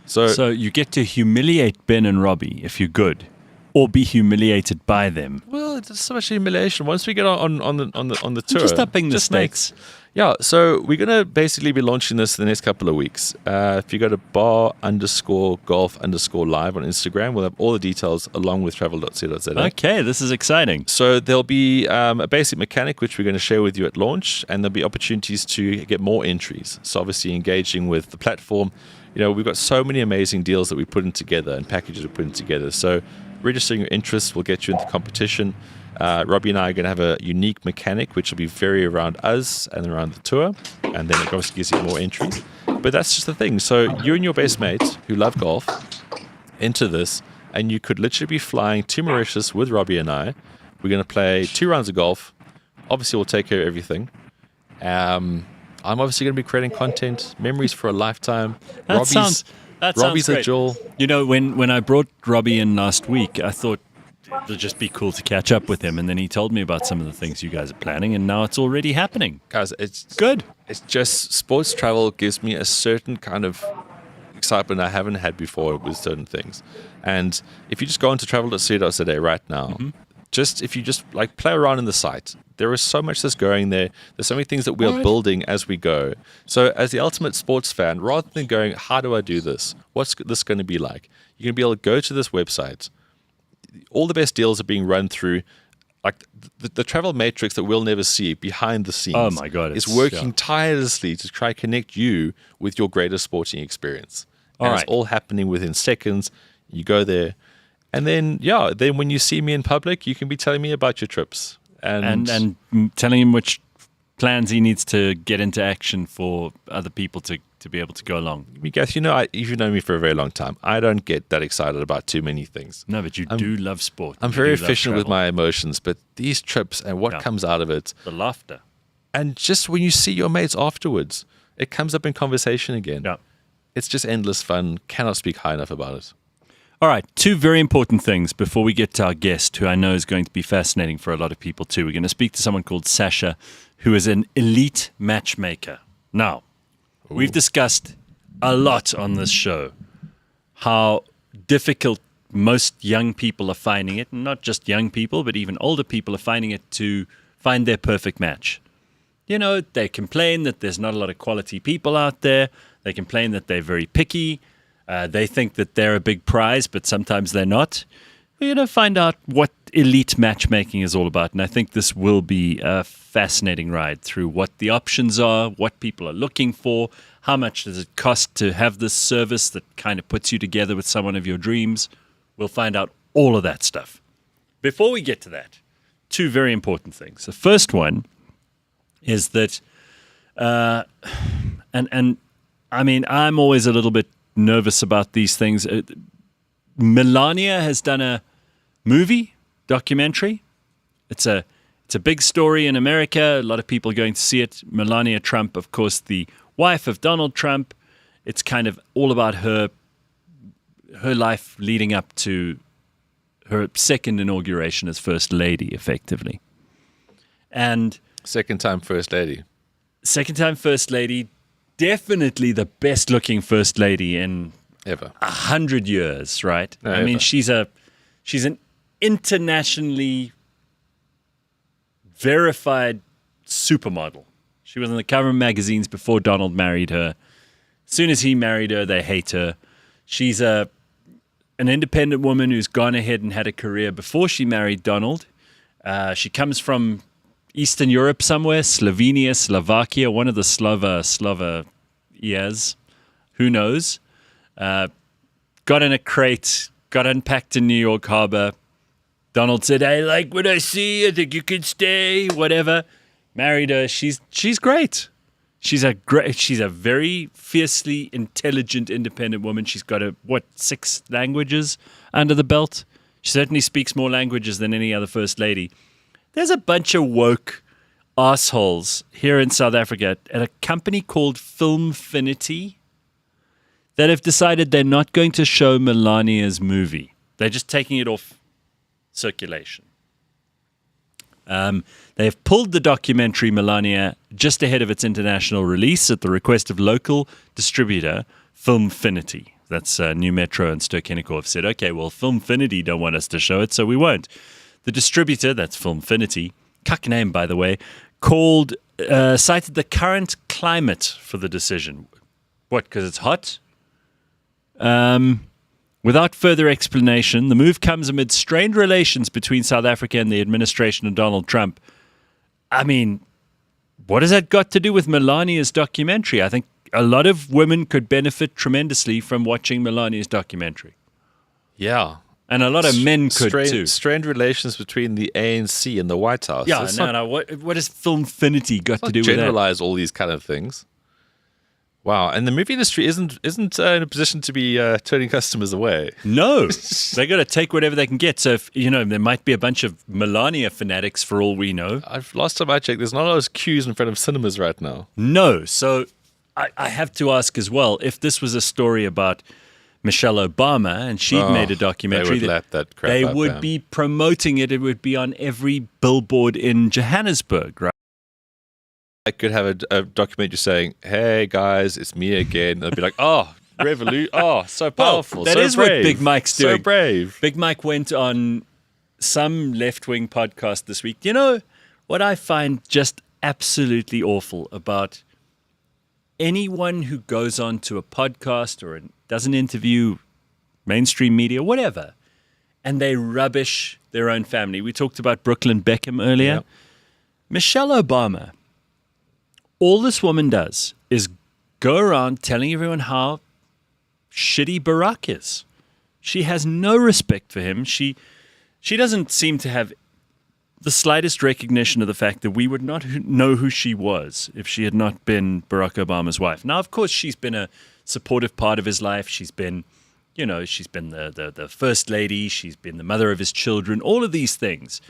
So you get to humiliate Ben and Robbie if you're good, or be humiliated by them. Well, it's so much humiliation. Once we get on the tour, Just upping the stakes. Yeah, so we're going to basically be launching this in the next couple of weeks. If you go to bar_golf_live on Instagram, we'll have all the details along with travel.co.za. Okay, this is exciting. So there'll be a basic mechanic which we're going to share with you at launch, and there'll be opportunities to get more entries. So obviously engaging with the platform. You know, we've got so many amazing deals that we're putting together and packages we're putting together. So registering your interest will get you into competition. Robbie and I are going to have a unique mechanic which will be very around us and around the tour, and then it obviously gives you more entries. But that's just the thing. So you and your best mates who love golf enter this, and you could literally be flying to Mauritius with Robbie and I. We're going to play 2 rounds of golf. Obviously, we'll take care of everything. I'm obviously going to be creating content, memories for a lifetime. That sounds Robbie's a great. jewel. You know, when I brought Robbie in last week, I thought it'd just be cool to catch up with him, and then he told me about some of the things you guys are planning, and now it's already happening. Guys, it's Good. It's just sports travel gives me a certain kind of excitement I haven't had before with certain things. And if you just go into travel.co.za right now, if you just like play around in the site, there is so much that's going there. There's so many things that we are building as we go. So as the ultimate sports fan, rather than going, how do I do this? What's this going to be like? You're going to be able to go to this website. All the best deals are being run through, like the travel matrix that we'll never see behind the scenes. Oh my God, is it's- working tirelessly to try and connect you with your greatest sporting experience. And it's all happening within seconds. You go there, and then when you see me in public, you can be telling me about your trips and telling him which plans he needs to get into action for other people to be able to go along. Guys, you've known me for a very long time. I don't get that excited about too many things. No, but you do love sport. I'm very efficient with my emotions, but these trips and what comes out of it, the laughter, and just when you see your mates afterwards, it comes up in conversation again. Yeah. It's just endless fun. Cannot speak high enough about it. All right, 2 very important things before we get to our guest, who I know is going to be fascinating for a lot of people too. We're going to speak to someone called Sacha, who is an elite matchmaker. Now, we've discussed a lot on this show how difficult most young people are finding it, and not just young people, but even older people are finding it to find their perfect match. You know, they complain that there's not a lot of quality people out there. They complain that they're very picky. They think that they're a big prize, but sometimes they're not. We're going to find out what elite matchmaking is all about, and I think this will be a fascinating ride through what the options are, what people are looking for, how much does it cost to have this service that kind of puts you together with someone of your dreams. We'll find out all of that stuff. Before we get to that, 2 very important things. The first one is that, and I mean, I'm always a little bit nervous about these things. Melania has done a documentary. It's a big story in America. A lot of people are going to see it. Melania Trump, of course, the wife of Donald Trump. It's kind of all about her life leading up to her second inauguration as First Lady, effectively. And Second time First Lady. Definitely the best looking First Lady in Ever. 100 years, right? No, I mean, ever. she's an internationally verified supermodel. She was on the cover of magazines before Donald married her. As soon as he married her, they hate her. She's an independent woman who's gone ahead and had a career before she married Donald. She comes from Eastern Europe somewhere, Slovenia, Slovakia, one of the Slovakias. Who knows? Got in a crate, got unpacked in New York Harbor. Donald said, "I like what I see. I think you can stay." Whatever. Married her. She's great. She's a very fiercely intelligent, independent woman. She's got 6 languages under the belt. She certainly speaks more languages than any other First Lady. There's a bunch of woke assholes here in South Africa at a company called Filmfinity that have decided they're not going to show Melania's movie. They're just taking it off circulation. They've pulled the documentary Melania just ahead of its international release at the request of local distributor Filmfinity. That's New Metro and Ster-Kinekor have said, okay, well, Filmfinity don't want us to show it, so we won't. The distributor, that's Filmfinity, cuck name, by the way, cited the current climate for the decision. What, because it's hot? Without further explanation, the move comes amid strained relations between South Africa and the administration of Donald Trump. I mean, what has that got to do with Melania's documentary? I think a lot of women could benefit tremendously from watching Melania's documentary. Yeah. And a lot of men could too. Strained relations between the ANC and the White House. Yeah, no. What has Filmfinity got to do with that? Generalize all these kind of things. Wow, and the movie industry isn't in a position to be turning customers away. No, they got to take whatever they can get. So, if, there might be a bunch of Melania fanatics for all we know. Last time I checked, there's not a lot of queues in front of cinemas right now. No, so I have to ask as well, if this was a story about Michelle Obama and she'd made a documentary, they would lap that crap they up, would yeah. be promoting it. It would be on every billboard in Johannesburg, right? I could have a documentary saying, "Hey guys, it's me again." They'd be like, "Oh, revolution! Oh, so powerful! That so is brave. what Big Mike's doing. So brave." Big Mike went on some left-wing podcast this week. You know what I find just absolutely awful about anyone who goes on to a podcast or does an interview, mainstream media, whatever, and they rubbish their own family. We talked about Brooklyn Beckham earlier. Yep. Michelle Obama. All this woman does is go around telling everyone how shitty Barack is. She has no respect for him. She doesn't seem to have the slightest recognition of the fact that we would not know who she was if she had not been Barack Obama's wife. Now, of course, she's been a supportive part of his life. She's been, she's been the first lady. She's been the mother of his children. All of these things,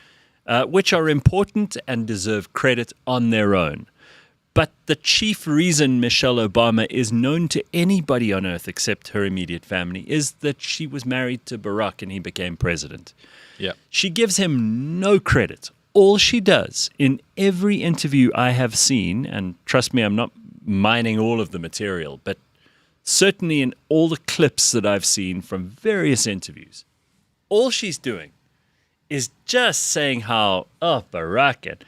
which are important and deserve credit on their own. But the chief reason Michelle Obama is known to anybody on earth except her immediate family is that she was married to Barack and he became president. Yeah. She gives him no credit. All she does in every interview I have seen, and trust me, I'm not mining all of the material, but certainly in all the clips that I've seen from various interviews, all she's doing is just saying how, Barack, and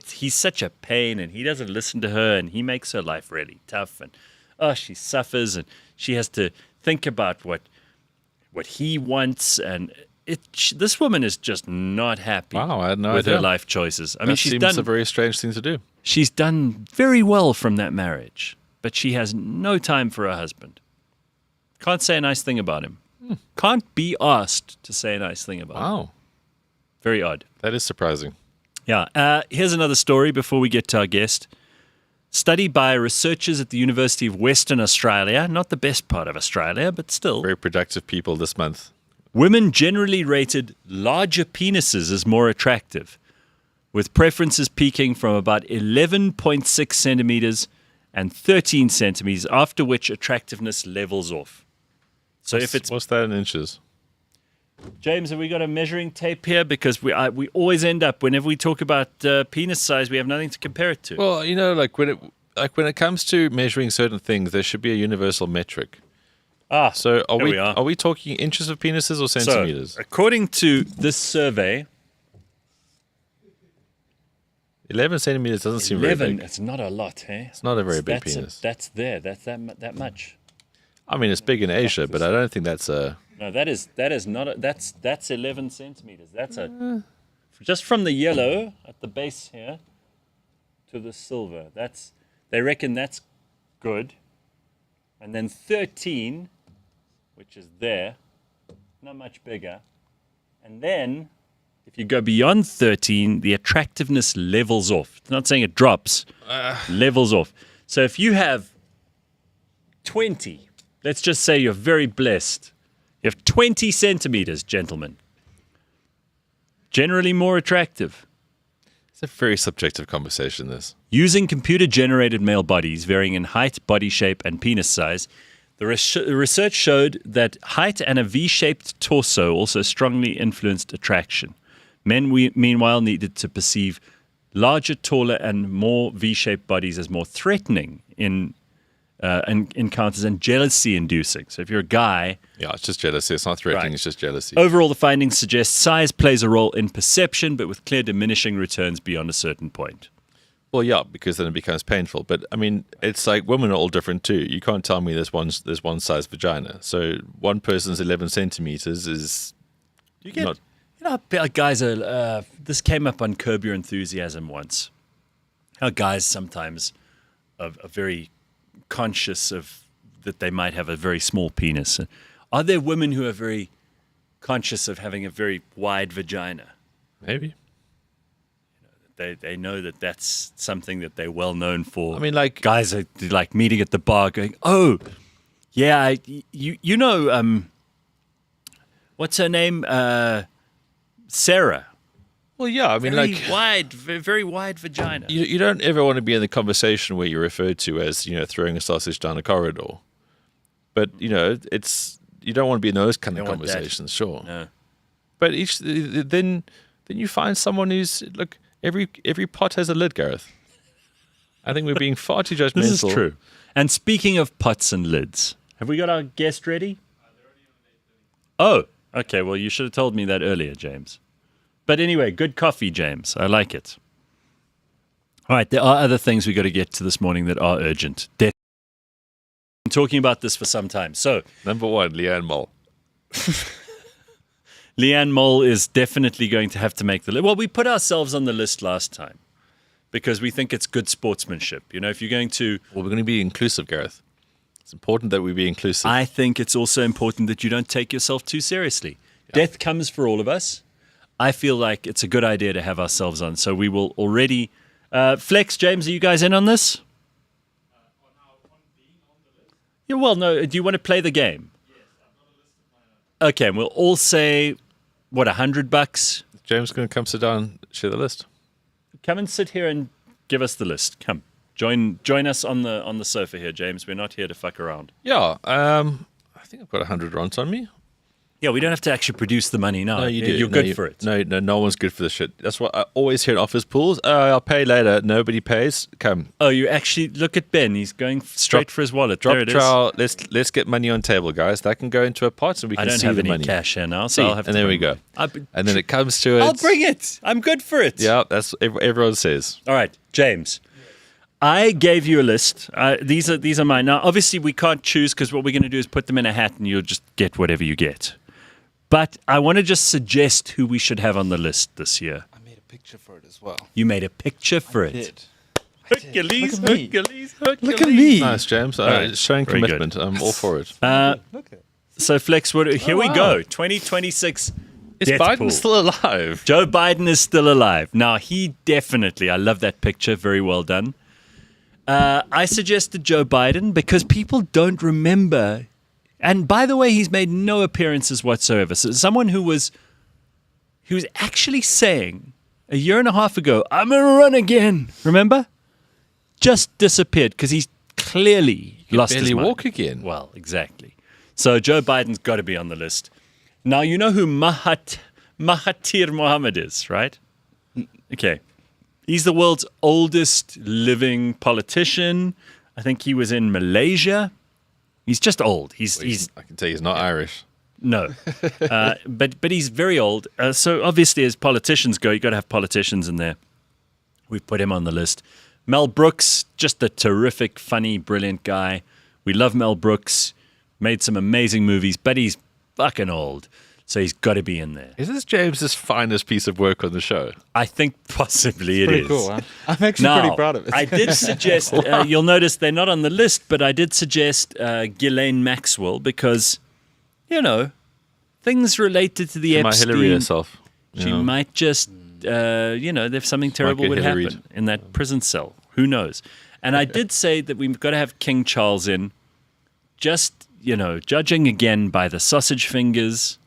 he's such a pain and he doesn't listen to her and he makes her life really tough and she suffers and she has to think about what he wants and this woman is just not happy I had no with idea. her life choices. I That mean, she's seems done a very strange thing to do. She's done very well from that marriage, but she has no time for her husband. Can't say a nice thing about him. Can't be asked to say a nice thing about him. Wow, Very odd. that is surprising. Yeah. Here's another story before we get to our guest. Study by researchers at the University of Western Australia, not the best part of Australia, but still. Very productive people this month. Women generally rated larger penises as more attractive, with preferences peaking from about 11.6 centimeters and 13 centimeters, after which attractiveness levels off. So if it's... What's that in inches? James, have we got a measuring tape here? Because we always end up, whenever we talk about penis size, we have nothing to compare it to. Well, when it comes to measuring certain things, there should be a universal metric. So are we talking inches of penises or centimeters? So, according to this survey, 11 centimeters doesn't seem very 11, big. it's not a lot, eh? It's not a very big penis. That's that much. I mean, it's big in Asia, but I don't think that's a... No, that is not that's 11 centimeters. That's just from the yellow at the base here to the silver. They reckon that's good. And then 13, which is there, not much bigger. And then if you go beyond 13, the attractiveness levels off. It's not saying it drops, levels off. So if you have 20, let's just say you're very blessed. You have 20 centimeters, gentlemen. Generally more attractive. It's a very subjective conversation, this. Using computer-generated male bodies varying in height, body shape, and penis size, the research showed that height and a V-shaped torso also strongly influenced attraction. Men, meanwhile, needed to perceive larger, taller, and more V-shaped bodies as more threatening in encounters and jealousy-inducing. So if you're a guy... Yeah, it's just jealousy. It's not threatening, Right. It's just jealousy. Overall, the findings suggest size plays a role in perception, but with clear diminishing returns beyond a certain point. Well, yeah, because then it becomes painful. But, I mean, it's like women are all different too. You can't tell me there's one size vagina. So one person's 11 centimeters is not... You know, guys are... this came up on Curb Your Enthusiasm once. How guys sometimes are very conscious of that they might have a very small penis. Are there women who are very conscious of having a very wide vagina? Maybe. They know that that's something that they're well known for. I mean, like... Guys are like meeting at the bar going, oh, yeah, you know, what's her name? Sarah. Well, yeah, I mean, Very wide vagina. You don't ever want to be in the conversation where you're referred to as, throwing a sausage down a corridor. But, you don't want to be in those kind of Don't want that. conversations, sure. No. But then you find someone who's, look, every pot has a lid, Gareth. I think we're being far too judgmental. This is true. And speaking of pots and lids, have we got our guest ready? Oh, okay. Well, you should have told me that earlier, James. But anyway, good coffee, James. I like it. All right, there are other things we got to get to this morning that are urgent. Been talking about this for some time. So, Number one, Leanne Mole. Leanne Mole is definitely going to have to make the list. Well, we put ourselves on the list last time because we think it's good sportsmanship. You know, if you're going to... Well, we're going to be inclusive, Gareth. It's important that we be inclusive. I think it's also important that you don't take yourself too seriously. Yeah. Death comes for all of us. I feel like it's a good idea to have ourselves on. So we will already... Flex, James, are you guys in on this? Yeah, well, no. Do you want to play the game? Yes, I've got a list of my own. Okay, and we'll all say, what, $100? James is going to come sit down and share the list. Come and sit here and give us the list. Come. Join us on the sofa here, James. We're not here to fuck around. Yeah, I think I've got 100 rons on me. Yeah, we don't have to actually produce the money now. No, you do. You're good for it. No one's good for this shit. That's what I always hear at office pools. I'll pay later. Nobody pays. Come. Oh, you actually look at Ben. He's going straight for his wallet. Drop there it trial. Let's get money on table, guys. That can go into a pot, and we I can don't see have the any money. cash here now, so See, I'll have to. And there we go. And then it comes to it. I'll bring it. I'm good for it. Yeah, that's what everyone says. All right, James. I gave you a list. These are mine. Now, obviously, we can't choose because what we're going to do is put them in a hat, and you'll just get whatever you get. But I want to just suggest who we should have on the list this year. I made a picture for it as well. You made a picture for I it. did. Hercules, Look at me. Hercules. Look at me. Nice, James. right. Showing Very good. commitment. I'm all for it. Look at So, Flex, here we wow. go. 2026. Is Death Biden pool. still alive? Joe Biden is still alive. Now, he definitely, I love that picture. Very well done. I suggested Joe Biden because people don't remember. And by the way, he's made no appearances whatsoever. So someone who was actually saying a year and a half ago, I'm going to run again. Remember? Just disappeared because he's clearly lost his barely mind. walk again. Well, exactly. So Joe Biden's got to be on the list. Now, you know who Mahathir Mohamad is, right? Okay. He's the world's oldest living politician. I think he was in Malaysia. He's just old. He's I can tell you he's not Irish. no, but he's very old. So obviously, as politicians go, you got to have politicians in there. We've put him on the list. Mel Brooks, just a terrific, funny, brilliant guy. We love Mel Brooks. Made some amazing movies, but he's fucking old. So he's got to be in there. Is this James's finest piece of work on the show? I think possibly it pretty is. cool, huh? I'm actually Now, pretty proud of it. I did suggest, you'll notice they're not on the list, but I did suggest Ghislaine Maxwell because, things related to the She might Epstein. Hillary herself. She might just, if something terrible get would Hillary. happen in that prison cell. Who knows? And I did say that we've got to have King Charles in, just, judging again by the sausage fingers.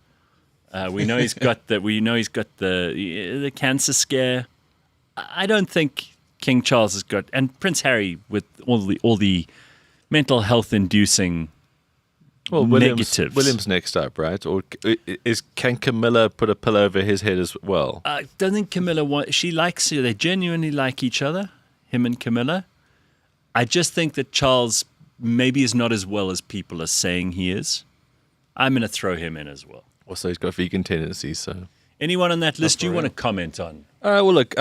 We know he's got the cancer scare. I don't think King Charles has got, and Prince Harry with all the mental health inducing negatives. William's next up, right? Or can Camilla put a pillow over his head as well? I don't think Camilla she likes you. They genuinely like each other, him and Camilla. I just think that Charles maybe is not as well as people are saying he is. I'm going to throw him in as well. Also, he's got vegan tendencies, so. Anyone on that list you want to comment on? Well, look,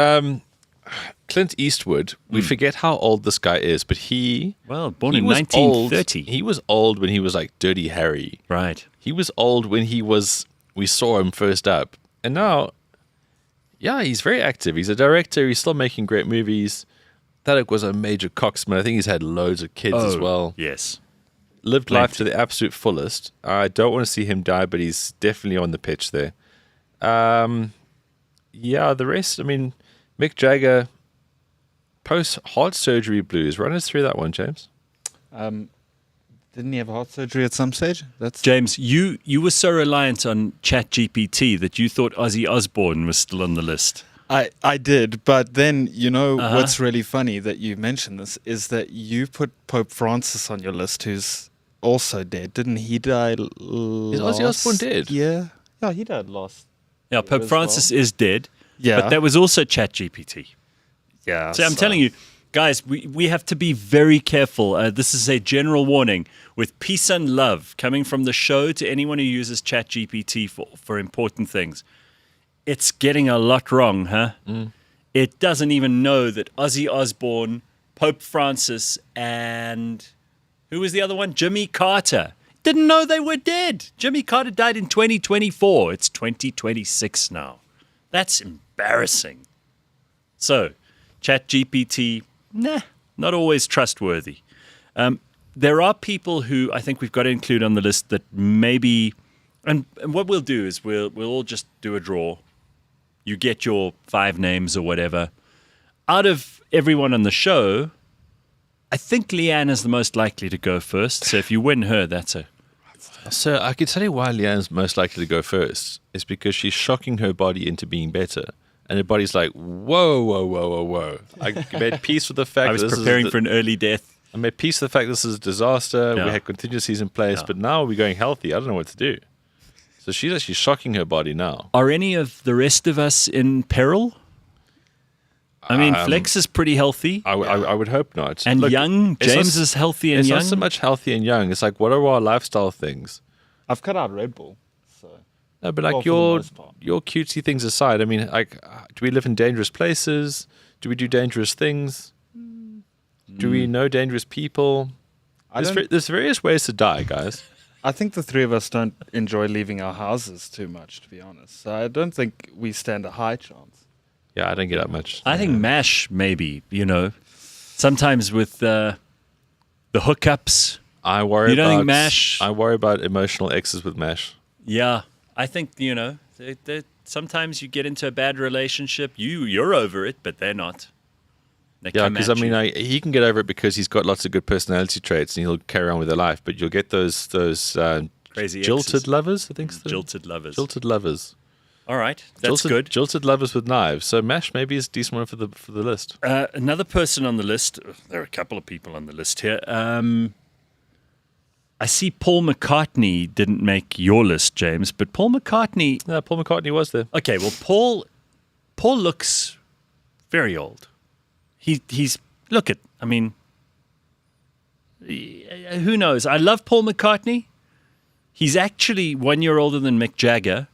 Clint Eastwood, we forget how old this guy is, but born in 1930. He was old when he was like Dirty Harry. Right. He was old when we saw him first up. And now, yeah, he's very active. He's a director. He's still making great movies. That was a major coxman. I think he's had loads of kids as well. Yes. Lived life to the absolute fullest. I don't want to see him die, but he's definitely on the pitch there. Yeah, the rest, I mean, Mick Jagger, post-heart surgery blues. Run us through that one, James. Didn't he have heart surgery at some stage? James, you were so reliant on ChatGPT that you thought Ozzy Osbourne was still on the list. I did, but then, what's really funny that you mentioned this is that you put Pope Francis on your list, who's also dead. Didn't he die Is Ozzy Osbourne dead? Yeah, he died last. Yeah, Pope Francis is dead. Yeah. But that was also ChatGPT. Yeah. So I'm telling you, guys, we have to be very careful. This is a general warning. With peace and love coming from the show to anyone who uses ChatGPT for important things. It's getting a lot wrong, huh? It doesn't even know that Ozzy Osbourne, Pope Francis, and who was the other one? Jimmy Carter. Didn't know they were dead. Jimmy Carter died in 2024. It's 2026 now. That's embarrassing. So, ChatGPT, not always trustworthy. There are people who I think we've got to include on the list that maybe, and what we'll do is we'll all just do a draw. You get your 5 names or whatever. Out of everyone on the show, I think Leanne is the most likely to go first. So if you win her, that's a... So I can tell you why Leanne's most likely to go first. It's because she's shocking her body into being better. And her body's like, whoa. I made peace with the fact I was that preparing for an early death. I made peace with the fact this is a disaster. Yeah. We had contingencies in place, but now we're going healthy. I don't know what to do. So she's actually shocking her body now. Are any of the rest of us in peril? I mean, Flex is pretty healthy. I would hope not. And Look, young? it's James not- is healthy and It's young? not so much healthy and young. It's like, what are our lifestyle things? I've cut out Red Bull, so. No, but Well, like for the most part. your cutesy things aside, I mean, like, do we live in dangerous places? Do we do dangerous things? Do we know dangerous people? There's various ways to die, guys. I think the three of us don't enjoy leaving our houses too much, to be honest. So I don't think we stand a high chance. Yeah, I don't get out much. I think MASH, maybe, sometimes with the hookups. I worry. You don't think about MASH? I worry about emotional exes with MASH. Yeah, I think, sometimes you get into a bad relationship. You're over it, but they're not. They Yeah, come because at you. he can get over it because he's got lots of good personality traits and he'll carry on with their life. But you'll get those Crazy jilted exes. lovers. I think. Jilted lovers. Jilted lovers. All right, that's good. Jilted lovers with knives. So MASH maybe is a decent one for the list. Another person on the list. There are a couple of people on the list here. I see Paul McCartney didn't make your list, James, but Paul McCartney. No, Paul McCartney was there. Okay, well, Paul looks very old. He's look at. I mean, who knows? I love Paul McCartney. He's actually 1 year older than Mick Jagger.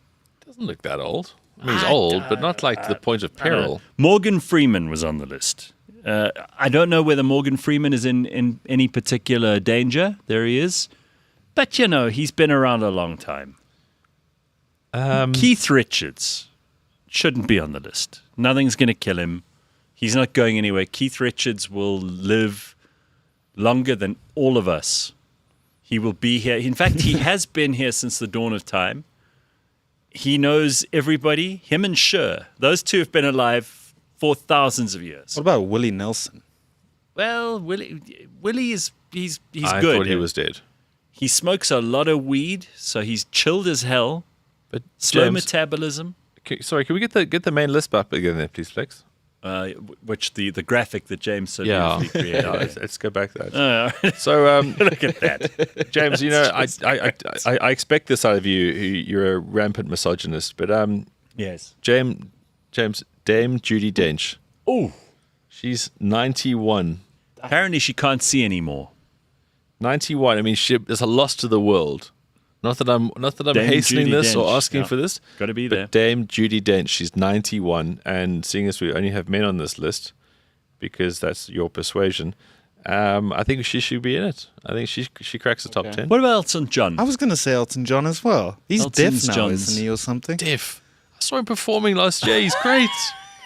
Doesn't look that old. I mean, he's old, but not like to the point of peril. Morgan Freeman was on the list. I don't know whether Morgan Freeman is in any particular danger. There he is. But, he's been around a long time. Keith Richards shouldn't be on the list. Nothing's going to kill him. He's not going anywhere. Keith Richards will live longer than all of us. He will be here. In fact, he has been here since the dawn of time. He knows everybody. Him and Cher. Those two have been alive for thousands of years. What about Willie Nelson? Well, Willie is he's I good. thought he was dead. He smokes a lot of weed, so he's chilled as hell. But Slow James, metabolism. sorry, can we get the main list up again there, please, Flex? which the graphic that James so Yeah. beautifully created. Yeah, let's go back to that. Uh, So, look at that. James, I expect this out of you. You're a rampant misogynist, but Yes. Dame Judi Dench, Oh, she's 91. apparently she can't see anymore. 91. I mean, there's a loss to the world. Not that I'm Dame hastening Judi this or Dench, asking yeah. for this. Gotta be but there. Dame Judi Dench, she's 91, and seeing as we only have men on this list, because that's your persuasion, I think she should be in it. I think she cracks the top 10. What about Elton John? I was going to say Elton John as well. He's Elton's deaf now, John's- isn't he, or something? Deaf. I saw him performing last year. He's great.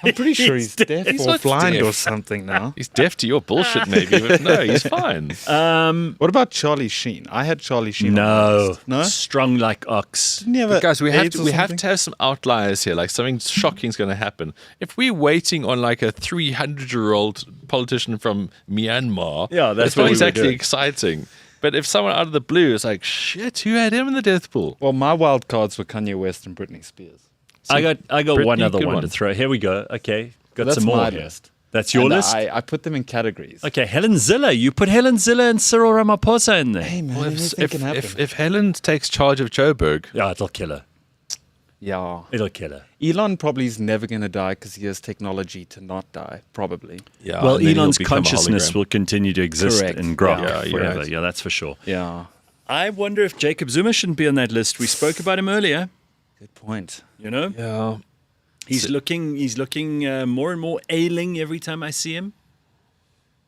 I'm pretty sure he's deaf He's or not blind deaf. or something now. He's deaf to your bullshit, maybe, but no, he's fine. What about Charlie Sheen? I had Charlie Sheen. On my No. list. No. Strong like ox. Didn't he have But guys, we have AIDS or to something? have some outliers here. Like something shocking is going to happen. If we're waiting on like a 300-year-old politician from Myanmar, Yeah, that's it's what not we were exactly doing. exciting. But if someone out of the blue is like, shit, who had him in the death pool? Well, my wild cards were Kanye West and Britney Spears. I got Brittany, one other good one one. to throw. Here we go. Okay. Got That's some more my here. list. That's your And list? I put them in categories. Okay, Helen Ziller. You put Helen Ziller and Cyril Ramaphosa in there. Hey, man, Well, anything can happen. if Helen takes charge of Joburg, Yeah, it'll kill her. yeah. It'll kill her. Elon probably is never going to die because he has technology to not die, probably. yeah, Well, and then he'll Elon's become a consciousness hologram. will continue to exist Correct. in Grok Yeah, you're forever. right. Yeah, that's for sure. Yeah. I wonder if Jacob Zuma shouldn't be on that list. We spoke about him earlier. Good point. You know, Yeah. he's looking more and more ailing every time I see him.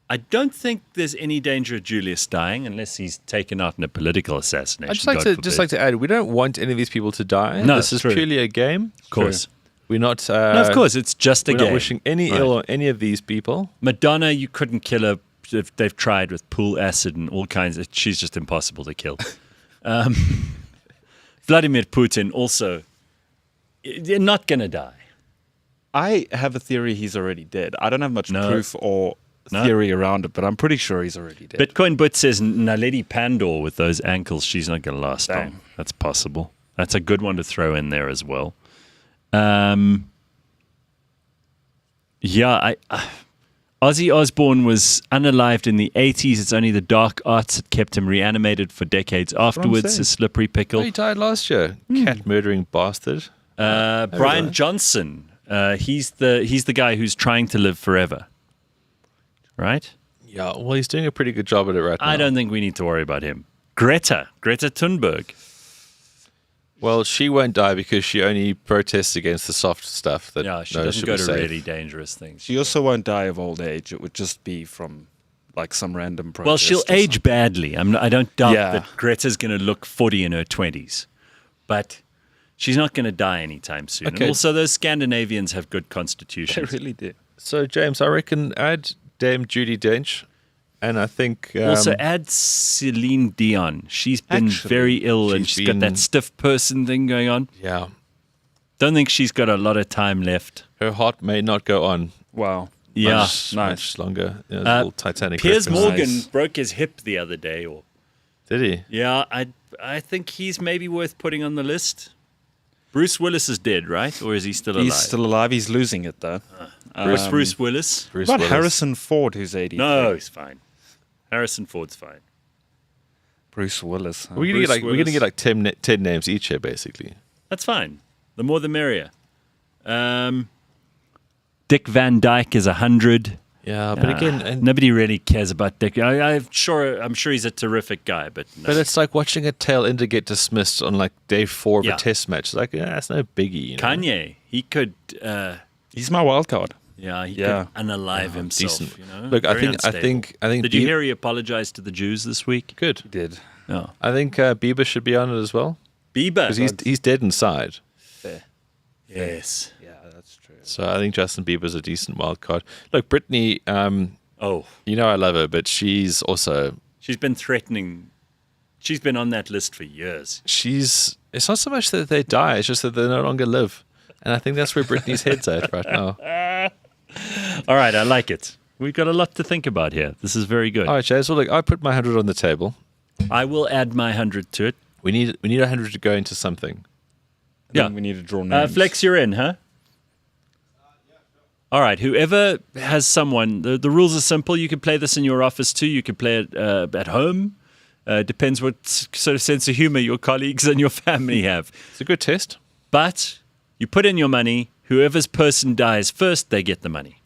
I don't think there's any danger of Julius dying unless he's taken out in a political assassination. I'd just like to add, we don't want any of these people to die. No, this is true. purely a game. of course. We're not. No, of course, it's just a We're game. not wishing any ill on any of these people. Madonna, you couldn't kill her. If they've tried with pool acid and all kinds of. She's just impossible to kill. Vladimir Putin also, you're not going to die. I have a theory he's already dead. I don't have much No. proof or No. theory around it, but I'm pretty sure he's already dead. Bitcoin But says Naledi Pandor with those ankles, she's not going to last Damn. long. That's possible. That's a good one to throw in there as well. Yeah, Ozzy Osbourne was unalived in the 80s. It's only the dark arts that kept him reanimated for decades afterwards. saying. A slippery pickle. Oh, he died last year. Cat murdering bastard. Brian Johnson. He's the guy who's trying to live forever. Right? Yeah, well, he's doing a pretty good job at it right now. I don't think we need to worry about him. Greta Thunberg. Well, she won't die because she only protests against the soft stuff. That Yeah, she knows doesn't should go be to safe. really dangerous things. she also won't die of old age. It would just be from like some random protest. Well, she'll or age badly. I don't doubt Yeah. that Greta's going to look 40 in her 20s, but she's not going to die anytime soon. Okay. And also, those Scandinavians have good something. constitutions. They really did. So, James, I reckon add Dame Judi Dench, and I think Also, add Celine Dion. She's been Actually, very ill, and she's she's got that been- stiff person thing going on. yeah, Don't think she's got a lot of time left. her heart may not go on Wow. Yeah. much longer. You know, Uh, little Titanic. Piers reference. Morgan Nice. broke his hip the other day, or Did he? yeah, I think he's maybe worth putting on the list. Bruce Willis is dead, right? Or is he still alive? He's still alive. He's losing it, though. Bruce Willis? Bruce What about Willis. Harrison Ford, who's 80? No, he's fine. Harrison Ford's fine. Bruce Willis. Huh? We're gonna Bruce we're gonna Willis. get like 10 names each here, basically. That's fine. The more the merrier. Dick Van Dyke is 100. Yeah, but again, and, Nobody really cares about Dick. I'm sure he's a terrific guy, but no. but it's like watching a tail ender get dismissed on like day 4 of Yeah. a test match. It's like, yeah, that's no biggie. You know? Kanye, he could, He's my wild card. he Yeah. could unalive himself. decent. You know? Look, I Very think- unstable. I think Did you Bie- hear he apologized to the Jews this week? Good. He did. No. I think Bieber should be on it as well Bieber. because he's dead inside. Fair. Yes. Yeah, that's true. So I think Justin Bieber's a decent wild card. Look, Britney, Oh, you know I love her, but she's also she's been threatening. She's been on that list for years. it's not so much that they die, it's just that they no longer live. And I think that's where Britney's head's at right now. All right, I like it. We've got a lot to think about here. This is very good. All right, Chaz, well, look, I put my 100 on the table. I will add my 100 to it. We need 100 to go into something. Yeah. Then we need to draw names. Flex, you're in, huh? All right, whoever has someone, the rules are simple. You can play this in your office too. You can play it at home. Depends what sort of sense of humor your colleagues and your family have. It's a good test. But you put in your money. Whoever's person dies first, they get the money.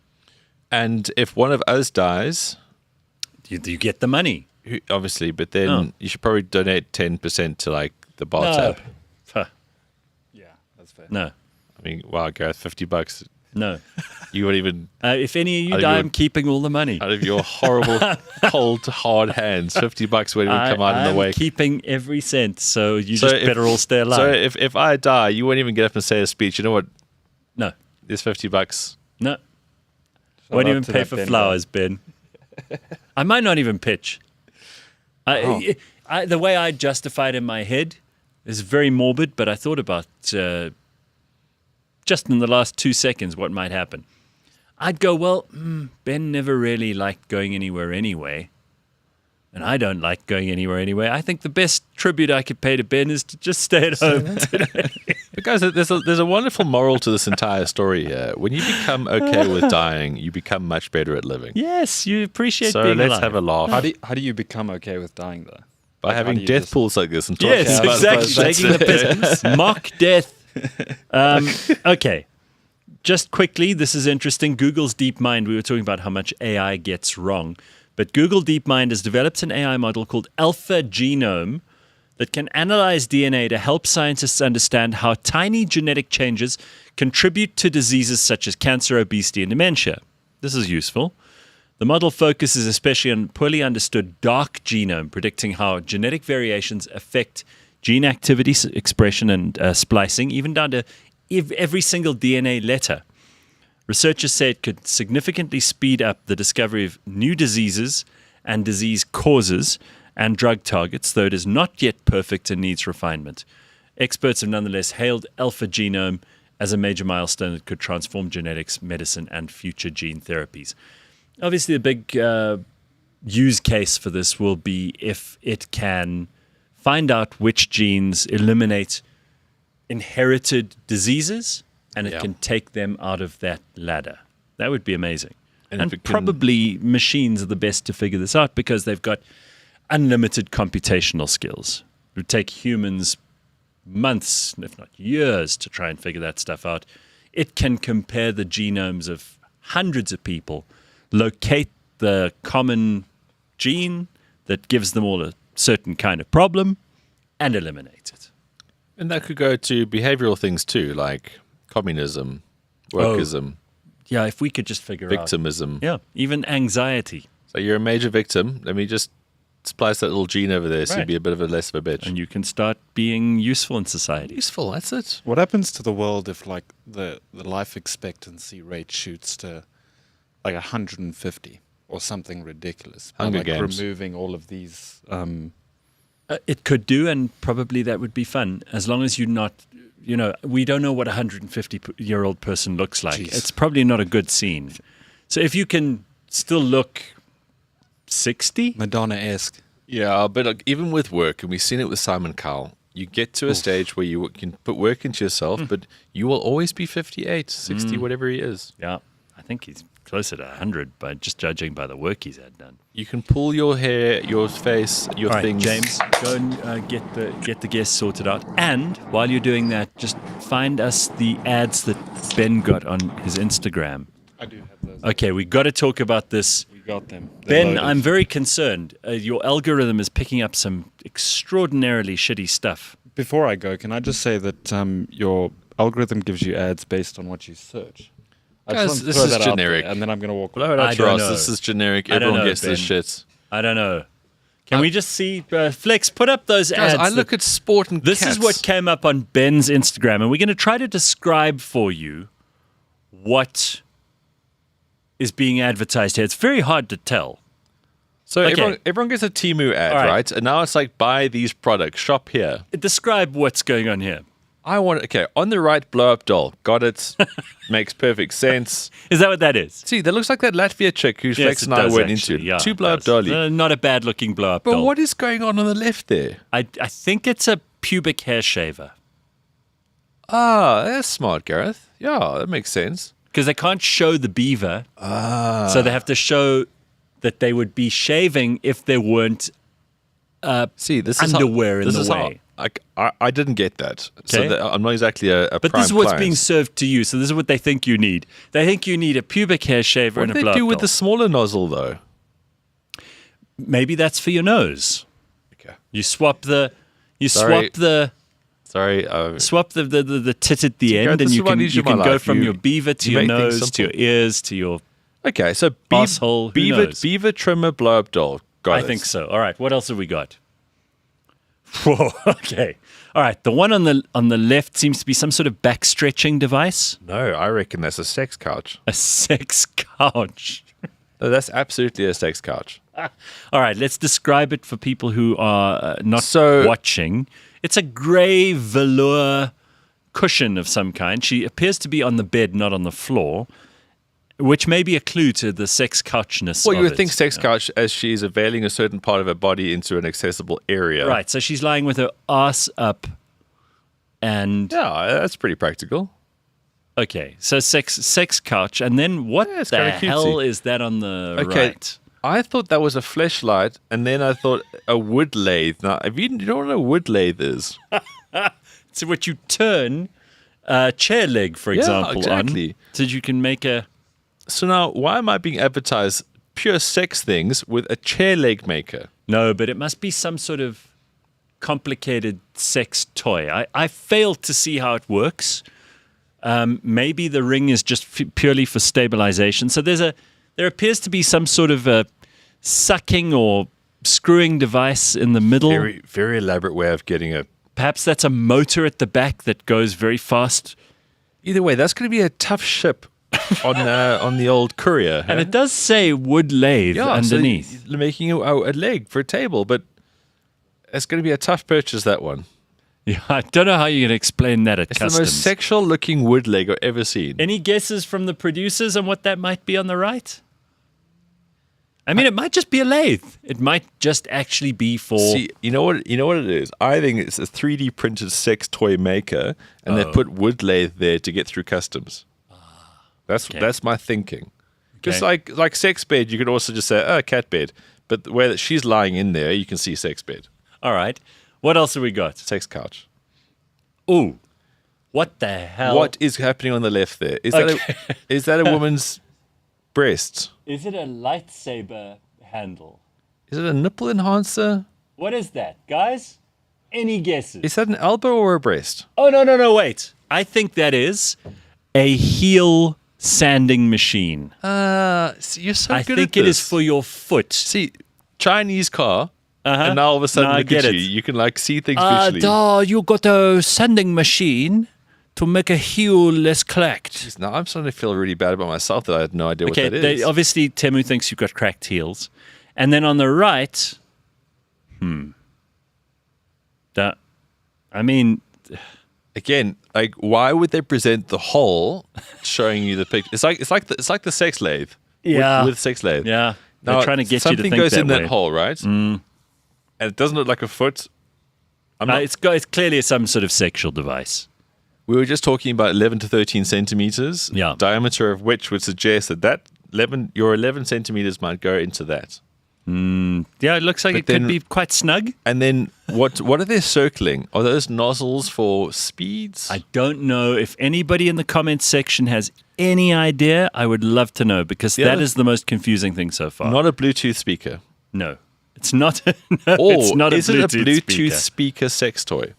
And if one of us dies, You get the money. obviously, but then you should probably donate 10% to like the bar tab. Huh. Yeah, that's fair. No. I mean, wow, Gareth, $50. No. You won't even If any of you Out of die, your- I'm keeping all the money. out of your horrible, cold, hard hands. $50 won't even come out in the I'm wake. keeping every cent, so you So just if- better all stay alive. So if I die, you won't even get up and say a speech. You know what? no. There's $50. No. Won't out even to pay that for Ben flowers, Ben. I might not even pitch. The way I justify it in my head is very morbid, but I thought about just in the last 2 seconds what might happen. I'd go, well, Ben never really liked going anywhere anyway. And I don't like going anywhere anyway. I think the best tribute I could pay to Ben is to just stay at home. But guys, there's a wonderful moral to this entire story here. When you become okay with dying, you become much better at living. Yes, you appreciate So being let's alive. have a laugh How do you become okay with dying though? by Like, how having do you death just- pools like this and talking Yes, about exactly. that's Taking the it. piss. Mock death. Okay. Just quickly, this is interesting. Google's DeepMind, we were talking about how much AI gets wrong, but Google DeepMind has developed an AI model called Alpha Genome that can analyze DNA to help scientists understand how tiny genetic changes contribute to diseases such as cancer, obesity, and dementia. This is useful. The model focuses especially on poorly understood dark genome, predicting how genetic variations affect gene activity, expression, and splicing, even down to every single DNA letter. Researchers say it could significantly speed up the discovery of new diseases and disease causes and drug targets, though it is not yet perfect and needs refinement. Experts have nonetheless hailed Alpha Genome as a major milestone that could transform genetics, medicine, and future gene therapies. Obviously, the big use case for this will be if it can find out which genes eliminate inherited diseases and it can take them out of that ladder. That would be amazing. And And if it can- probably machines are the best to figure this out because they've got unlimited computational skills. It would take humans months, if not years, to try and figure that stuff out. It can compare the genomes of hundreds of people, locate the common gene that gives them all a certain kind of problem, and eliminate it. And that could go to behavioral things too, like communism, wokeism, Yeah, if we could just figure out. victimism. Yeah, even anxiety. So you're a major victim. Let me just splice that little gene over there so Right. you'd be a bit of a less of a bitch. And you can start being useful in society. Useful, that's it. What happens to the world if like the life expectancy rate shoots to like 150 or something ridiculous? By, Hunger like Games. removing all of these. It could do, and probably that would be fun, as long as you're not, we don't know what a 150-year-old person looks like. Jeez. It's probably not a good scene. So if you can still look 60, Madonna-esque. Yeah, but like, even with work, and we've seen it with Simon Cowell, you get to a stage where you can put work into yourself, but you will always be 58, 60, whatever he is. yeah, I think he's closer to 100 by just judging by the work he's had done. You can pull your hair, your face, your All right, things. James, go and get the guests sorted out. And while you're doing that, just find us the ads that Ben got on his Instagram. I do have those. Okay, we got to talk about this. We got them. They're Ben, loaded. I'm very concerned. Your algorithm is picking up some extraordinarily shitty stuff. Before I go, can I just say that your algorithm gives you ads based on what you search? I just Guys, want to this throw is that out there, generic. and then I'm going to walk Blow away. it I out, don't Ross. know. This is generic. I don't Everyone know, gets this Ben. shit. I don't know. Can we just see, Flex, put up those Guys, ads. I look at sport and This cats. is what came up on Ben's Instagram, and we're going to try to describe for you what is being advertised here. It's very hard to tell. So Okay. everyone gets a Temu ad, All right. right? And now it's like, buy these products, shop here. Describe what's going on here. On the right, blow up doll. Got it. Makes perfect sense. Is that what that is? See, that looks like that Latvia chick who Flex it and I does went actually, into. yeah, Two it blow up does. dolly. Not a bad looking blow up But doll. what is going on the left there? I think it's a pubic hair shaver. Ah, that's smart, Gareth. Yeah, that makes sense. because they can't show the beaver. So they have to show that they would be shaving if there weren't See, this underwear in is the how, way. I didn't get that. So Okay. I'm not exactly a But prime this is what's client. being served to you. So this is what they think you need. They think you need a pubic hair shaver What and do a they blow do with the smaller nozzle, though? Maybe that's for your nose. Okay. You swap the Sorry. Sorry. the tit at the Gareth, end, this and is you what I can need you in my can go life. from You- your beaver to you your make things nose to your simple. ears to your. Okay, so Asshole, who knows? beaver trimmer blow up doll. Got I it. think so. All right, what else have we got? Whoa. Okay. All right. The one on the left seems to be some sort of back stretching device. No, I reckon that's a sex couch. A sex couch. No, that's absolutely a sex couch. All right, let's describe it for people who are not So- watching. It's a grey velour cushion of some kind. She appears to be on the bed, not on the floor, which may be a clue to the sex couchness Well, of you would it. think sex couch as she's availing a certain part of her body into an accessible area. Right, so she's lying with her ass up and... Yeah, that's pretty practical. Okay, so sex couch, and then what Yeah, it's the kinda cutesy. hell is that on the Okay. right? I thought that was a fleshlight, and then I thought a wood lathe. Now, if you know what a wood lathe is, So what you turn a chair leg, for example, exactly. on, so that you can make a... so now why am I being advertised pure sex things with a chair leg maker? No, but it must be some sort of complicated sex toy. I failed to see how it works. Maybe the ring is just purely for stabilization. So there appears to be some sort of a sucking or screwing device in the middle. Very, very elaborate way of getting a. Perhaps that's a motor at the back that goes very fast. Either way, that's going to be a tough ship on the old courier. And it does say wood lathe underneath. So you're making a leg for a table, but it's going to be a tough purchase, that one. Yeah, I don't know how you're going to explain that at It's customs. the most sexual looking wood leg I've ever seen. Any guesses from the producers on what that might be on the right? I mean, it might just be a lathe. It might just actually be for... See, you know what it is? I think it's a 3D printed sex toy maker, and they've put wood lathe there to get through customs. That's my thinking. Just Okay. like sex bed, you could also just say, cat bed. But the way that she's lying in there, you can see sex bed. All right. What else have we got? Sex couch. Ooh. What the hell? What is happening on the left there? Is that a woman's breast? Is it a lightsaber handle? Is it a nipple enhancer? What is that, guys? Any guesses? Is that an elbow or a breast? Oh, no, wait. I think that is a heel sanding machine. See, you're so I good think at it is this. for your foot. See, Chinese car, and now all of a sudden No, I look get at it. you. You can like see things visually. You got a sanding machine to make a heel less cracked. Jeez, now I'm starting to feel really bad about myself that I had no idea Okay, what that is. obviously Temu thinks you've got cracked heels. And then on the right, Again, like why would they present the whole showing you the picture? It's like the sex lathe. Yeah. With sex lathe. yeah, Now, they're trying to get you to something think goes that in way. that hole, right? And it doesn't look like a foot. It's clearly some sort of sexual device. We were just talking about 11 to 13 centimeters. Yeah. Diameter of which would suggest that your 11 centimeters might go into that. Yeah, it looks like But it could then- be quite snug. And then what are they circling? Are those nozzles for speeds? I don't know if anybody in the comments section has any idea. I would love to know because Yeah. that is the most confusing thing so far. Not a Bluetooth speaker. No, it's not. No, Or it's not is a it Bluetooth, a Bluetooth speaker. speaker sex toy?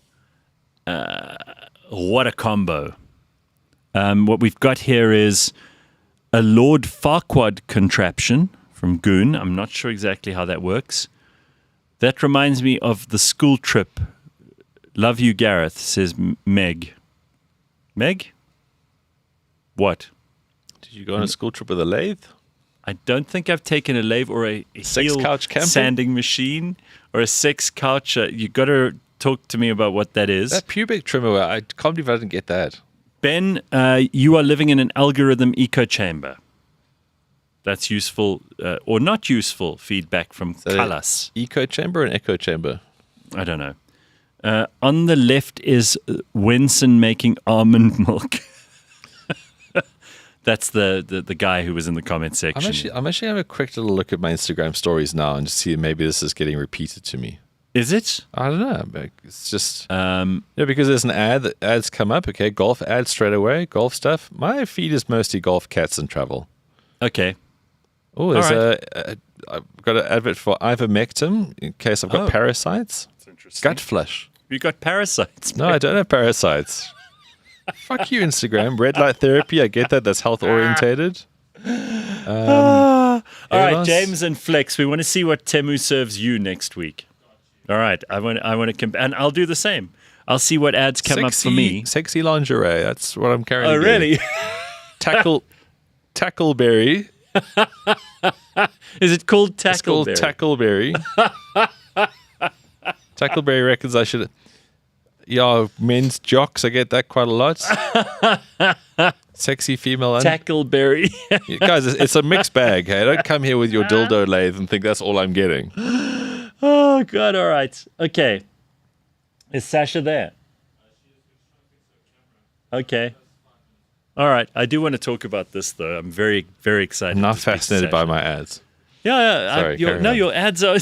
What a combo. What we've got here is a Lord Farquaad contraption from Goon. I'm not sure exactly how that works. That reminds me of the school trip. Love you, Gareth, says Meg. Meg? What? Did you go on a school trip with a lathe? I don't think I've taken a lathe or a Sex heel couch camping? sanding machine or a sex couch. You got to talk to me about what that is. That pubic trimmer, I can't believe I didn't get that. Ben, you are living in an algorithm echo chamber. That's useful or not useful feedback from Kalas. Echo chamber and echo chamber? I don't know. On the left is Wenson making almond milk. That's the guy who was in the comment section. I'm actually having a quick little look at my Instagram stories now and just see if maybe this is getting repeated to me. Is it? I don't know. It's just because there's an ad that ads come up. Okay, golf ads straight away, golf stuff. My feed is mostly golf, cats, and travel. Okay. Oh, there's I've got an advert for ivermectin in case I've got parasites. That's interesting. Gut flush. You got parasites. No, I don't have parasites. Fuck you, Instagram. Red light therapy. I get that. That's health orientated. All right, James and Flex. We want to see what Temu serves you next week. All right, I want to and I'll do the same. I'll see what ads come up for me. Sexy lingerie. That's what I'm carrying. Oh, really? Tackleberry. Is it called Tackleberry? It's called Tackleberry. Tackleberry reckons I should. Yeah, men's jocks. I get that quite a lot. Sexy female. Tackleberry. Guys, it's a mixed bag. Hey, don't come here with your dildo lathe and think that's all I'm getting. Oh, God. All right. Okay. Is Sacha there? Okay. All right. I do want to talk about this, though. I'm very, very excited. I'm not fascinated by my ads. Yeah. Sorry, your ads are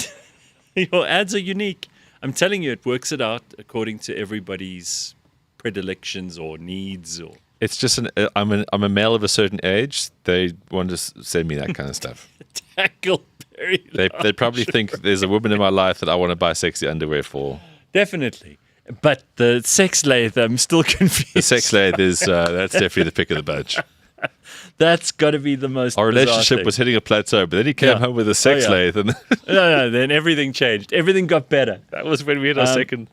your ads are unique. I'm telling you, it works it out according to everybody's predilections or needs. Or it's just I'm a male of a certain age. They want to send me that kind of stuff. Tackleberry. They probably think there's a woman in my life that I want to buy sexy underwear for. Definitely. But the sex lathe, I'm still confused. The sex lathe is that's definitely the pick of the bunch. That's got to be the most. Our relationship thing. was hitting a plateau, but then he came home with a sex lathe, and no, then everything changed. Everything got better. That was when we had our second.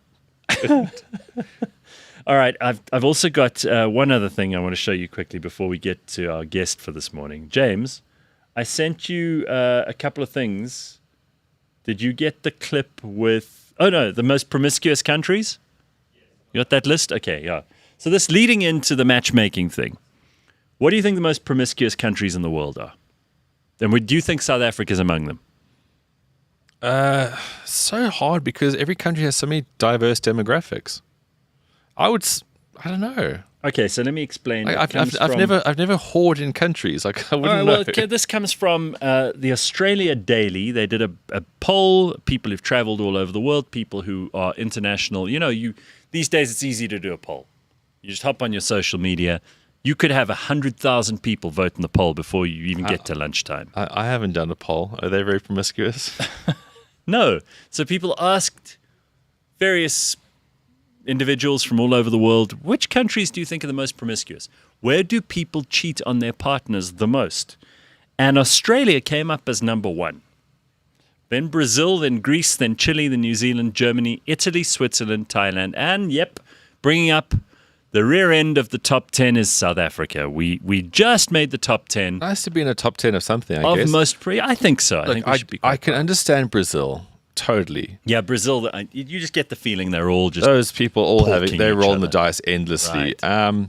All right, I've also got one other thing I want to show you quickly before we get to our guest for this morning, James. I sent you a couple of things. Did you get the clip with? Oh no, the most promiscuous countries. You got that list? Okay, yeah. So this leading into the matchmaking thing. What do you think the most promiscuous countries in the world are? And do you think South Africa is among them? So hard because every country has so many diverse demographics. I don't know. Okay, so let me explain. I've never whored in countries. Like I wouldn't know. Well, this comes from the Australia Daily. They did a poll. People who've traveled all over the world. People who are international. These days it's easy to do a poll. You just hop on your social media. You could have 100,000 people vote in the poll before you even get to lunchtime. I haven't done a poll. Are they very promiscuous? No. So people asked various individuals from all over the world, which countries do you think are the most promiscuous? Where do people cheat on their partners the most? And Australia came up as number one. Then Brazil, then Greece, then Chile, then New Zealand, Germany, Italy, Switzerland, Thailand, and bringing up the rear end of the top 10 is South Africa. We just made the top 10. Nice to be in a top 10 of something, I guess. Of most I think so. Look, I can understand Brazil. Totally. Yeah, Brazil, you just get the feeling they're all just... Those people all they're rolling the dice endlessly. Right.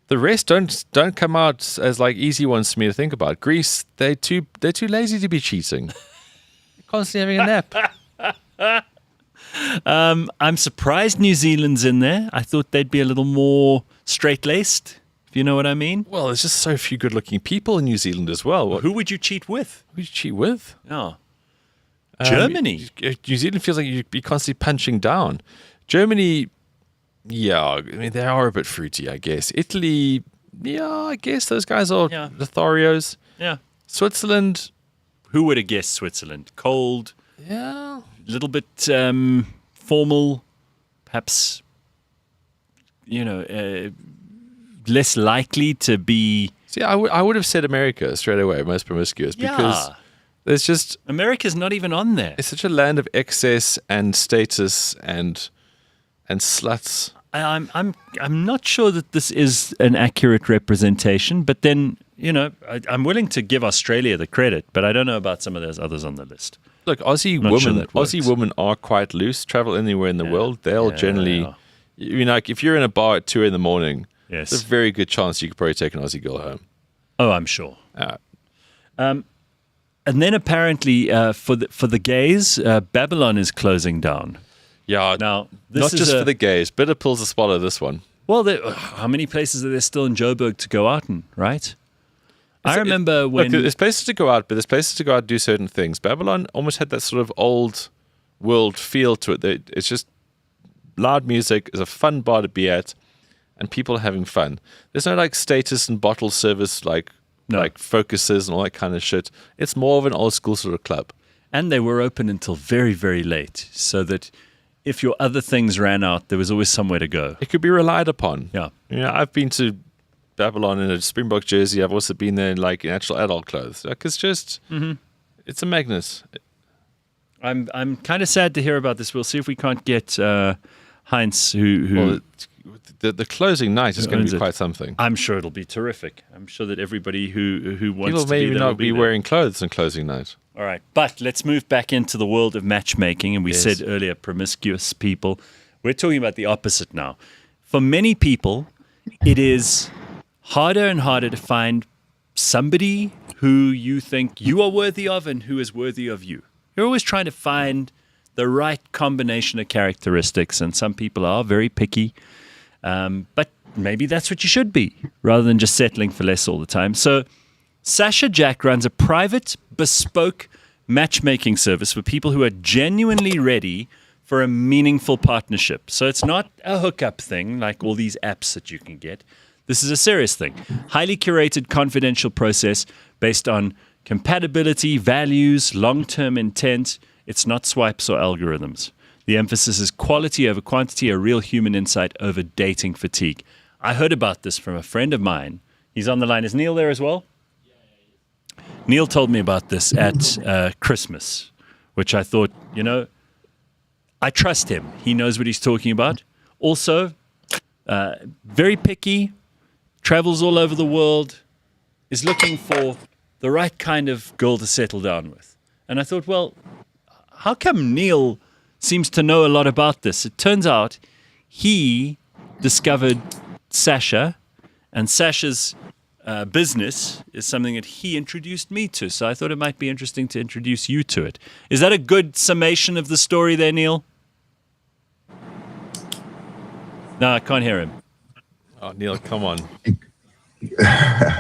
The rest don't come out as like easy ones for me to think about. Greece, they're too lazy to be cheating. Constantly having a nap. I'm surprised New Zealand's in there. I thought they'd be a little more straight-laced, if you know what I mean. Well, there's just so few good-looking people in New Zealand as well. Who would you cheat with? Who would you cheat with? Oh. Germany. New Zealand feels like you'd be constantly punching down. Germany, yeah, I mean, they are a bit fruity, I guess. Italy, yeah, I guess those guys are Lotharios. Yeah. Switzerland. Who would have guessed Switzerland? Cold. Yeah. A little bit formal, perhaps, less likely to be... See, I would have said America straight away, most promiscuous, because there's just... America's not even on there. It's such a land of excess and status and sluts. I'm not sure that this is an accurate representation, but then, I'm willing to give Australia the credit, but I don't know about some of those others on the list. Look, Aussie women are quite loose. Travel anywhere in the world, they'll generally... like if you're in a bar at 2 a.m, there's a very good chance you could probably take an Aussie girl home. Oh, I'm sure. And then apparently for the gays, Babylon is closing down. Yeah, now this not just for the gays. Bitter pills to swallow this one. Well, how many places are there still in Joburg to go out in, right? I remember when... Look, there's places to go out, but there's places to go out and do certain things. Babylon almost had that sort of old world feel to it. It's just loud music, it's a fun bar to be at, and people are having fun. There's no like status and bottle service like focuses and all that kind of shit. It's more of an old school sort of club. And they were open until very, very late, so that if your other things ran out, there was always somewhere to go. It could be relied upon. Yeah. I've been to Babylon in a Springbok jersey. I've also been there in like in actual adult clothes. Like it's just, it's a magnet. I'm kind of sad to hear about this. We'll see if we can't get Heinz, who Well, the closing night is going to be quite something. I'm sure it'll be terrific. I'm sure that everybody who wants People to may be there not will be there. wearing clothes on closing night. All right, but let's move back into the world of matchmaking. And we said earlier, promiscuous people. We're talking about the opposite now. For many people, it is harder and harder to find somebody who you think you are worthy of and who is worthy of you. You're always trying to find the right combination of characteristics, and some people are very picky. But maybe that's what you should be, rather than just settling for less all the time. So Sacha Jack runs a private, bespoke matchmaking service for people who are genuinely ready for a meaningful partnership. So it's not a hookup thing like all these apps that you can get. This is a serious thing. Highly curated, confidential process based on compatibility, values, long-term intent. It's not swipes or algorithms. The emphasis is quality over quantity, a real human insight over dating fatigue. I heard about this from a friend of mine. He's on the line. Is Neil there as well? Neil told me about this at Christmas, which I thought, I trust him. He knows what he's talking about. Also, very picky, travels all over the world, is looking for the right kind of girl to settle down with. And I thought, well, how come Neil seems to know a lot about this? It turns out he discovered Sacha, and Sacha's business is something that he introduced me to. So I thought it might be interesting to introduce you to it. Is that a good summation of the story there, Neil? No, I can't hear him. Oh, Neil, come on.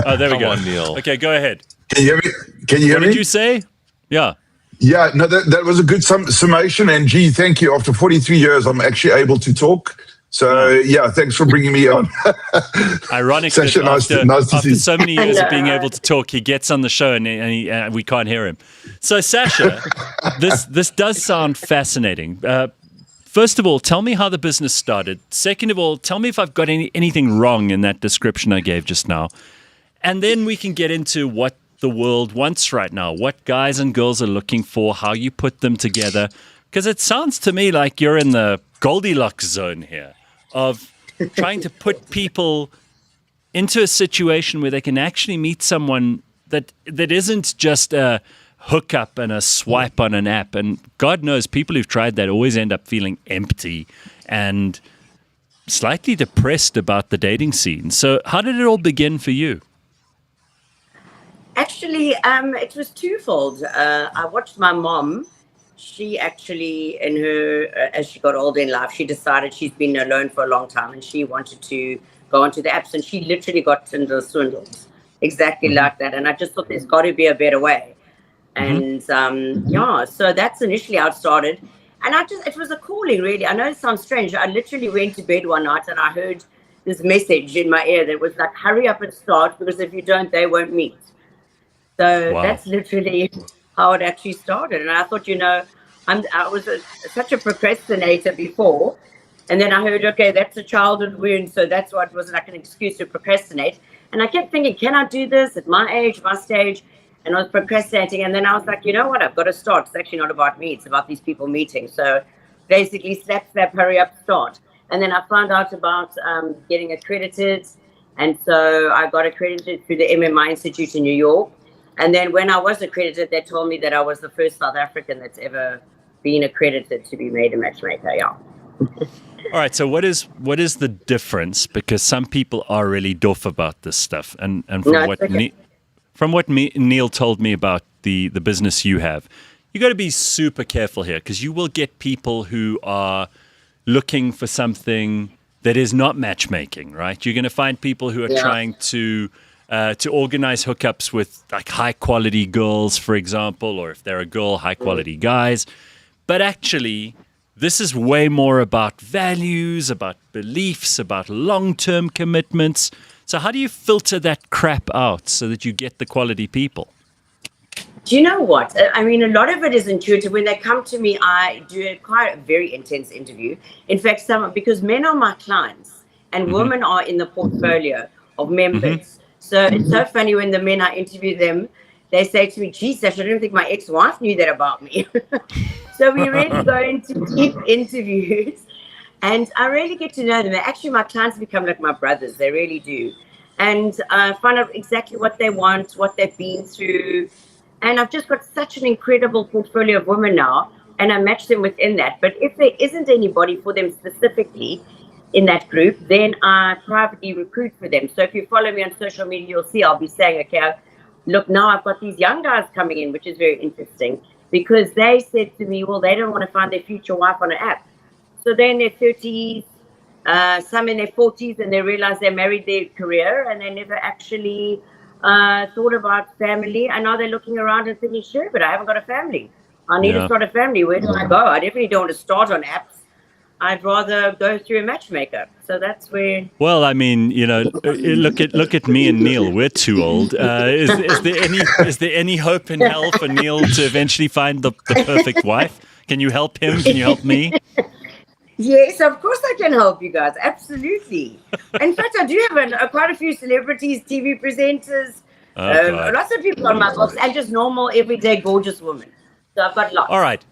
Oh, there we go. Come on, Neil. Okay, go ahead. Can you hear me? Can you hear What me? did you say? Yeah. Yeah, no, that was a good summation. And gee, thank you. After 43 years, I'm actually able to talk. So, yeah, thanks for bringing me on. Ironic Sacha, that nice to after see. so many years of being able to talk, he gets on the show and we can't hear him. So, Sacha, this does sound fascinating. First of all, tell me how the business started. Second of all, tell me if I've got anything wrong in that description I gave just now. And then we can get into what the world wants right now, what guys and girls are looking for, how you put them together. Because it sounds to me like you're in the Goldilocks zone here of trying to put people into a situation where they can actually meet someone that isn't just a hookup and a swipe on an app. And God knows people who've tried that always end up feeling empty and slightly depressed about the dating scene. So how did it all begin for you? Actually, it was twofold. I watched my mom. She actually, as she got older in life, she decided she's been alone for a long time and she wanted to go onto the apps, and she literally got into the swindles exactly like that. And I just thought there's got to be a better way. And so that's initially how it started. And it was a calling, really. I know it sounds strange. I literally went to bed one night and I heard this message in my ear that was like, hurry up and start, because if you don't, they won't meet. So that's literally how it actually started. And I thought, I was such a procrastinator before. And then I heard, okay, that's a childhood wound. So that's what was like an excuse to procrastinate. And I kept thinking, can I do this at my age, my stage? And I was procrastinating. And then I was like, you know what? I've got to start. It's actually not about me. It's about these people meeting. So basically, slap, hurry up, start. And then I found out about getting accredited. And so I got accredited through the MMI Institute in New York. And then when I was accredited, they told me that I was the first South African that's ever been accredited to be made a matchmaker. Yeah. All right. So what is the difference? Because some people are really doff about this stuff. And from what Neil told me about the business you have, you got to be super careful here, because you will get people who are looking for something that is not matchmaking, right? You're going to find people who are trying to organize hookups with like high quality girls, for example, or if they're a girl, high quality guys. But actually, this is way more about values, about beliefs, about long-term commitments. So how do you filter that crap out so that you get the quality people? Do you know what? I mean, a lot of it is intuitive. When they come to me, I do quite a very intense interview. In fact, because men are my clients and women are in the portfolio of members. So it's so funny when the men I interview them, they say to me, geez, Sacha, I don't think my ex-wife knew that about me. So we really go into deep interviews and I really get to know them. Actually, my clients become like my brothers. They really do. And find out exactly what they want, what they've been through. And I've just got such an incredible portfolio of women now, and I match them within that. But if there isn't anybody for them specifically in that group, then I privately recruit for them. So if you follow me on social media, you'll see I'll be saying, okay, look, now I've got these young guys coming in, which is very interesting, because they said to me, well, they don't want to find their future wife on an app. So they're in their 30s, some in their 40s, and they realize they married their career and they never actually thought about family, and now they're looking around and thinking, sure, but I haven't got a family. I need to start a family. Where do I go? I definitely don't want to start on apps. I'd rather go through a matchmaker. So that's where. Well, I mean, look at me and Neil. We're too old. Is there any hope in hell for Neil to eventually find the perfect wife? Can you help him? Can you help me? Yes, of course I can help you guys. Absolutely. In fact, I do have quite a few celebrities, TV presenters, lots of people on my books, and just normal, everyday, gorgeous women. So I've got lots. All right.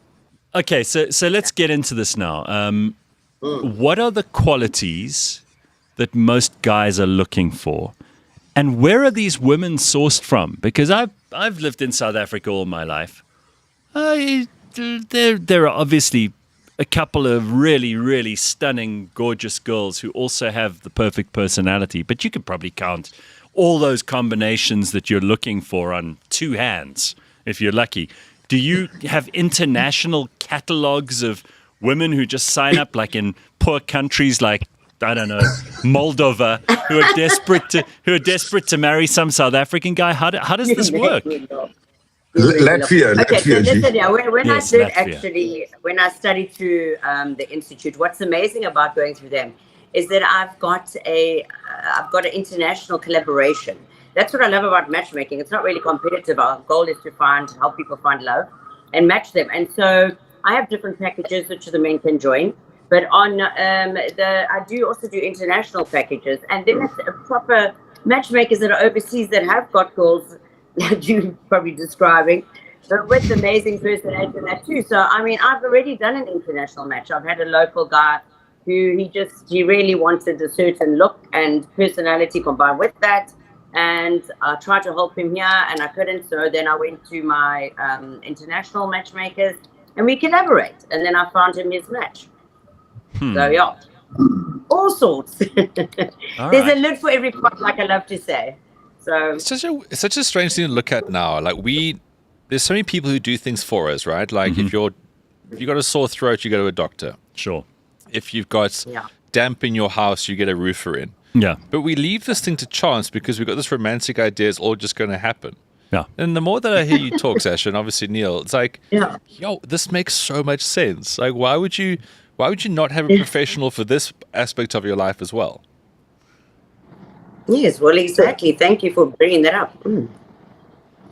Okay, so let's get into this now. What are the qualities that most guys are looking for? And where are these women sourced from? Because I've lived in South Africa all my life. There are obviously a couple of really, really stunning, gorgeous girls who also have the perfect personality. But you could probably count all those combinations that you're looking for on two hands, if you're lucky. Do you have international catalogs of women who just sign up, like in poor countries like, I don't know, Moldova, who are desperate to marry some South African guy? How does this work? Latvia. Okay, so listen, Latvia. when I studied through the institute, what's amazing about going through them is that I've got an international collaboration. That's what I love about matchmaking. It's not really competitive. Our goal is to help people find love and match them. And so I have different packages which the men can join. But on I do also do international packages, and then it's proper matchmakers that are overseas that have got girls that you're probably describing, but with amazing personality and that too. So, I mean, I've already done an international match. I've had a local guy who he really wanted a certain look and personality combined with that. And I tried to help him here and I couldn't. So then I went to my international matchmakers and we collaborate. And then I found him his match. So, yeah, all sorts. There's a lid for every pot, like I love to say. So it's such a strange thing to look at now. Like there's so many people who do things for us, right? Like if you got a sore throat, you go to a doctor. Sure. If you've got damp in your house, you get a roofer in. Yeah. But we leave this thing to chance because we've got this romantic idea it's all just going to happen. Yeah. And the more that I hear you talk, Sacha, and obviously Neil, it's like, yo, this makes so much sense. Like, why would you not have a professional for this aspect of your life as well? Yes, well, exactly. Thank you for bringing that up.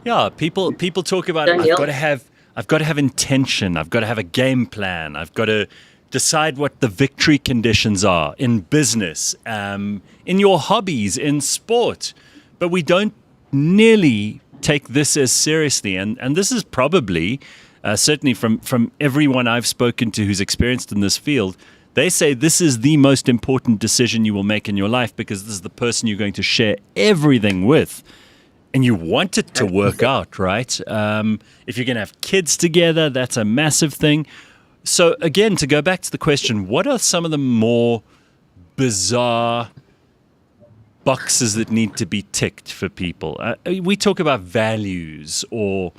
Yeah, people talk about I've got to have intention. I've got to have a game plan. I've got to decide what the victory conditions are in business, in your hobbies, in sport. But we don't nearly take this as seriously. And this is probably, certainly from everyone I've spoken to who's experienced in this field, they say this is the most important decision you will make in your life because this is the person you're going to share everything with. And you want it to work out, right? If you're going to have kids together, that's a massive thing. So again, to go back to the question, what are some of the more bizarre boxes that need to be ticked for people? We talk about values or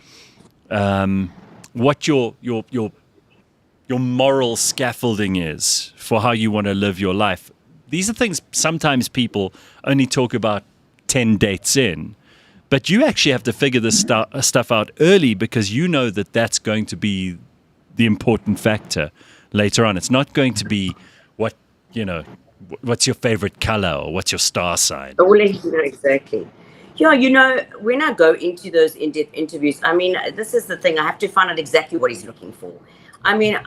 what your moral scaffolding is for how you want to live your life. these are things sometimes people only talk about 10 dates in. But you actually have to figure this stuff out early because you know that that's going to be the important factor later on. It's not going to be what's your favorite color or what's your star sign. Well, exactly. Yeah, when I go into those in-depth interviews, I mean, this is the thing. I have to find out exactly what he's looking for. I mean,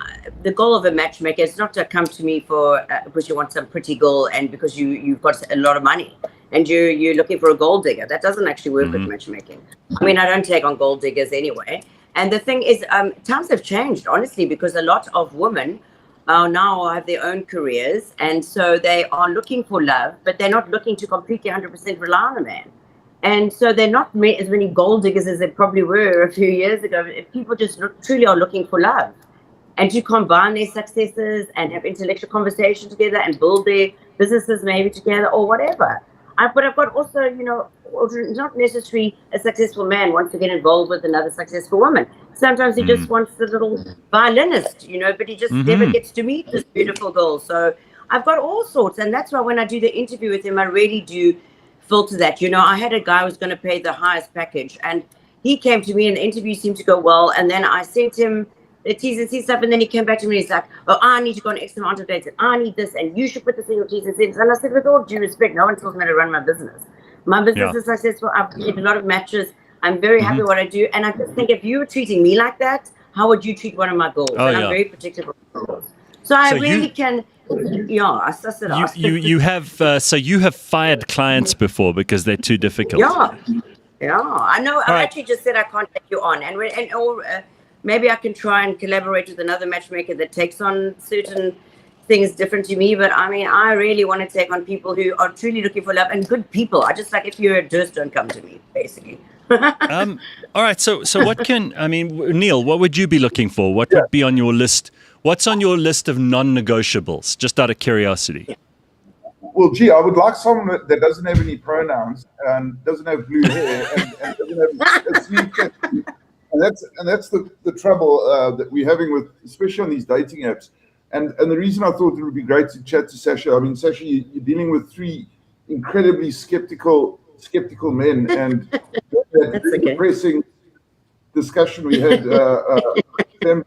the goal of a matchmaker is not to come to me for because you want some pretty girl and because you've got a lot of money and you're looking for a gold digger. That doesn't actually work with matchmaking. I mean, I don't take on gold diggers anyway. And the thing is, times have changed, honestly, because a lot of women now have their own careers. And so they are looking for love, but they're not looking to completely 100% rely on a man. And so they're not as many gold diggers as they probably were a few years ago. People just truly are looking for love. And to combine their successes and have intellectual conversation together and build their businesses maybe together or whatever. But I've got also, not necessarily a successful man wants to get involved with another successful woman. Sometimes he just wants the little violinist, but he just never gets to meet this beautiful girl. So I've got all sorts. And that's why when I do the interview with him, I really do filter that. I had a guy who was going to pay the highest package and he came to me and the interview seemed to go well. And then I sent him the T's and C's stuff, and then he came back to me and he's like, oh, I need to go on X amount of dates, and I need this, and you should put this in your T's and C's. And I said, with all due respect, no one tells me how to run my business. My business is successful. I've made a lot of matches. I'm very happy with what I do. And I just think if you were treating me like that, how would you treat one of my girls? I'm very particular with girls. So I really can, I suss it out. You have fired clients before because they're too difficult. Yeah, I know. I actually just said I can't take you on. Maybe I can try and collaborate with another matchmaker that takes on certain things different to me. But I mean, I really want to take on people who are truly looking for love and good people. I just if you're a just don't come to me, basically. All right. So Neil, what would you be looking for? What would be on your list? What's on your list of non-negotiables? Just out of curiosity. Well, I would like someone that doesn't have any pronouns and doesn't have blue hair and doesn't have a sleeve tattoo. And that's the trouble that we're having with, especially on these dating apps. And the reason I thought it would be great to chat to Sacha. I mean, Sacha, you're dealing with three incredibly skeptical men, and that depressing discussion we had. But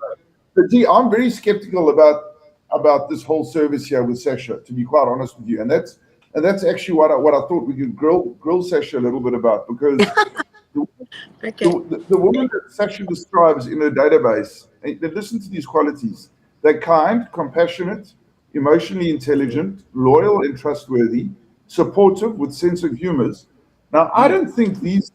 I'm very skeptical about this whole service here with Sacha, to be quite honest with you. And that's actually what I thought we could grill Sacha a little bit about, because the woman that Sacha describes in her database, they listen to these qualities. They're kind, compassionate, emotionally intelligent, loyal and trustworthy, supportive with sense of humor. Now, I don't think these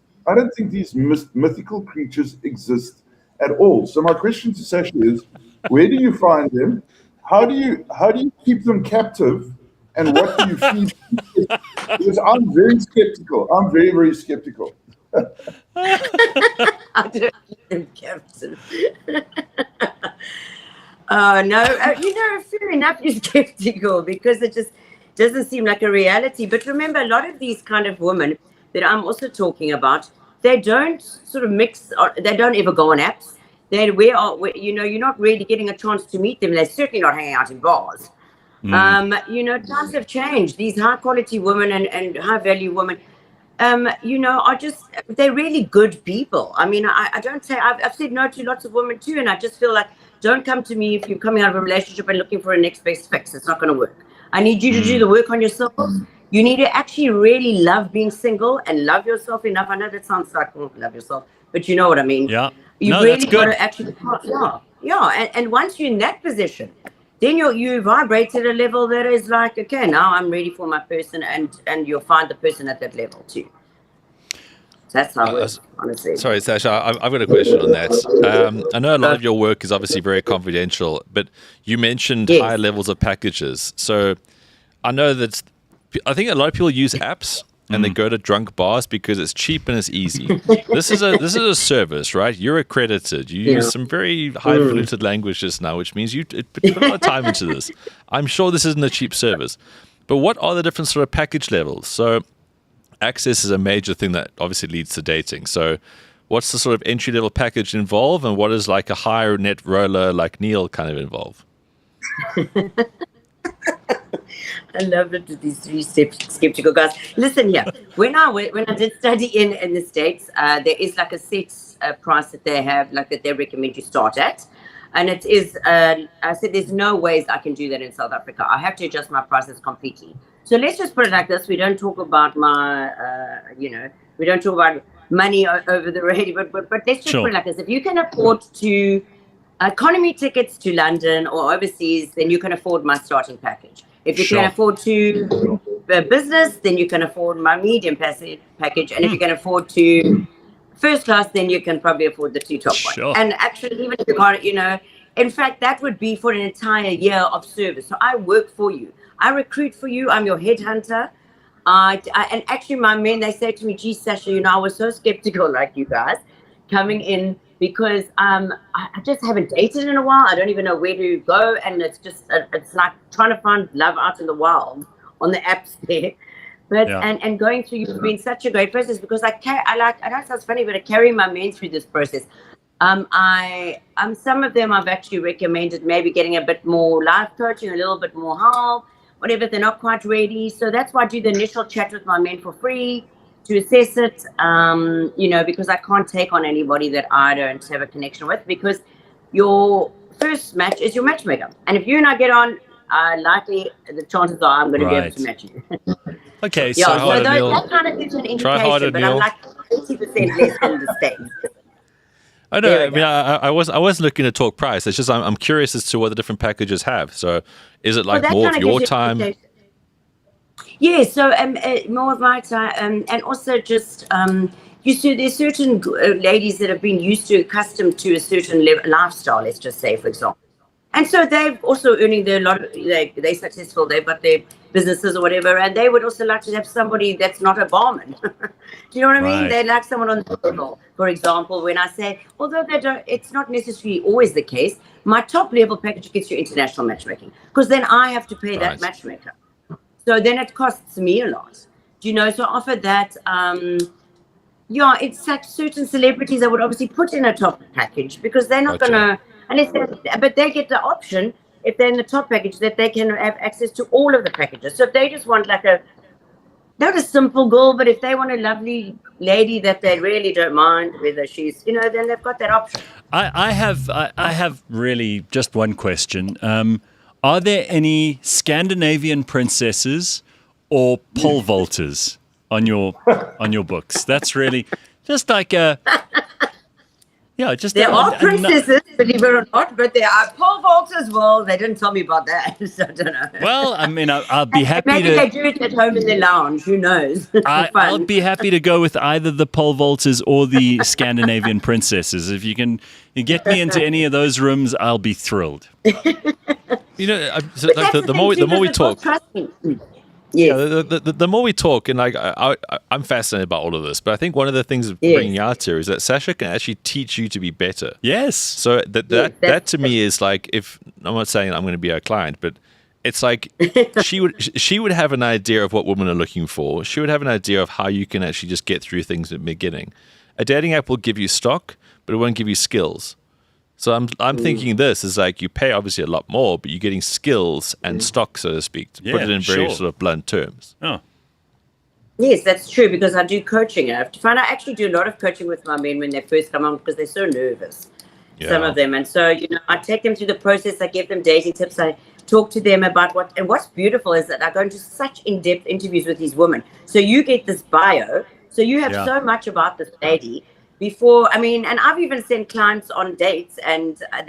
mythical creatures exist at all. So my question to Sacha is, where do you find them? How do you keep them captive? And what do you feed them? Because I'm very skeptical. I'm very, very skeptical. I don't keep them captive. No, fair enough, you're skeptical because it just doesn't seem like a reality. But remember, a lot of these kind of women that I'm also talking about, they don't sort of mix, they don't ever go on apps. You're not really getting a chance to meet them. They're certainly not hanging out in bars. Times have changed. These high quality women and high value women, they're really good people. I mean, I don't say, I've said no to lots of women too, and I just feel like, don't come to me if you're coming out of a relationship and looking for a next best fix. It's not going to work. I need you to do the work on yourself. You need to actually really love being single and love yourself enough. I know that sounds like, love yourself, but you know what I mean. Yeah. That's got to actually, and once you're in that position, then you vibrate at a level that is like, okay, now I'm ready for my person, and you'll find the person at that level too. That's how it works, honestly. Sorry, Sacha, I've got a question on that. I know a lot of your work is obviously very confidential, but you mentioned high levels of packages. So I know that I think a lot of people use apps and they go to drunk bars because it's cheap and it's easy. This is a service, right? You're accredited. You use some very highfalutin language just now, which means you put a lot of time into this. I'm sure this isn't a cheap service. But what are the different sort of package levels? So access is a major thing that obviously leads to dating. So what's the sort of entry-level package involve, and what is like a higher net roller like Neil kind of involve? I love it with these three skeptical guys. Listen here, when I did study in the States, there is like a set price that they have, like that they recommend you start at. And it is, I said, there's no ways I can do that in South Africa. I have to adjust my prices completely. So let's just put it like this. We don't talk about we don't talk about money over the radio, but let's just put it like this. If you can afford to economy tickets to London or overseas, then you can afford my starting package. If you can afford to business, then you can afford my medium package. And if you can afford to first class, then you can probably afford the two top ones. And actually, even if you can't, in fact, that would be for an entire year of service. So I work for you. I recruit for you. I'm your headhunter. And actually, my men, they say to me, "Gee, Sacha, I was so skeptical like you guys coming in because I just haven't dated in a while. I don't even know where to go. And it's just, it's like trying to find love out in the wild on the apps there. But and going through, you've been such a great process because I know it sounds funny, but I carry my men through this process. Some of them I've actually recommended maybe getting a bit more life coaching, a little bit more help, whatever, if they're not quite ready. So that's why I do the initial chat with my men for free to assess it, because I can't take on anybody that I don't have a connection with, because your first match is your matchmaker. And if you and I get on, likely the chances are I'm going to be able to match you. Okay, so that kind of gives an indication, but I'm like 80% less than the States. I know. I mean, I wasn't looking to talk price. It's just I'm curious as to what the different packages have. So, is it like more of your time? Yeah. So, more of my time, and also just you see, there's certain ladies that have been accustomed to a certain lifestyle. Let's just say, for example, and so they've also earning their lot. They're successful. They've got their businesses or whatever, and they would also like to have somebody that's not a barman. Do you know what I mean? They like someone on the level. For example, when I say, although they don't, it's not necessarily always the case. My top level package gets you international matchmaking, because then I have to pay that matchmaker. So then it costs me a lot. Do you know? So I offer that. It's like certain celebrities I would obviously put in a top package because they're not gonna. But they get the option, if they're in the top package, that they can have access to all of the packages. So if they just want like not a simple girl, but if they want a lovely lady that they really don't mind whether she's, then they've got that option. I have really just one question. Are there any Scandinavian princesses or pole vaulters on your books? That's really just like a... Yeah, there are princesses, believe it or not, but there are pole vaulters. Well, they didn't tell me about that, so I don't know. Well, I mean, I'll be happy maybe to... Maybe they do it at home in their lounge. Who knows? I'll be happy to go with either the pole vaulters or the Scandinavian princesses. If you get me into any of those rooms, I'll be thrilled. The more we talk... Yes. The more we talk, and I'm fascinated about all of this, but I think one of the things bringing out here is that Sacha can actually teach you to be better. Yes. So that to me is like, if I'm not saying I'm going to be a client, but it's like she would have an idea of what women are looking for. She would have an idea of how you can actually just get through things at the beginning. A dating app will give you stock, but it won't give you skills. So I'm thinking this is like you pay obviously a lot more, but you're getting skills and stock, so to speak, to put it in very sort of blunt terms. Oh. Yes, that's true, because I do coaching. I actually do a lot of coaching with my men when they first come on, because they're so nervous, some of them. And so, I take them through the process. I give them dating tips. I talk to them about what's beautiful is that I go into such in-depth interviews with these women. So you get this bio. So you have so much about this lady. And I've even sent clients on dates, and I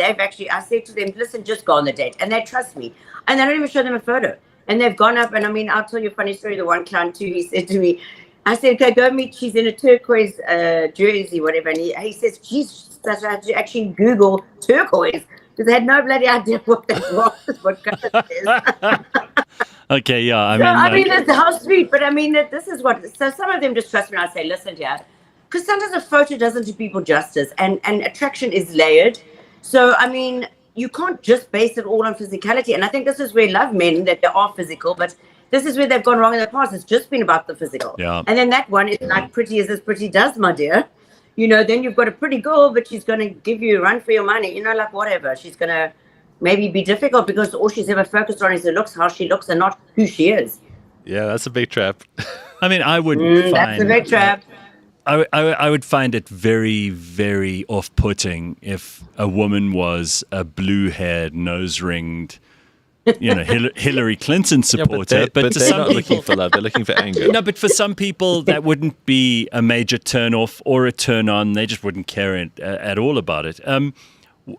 said to them, listen, just go on the date. And they trust me. And I don't even show them a photo. And they've gone up, and I'll tell you a funny story. The one client too, he said to me, I said, okay, go meet, she's in a turquoise jersey, whatever. And he says, geez, I had to actually Google turquoise, because I had no bloody idea what that was, what color it is. Okay, yeah. That's how sweet. But this is what, so some of them just trust me. And I say, listen, dear, because sometimes a photo doesn't do people justice, and attraction is layered. So, you can't just base it all on physicality. And I think this is where love men, that they are physical, but this is where they've gone wrong in the past. It's just been about the physical. Yeah. And then that one is like, pretty as this pretty does, my dear. Then you've got a pretty girl, but she's going to give you a run for your money. Whatever. She's going to maybe be difficult because all she's ever focused on is her looks, how she looks, and not who she is. Yeah, that's a big trap. I mean, I wouldn't find That's a big trap. I would find it very, very off-putting if a woman was a blue-haired, nose-ringed, Hillary Clinton supporter. but to they're some not people, looking for love; they're looking for anger. no, but for some people, that wouldn't be a major turn-off or a turn-on. They just wouldn't care at all about it.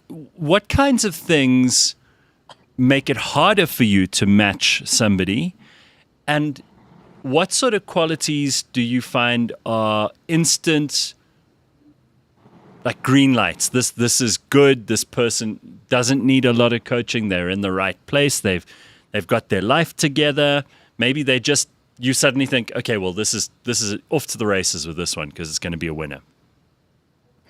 What kinds of things make it harder for you to match somebody, and what sort of qualities do you find are instant, like green lights? This is good. This person doesn't need a lot of coaching. They're in the right place. They've got their life together. Maybe you suddenly think, okay, well, this is off to the races with this one because it's going to be a winner.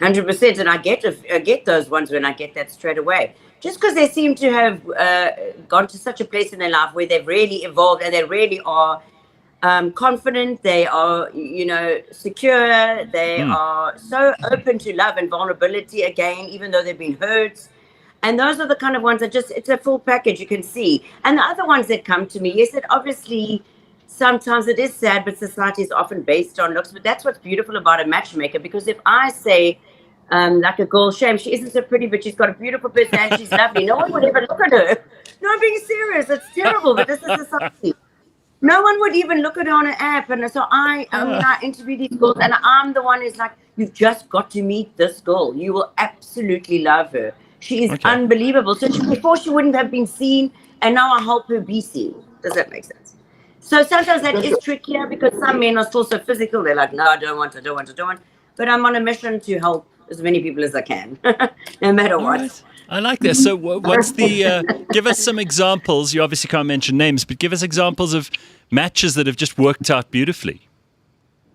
100%, and I get those ones when I get that straight away. Just because they seem to have gone to such a place in their life where they've really evolved and they really are confident, they are, secure, they are so open to love and vulnerability again, even though they've been hurt. And those are the kind of ones that it's a full package, you can see. And the other ones that come to me, yes, that obviously sometimes it is sad, but society is often based on looks. But that's what's beautiful about a matchmaker, because if I say, like a girl, shame, she isn't so pretty, but she's got a beautiful personality, she's lovely, no one would ever look at her. No, I'm being serious, it's terrible, but this is society. No one would even look at her on an app. And so I interview these girls, and I'm the one who's like, you've just got to meet this girl. You will absolutely love her. She is unbelievable. So before she wouldn't have been seen, and now I help her be seen. Does that make sense? So sometimes that is trickier because some men are still so physical. They're like, no, I don't want. But I'm on a mission to help as many people as I can, no matter what. Right. I like that. So what's the, give us some examples. You obviously can't mention names, but give us examples of matches that have just worked out beautifully.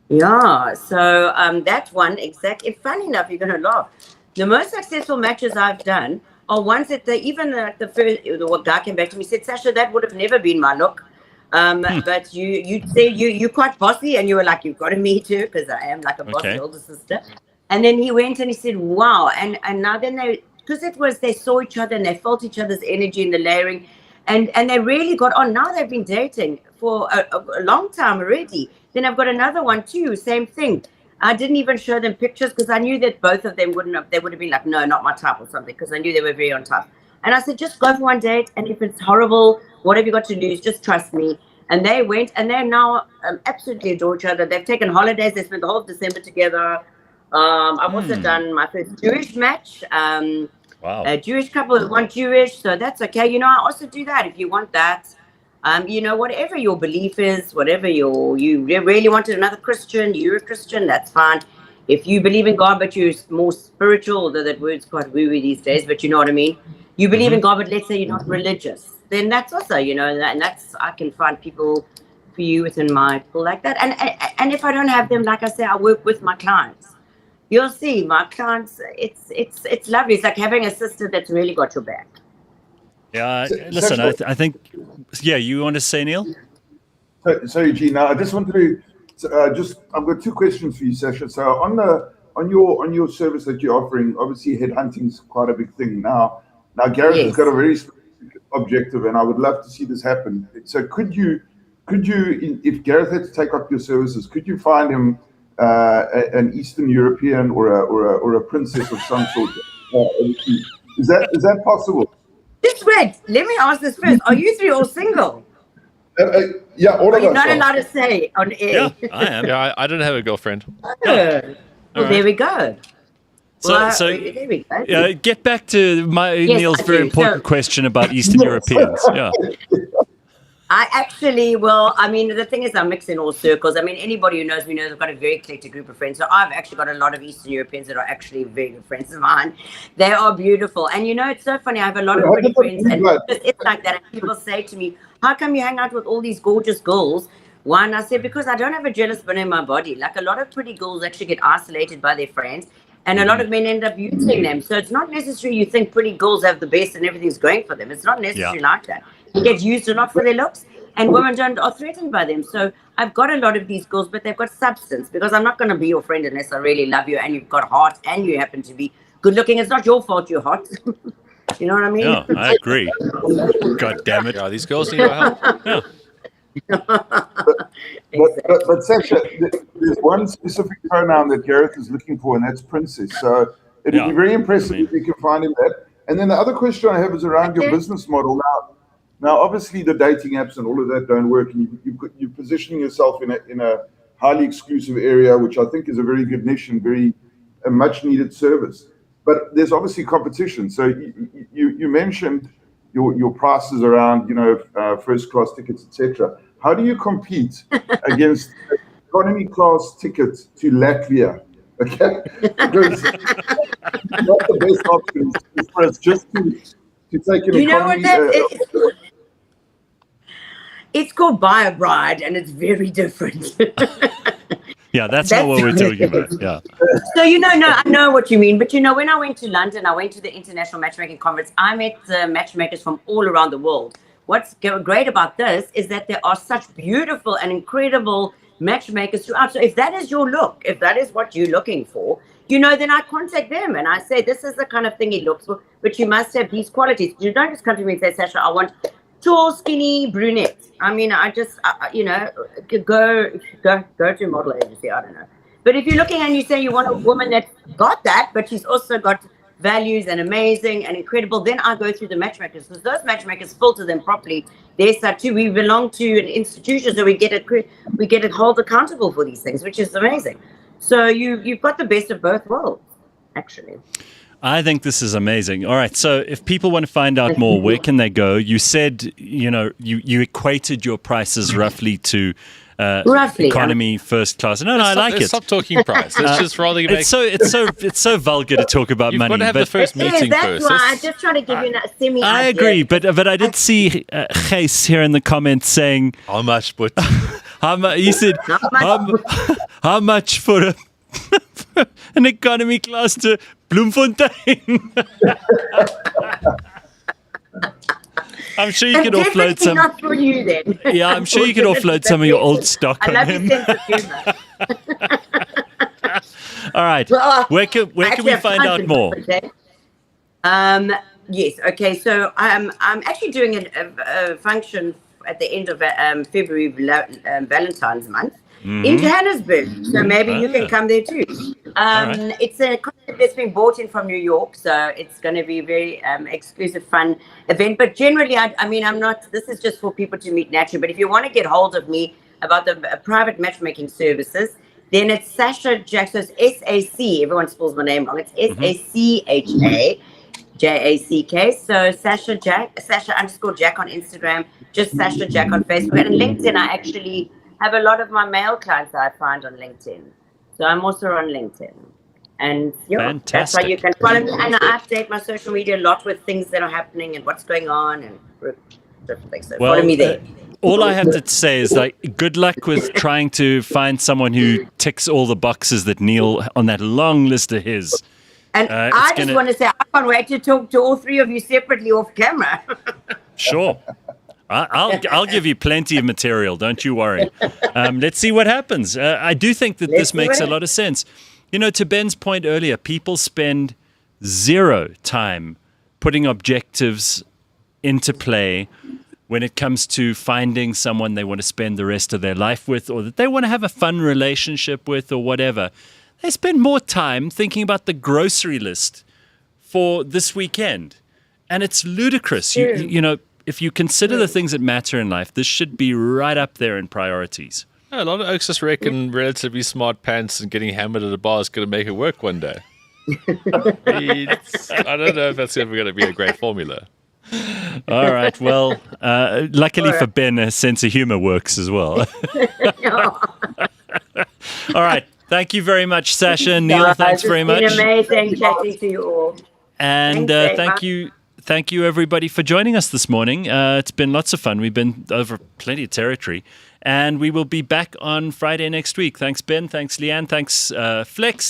Yeah, so that one, exactly. Funny enough, you're going to laugh. The most successful matches I've done are ones that the first guy came back to me and said, Sacha, that would have never been my look. But you say you're quite bossy, and you were like, you've got to meet her because I am like a bossy older sister. And then he went and he said, wow. And now then they saw each other and they felt each other's energy in the layering, and they really got on. Now they've been dating for a long time already. Then I've got another one too, same thing. I didn't even show them pictures because I knew that both of them they would have been like, no, not my type or something, because I knew they were very on top. And I said, just go for one date, and if it's horrible, what have you got to lose? Just trust me. And they went, and they now absolutely adore each other. They've taken holidays. They spent the whole of December together. I've also done my first Jewish match. Wow. A Jewish couple, one Jewish, so that's okay. I also do that if you want that. Whatever your belief is, whatever you really wanted another Christian, you're a Christian, that's fine. If you believe in God, but you're more spiritual, although that word's quite woo-woo these days, but you know what I mean? You believe in God, but let's say you're not religious. Then that's also, and that's, I can find people for you within my pool like that. And if I don't have them, like I say, I work with my clients. You'll see my clients, it's lovely. It's like having a sister that's really got your back. Yeah, listen, I think, you want to say, Neil? So Eugene, I just wanted to, I've got two questions for you, Sacha. So on your service that you're offering, obviously headhunting is quite a big thing now. Now Gareth has got a very specific objective, and I would love to see this happen. So could you, if Gareth had to take up your services, could you find him an Eastern European or a princess of some sort? Is that possible? Just wait. Let me ask this first. Are you three all single? Yeah, all of us. You're not allowed to say on air. Yeah, I am. Yeah, I don't have a girlfriend. Well, there we go. So there we go. Get back to Neil's very important question about Eastern Europeans. Yeah. I actually, the thing is, I mix in all circles. Anybody who knows me knows I've got a very eclectic group of friends. So I've actually got a lot of Eastern Europeans that are actually very good friends of mine. They are beautiful. And it's so funny. I have a lot of pretty friends, and it's like that. And people say to me, how come you hang out with all these gorgeous girls? One, I said, because I don't have a jealous bone in my body. Like, a lot of pretty girls actually get isolated by their friends, and a lot of men end up using them. So it's not necessary you think pretty girls have the best and everything's going for them. It's not necessarily like that. They get used a lot for their looks, and women are threatened by them. So I've got a lot of these girls, but they've got substance, because I'm not going to be your friend unless I really love you and you've got heart and you happen to be good looking. It's not your fault you're hot. You know what I mean? Yeah, I agree. God damn it. Yeah, these girls need our help. But Sacha, there's one specific pronoun that Gareth is looking for, and that's princess. So it would be very impressive if you can find him that. And then the other question I have is around your business model. Now, obviously, the dating apps and all of that don't work, and you're positioning yourself in a highly exclusive area, which I think is a very good niche and a much needed service. But there's obviously competition. So you mentioned your prices around, first class tickets, etc. How do you compete against economy class tickets to Latvia? Okay, because not the best option is for us just to take an economy. It's called Buy a Bride, and it's very different. Yeah, that's not what we're talking about. Yeah. So, I know what you mean. But, when I went to London, I went to the International Matchmaking Conference. I met matchmakers from all around the world. What's great about this is that there are such beautiful and incredible matchmakers throughout. So if that is your look, if that is what you're looking for, then I contact them and I say, this is the kind of thing he looks for, but you must have these qualities. You don't just come to me and say, Sacha, I want tall, skinny, brunette. I mean, I just, go to a model agency. I don't know. But if you're looking and you say you want a woman that's got that, but she's also got values and amazing and incredible, then I go through the matchmakers, because those matchmakers filter them properly. There's that too. We belong to an institution, so we get it held accountable for these things, which is amazing. So you've got the best of both worlds, actually. I think this is amazing. All right. So if people want to find out more, where can they go? You said, you equated your prices roughly to economy, first class. No, I like it. Stop talking price. Let's just rather make... It's so vulgar to talk about money. You've got to have the first meeting that's first. Why I'm just trying to give you a semi-idea. I agree, but I did see Gijs here in the comments saying... How much, but... He said, how much for an economy class to Bloemfontein? I'm sure you could offload some. Not for you then. Yeah, I'm sure you could offload some of your old stock on him. All right. Well, where can we find out more? Yes. Okay. So I'm actually doing a function at the end of February, Valentine's month. In Johannesburg, so maybe you can come there too. Right. It's a concept that's been brought in from New York, so it's going to be a very exclusive, fun event. But generally, I'm not. This is just for people to meet naturally. But if you want to get hold of me about the private matchmaking services, then it's Sacha Jack. So it's SAC. Everyone spells my name wrong. It's SACHA JACK. So Sacha Jack, Sacha_Jack on Instagram, just Sacha Jack on Facebook, and on LinkedIn. I actually have a lot of my male clients that I find on LinkedIn. So I'm also on LinkedIn. And that's how you can follow me. And I update my social media a lot with things that are happening and what's going on and different things. So follow me there. All I have to say is good luck with trying to find someone who ticks all the boxes that Neil on that long list of his. And I just want to say, I can't wait to talk to all three of you separately off camera. Sure. I'll give you plenty of material. Don't you worry. Let's see what happens. I do think that this makes a lot of sense. To Ben's point earlier, people spend zero time putting objectives into play when it comes to finding someone they want to spend the rest of their life with, or that they want to have a fun relationship with, or whatever. They spend more time thinking about the grocery list for this weekend. And it's ludicrous. If you consider the things that matter in life, this should be right up there in priorities. A lot of oaks just reckon relatively smart pants and getting hammered at a bar is going to make it work one day. I don't know if that's ever going to be a great formula. All right. Well, luckily for Ben, a sense of humor works as well. All right. Thank you very much, Sacha. Neil, thanks very much. It's been amazing chatting to you all. And thank you, everybody, for joining us this morning. It's been lots of fun. We've been over plenty of territory. And we will be back on Friday next week. Thanks, Ben. Thanks, Leanne. Thanks, Flex.